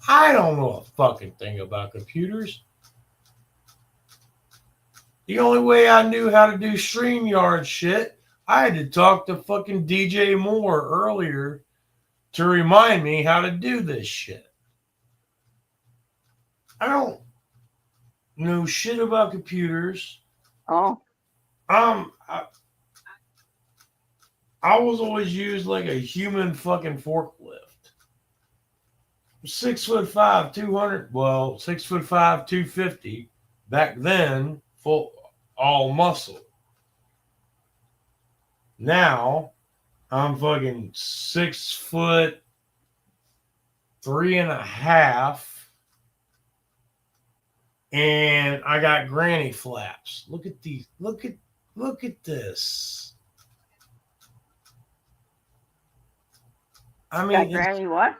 I don't know a fucking thing about computers. The only way I knew how to do StreamYard shit, I had to talk to fucking DJ Moore earlier to remind me how to do this shit. I don't know shit about computers. oh I, I was always used like a human fucking forklift. 6'5", 200. Well, 6'5", 250. Back then, full all muscle. Now I'm fucking 6'3.5", and I got granny flaps. Look at these. Look at this. I mean, got it's granny what?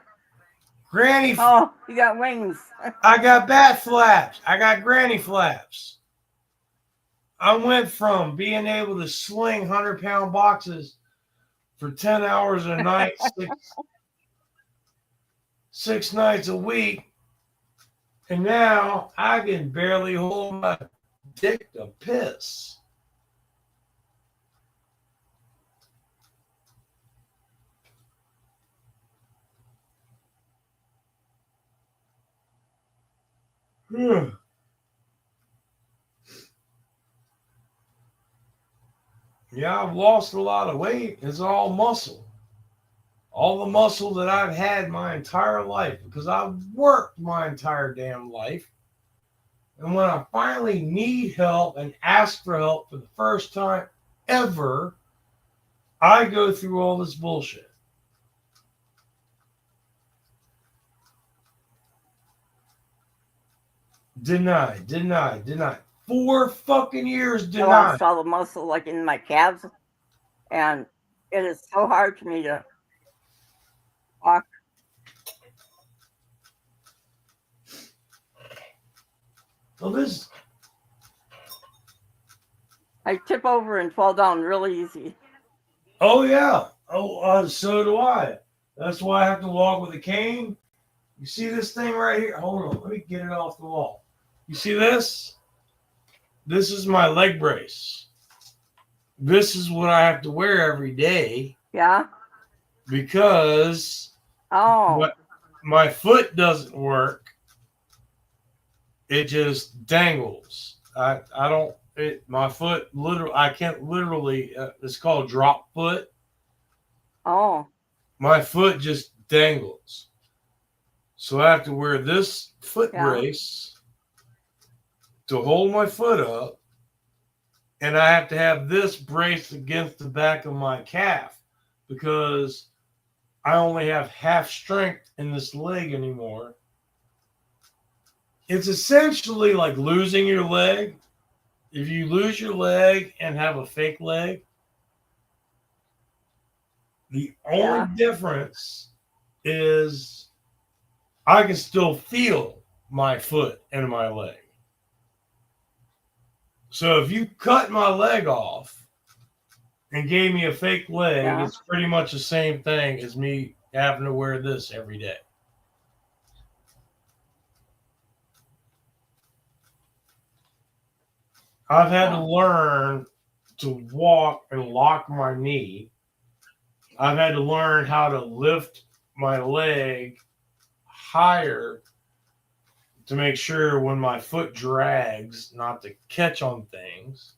granny. Oh, you got wings. I got bat flaps. I got granny flaps. I went from being able to sling 100-pound boxes for 10 hours a night, six nights a week, and now I can barely hold my dick to piss. Yeah, I've lost a lot of weight. It's all muscle. All the muscle that I've had my entire life because I've worked my entire damn life. And when I finally need help and ask for help for the first time ever, I go through all this bullshit. Deny. 4 fucking years I denied. lost all the muscle like in my calves, and it is so hard for me to walk. Well, this. I tip over and fall down really easy. Oh yeah. Oh, so do I. That's why I have to walk with a cane. You see this thing right here? Hold on. Let me get it off the wall. You see this? This is my leg brace. This is what I have to wear every day. Yeah. Because Oh. my foot doesn't work. It just dangles. I don't. My foot literally. I can't literally. It's called drop foot. Oh. My foot just dangles. So I have to wear this foot brace to hold my foot up, and I have to have this braced against the back of my calf because I only have half strength in this leg anymore. It's essentially like losing your leg. If you lose your leg and have a fake leg, the only difference is I can still feel my foot and my leg. So if you cut my leg off and gave me a fake leg, it's pretty much the same thing as me having to wear this every day. I've had to learn to walk and lock my knee. I've had to learn how to lift my leg higher to make sure when my foot drags not to catch on things.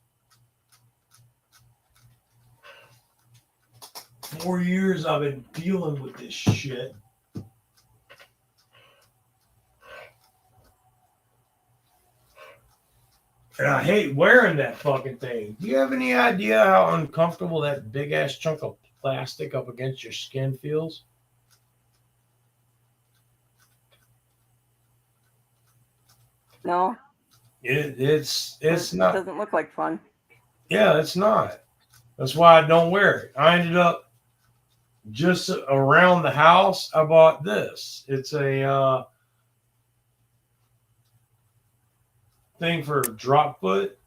4 years I've been dealing with this shit. And I hate wearing that fucking thing. Do you have any idea how uncomfortable that big ass chunk of plastic up against your skin feels? No, It's it not. doesn't look like fun. Yeah, it's not. That's why I don't wear it. I ended up just around the house. I bought this. It's a thing for drop foot.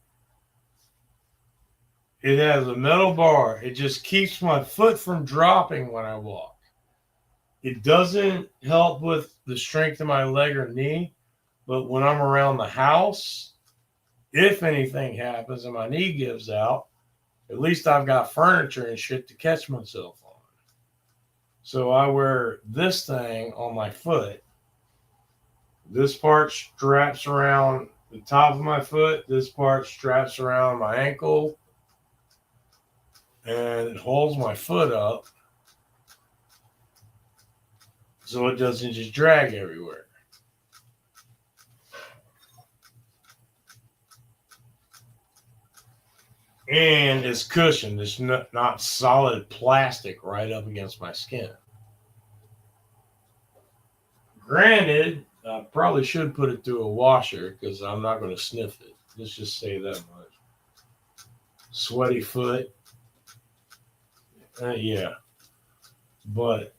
It has a metal bar. It just keeps my foot from dropping when I walk. It doesn't help with the strength of my leg or knee, but when I'm around the house, if anything happens and my knee gives out, at least I've got furniture and shit to catch myself on. So I wear this thing on my foot. This part straps around the top of my foot. This part straps around my ankle. And it holds my foot up so it doesn't just drag everywhere. And it's cushioned. It's not solid plastic right up against my skin. Granted, I probably should put it through a washer because I'm not going to sniff it. Let's just say that much. Sweaty foot. Yeah. But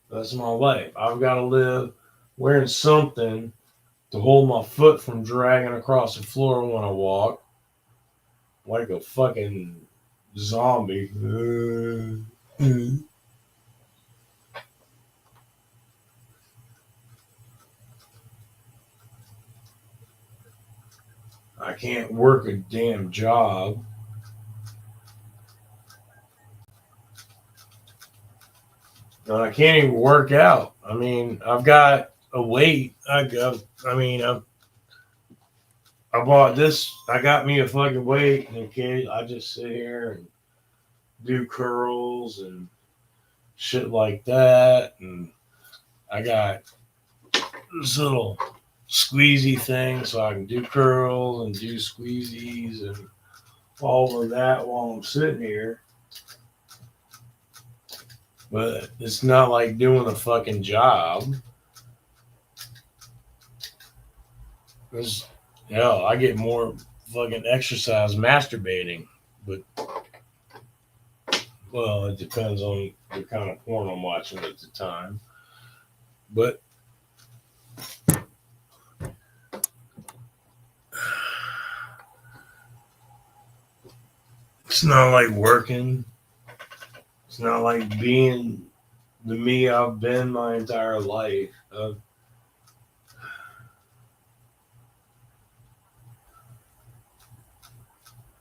that's my life. I've got to live wearing something to hold my foot from dragging across the floor when I walk like a fucking zombie. I can't work a damn job. And I can't even work out. I mean, I've got a weight. I bought this. I got me a fucking weight, and okay, I just sit here and do curls and shit like that. And I got this little squeezy thing so I can do curls and do squeezies and all of that while I'm sitting here. But it's not like doing a fucking job. It's, hell, I get more fucking exercise masturbating. But, well, it depends on the kind of porn I'm watching at the time. But it's not like working. It's not like being the me I've been my entire life. I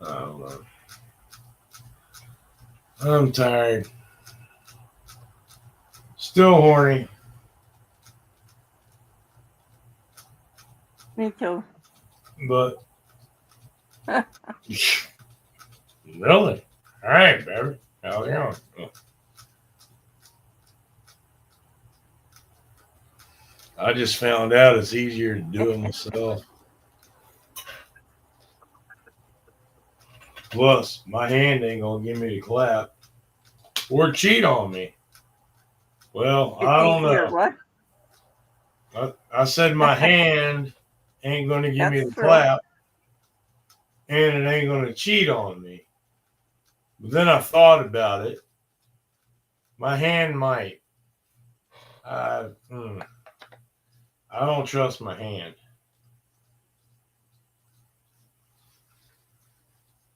don't know. I'm tired. Still horny. Me too. But really? All right, baby. How's it going? Oh, I just found out it's easier to do it myself. Plus, my hand ain't gonna give me the clap or cheat on me. Well, It's I don't easier. know. What? I said my hand ain't gonna give me That's the true. clap and it ain't gonna cheat on me. But then I thought about it. My hand might. I, mm, I don't trust my hand.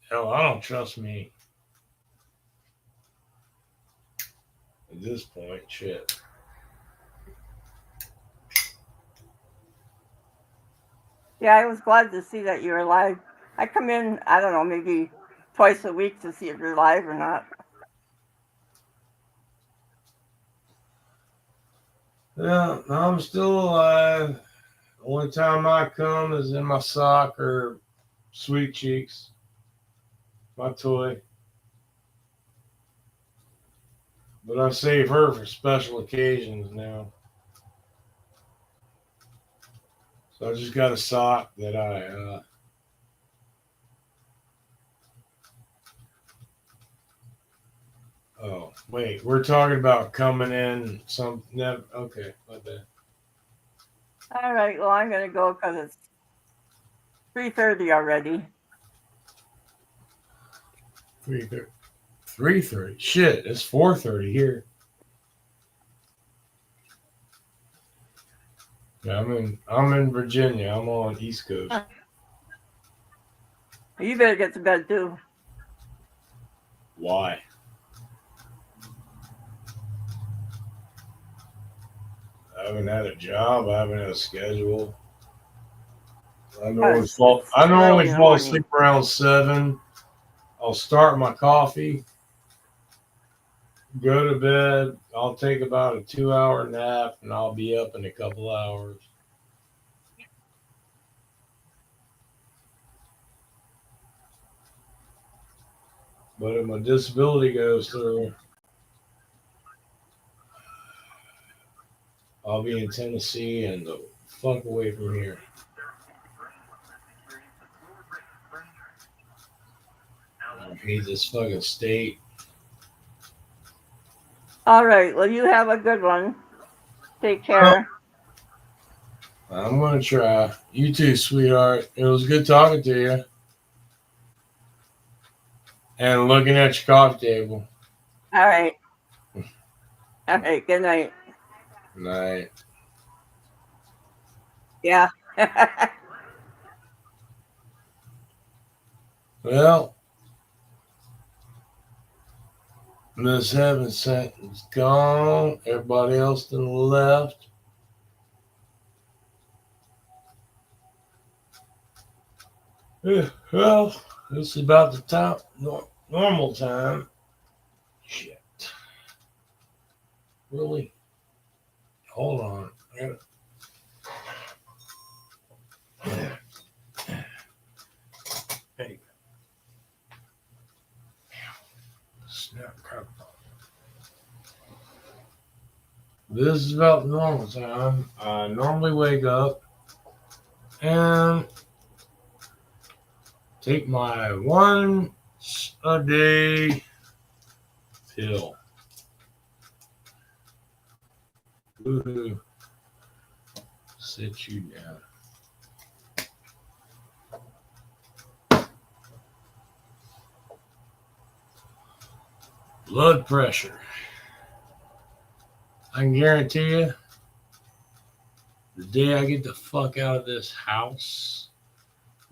Hell, I don't trust me at this point. Shit. Yeah, I was glad to see that you're alive. I come in, I don't know, maybe twice a week to see if you're alive or not. Yeah, I'm still alive. Only time I come is in my sock or Sweet Cheeks, my toy. But I save her for special occasions now. So I just got a sock that I oh wait, we're talking about coming in some no okay, my bad. All right. Well, I'm gonna go because it's 3:30 already. 3:30. 3:30. Shit, it's 4:30 here. Yeah, I'm in Virginia. I'm on East Coast. You better get to bed too. Why? I haven't had a job. I haven't had a schedule. It's I early normally in the fall asleep morning. around 7. I'll start my coffee, go to bed. I'll take about a 2-hour nap, and I'll be up in a couple hours. But if my disability goes through, I'll be in Tennessee and the fuck away from here. I hate this fucking state. All right. Well, you have a good one. Take Well, care. I'm gonna try. You too, sweetheart. It was good talking to you and looking at your coffee table. All right. All right. Good night. Night. Yeah. Well, Miss Heaven Sent is gone. Everybody else to the left. Yeah, well, this is about the time, normal time. Shit. Really? Hold on. Hey. Snap crap. This is about the normal time. I normally wake up and take my once a day pill. Woohoo. Sit you down. Blood pressure. I can guarantee you, the day I get the fuck out of this house,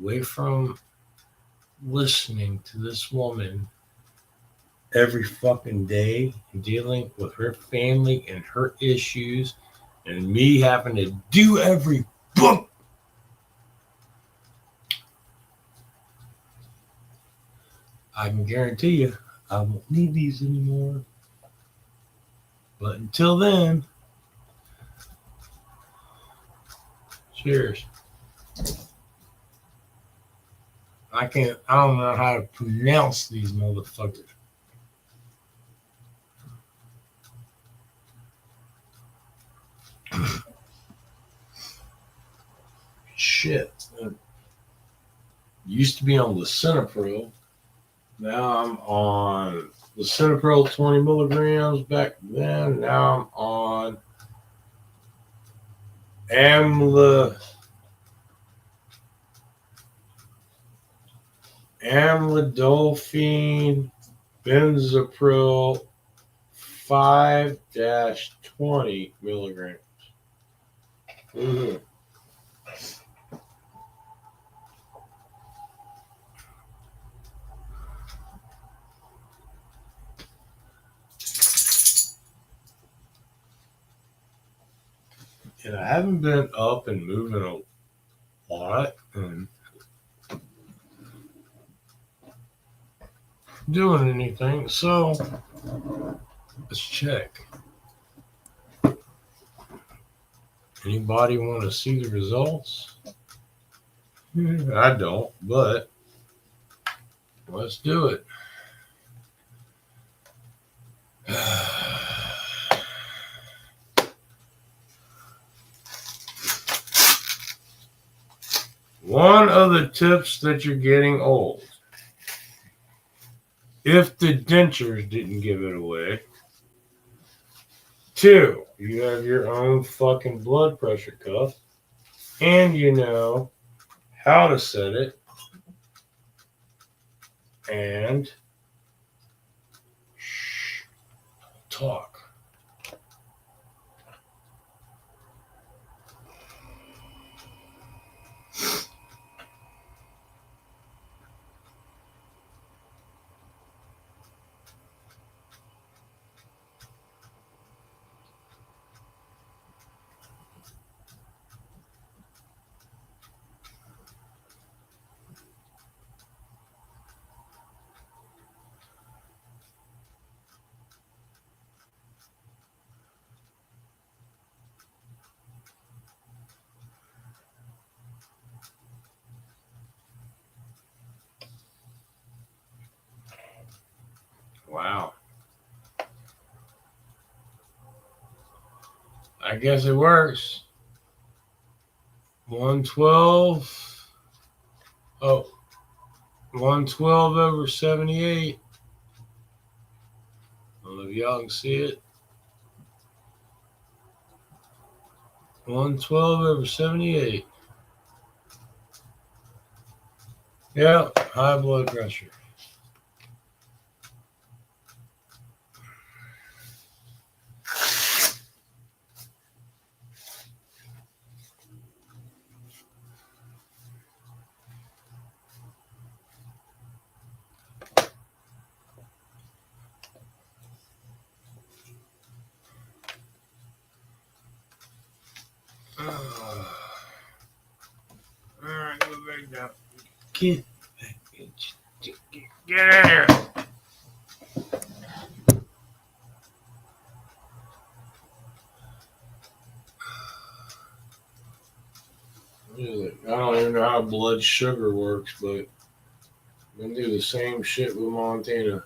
away from listening to this woman every fucking day and dealing with her family and her issues and me having to do every book. I can guarantee you I won't need these anymore. But until then, cheers. I don't know how to pronounce these motherfuckers. Shit. Used to be on lisinopril. Now I'm on lisinopril 20 milligrams back then. Now I'm on amlodipine benzopril 5-20 milligrams. Mm-hmm. And I haven't been up and moving a lot and doing anything. So let's check. Anybody want to see the results? I don't, but let's do it. One of the tips that you're getting old, if the dentures didn't give it away. 2, you have your own fucking blood pressure cuff, and you know how to set it, and shh, talk. Wow. I guess it works. 112. Oh, 112 over 78. I don't know if y'all can see it. 112 over 78. Yeah, high blood pressure. Alright, go back down. Get in here. I don't even know how blood sugar works, but they do the same shit with Montana.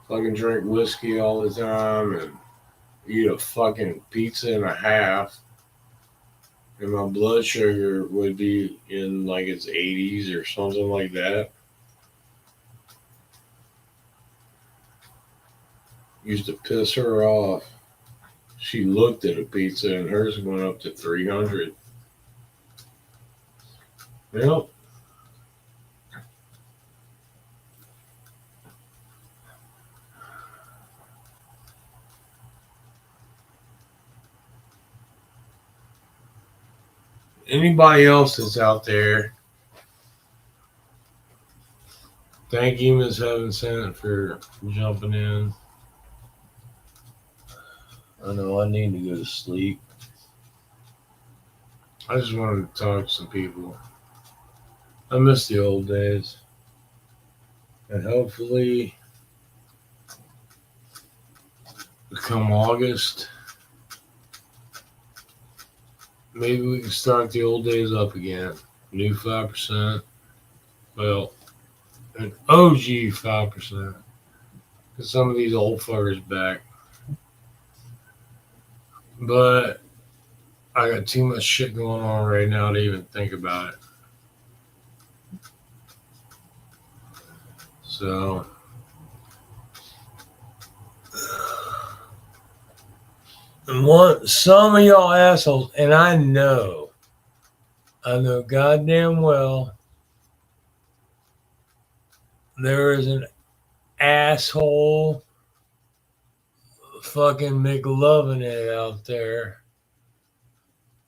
Fucking drink whiskey all the time and eat a fucking pizza and a half, and my blood sugar would be in like its 80s or something like that. Used to piss her off. She looked at a pizza and hers went up to 300. Well, anybody else that's out there, thank you, Miss Heaven Sent, for jumping in. I know I need to go to sleep. I just wanted to talk to some people. I miss the old days. And hopefully, come August, maybe we can start the old days up again. New 5%. Well, an OG 5%. Because some of these old fuckers back. But I got too much shit going on right now to even think about it. So, and some of y'all assholes, and I know goddamn well there is an asshole fucking McLovin' it out there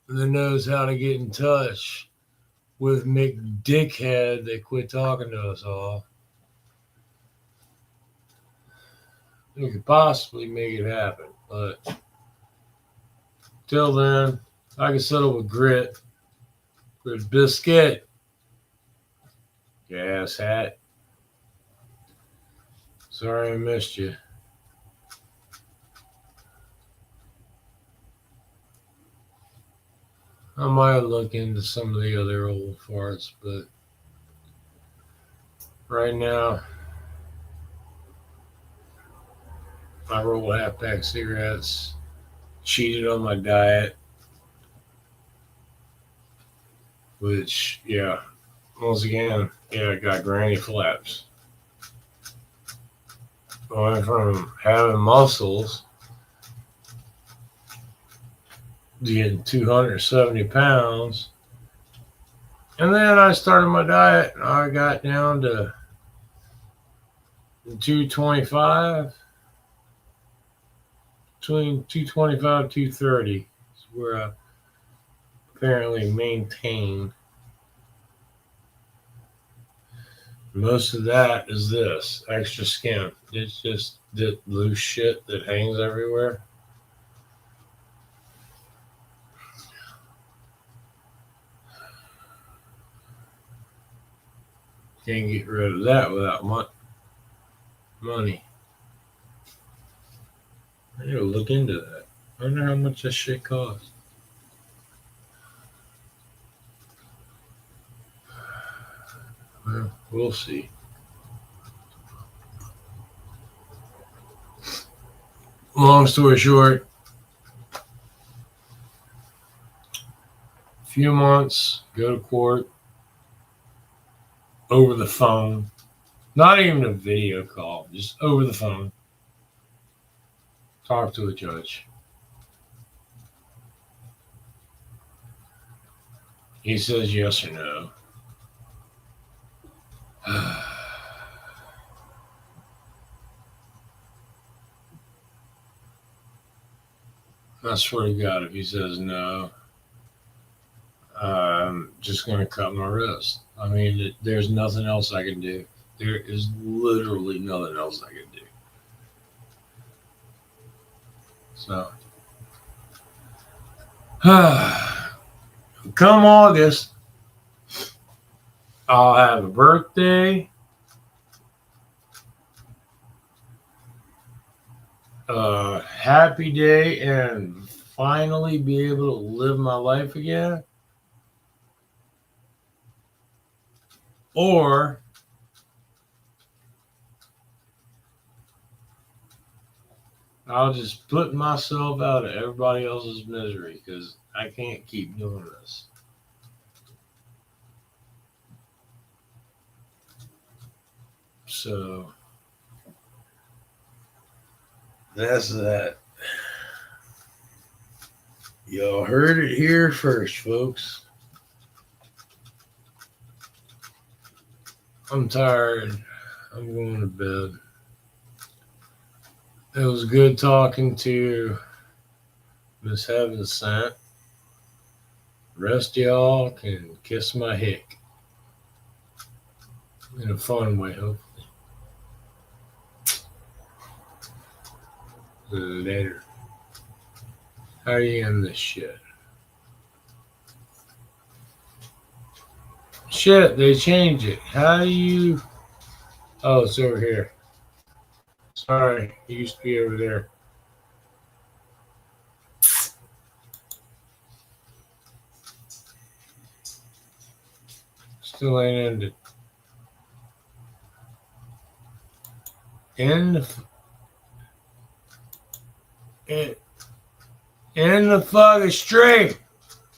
that knows how to get in touch with McDickhead that quit talking to us all. We could possibly make it happen, but till then, I can settle with grit. Grit biscuit. Gas hat. Sorry I missed you. I might look into some of the other old farts, but right now, I roll half pack cigarettes, cheated on my diet, which, yeah, once again, yeah, I got granny flaps. Going from having muscles to getting 270 pounds. And then I started my diet and I got down to 225, between 225 and 230 is where I apparently maintain. Most of that is this extra skin. It's just the loose shit that hangs everywhere. Can't get rid of that without money. I need to look into that. I wonder how much that shit costs. Well, we'll see. Long story short, a few months, go to court over the phone. Not even a video call, just over the phone. Talk to a judge. He says yes or no. I swear to God, if he says no, I'm just going to cut my wrist. I mean, there's nothing else I can do. There is literally nothing else I can do. So, come August, I'll have a birthday, a happy day, and finally be able to live my life again. Or I'll just put myself out of everybody else's misery because I can't keep doing this. So that's that. Y'all heard it here first, folks. I'm tired. I'm going to bed. It was good talking to Miss Heaven Sent. Rest y'all can kiss my hick. In a fun way, hopefully. Later. How do you end this shit? Shit, they changed it. How do you... Oh, it's over here. Sorry, it used to be over there. Still ain't ended. End the fucking stream.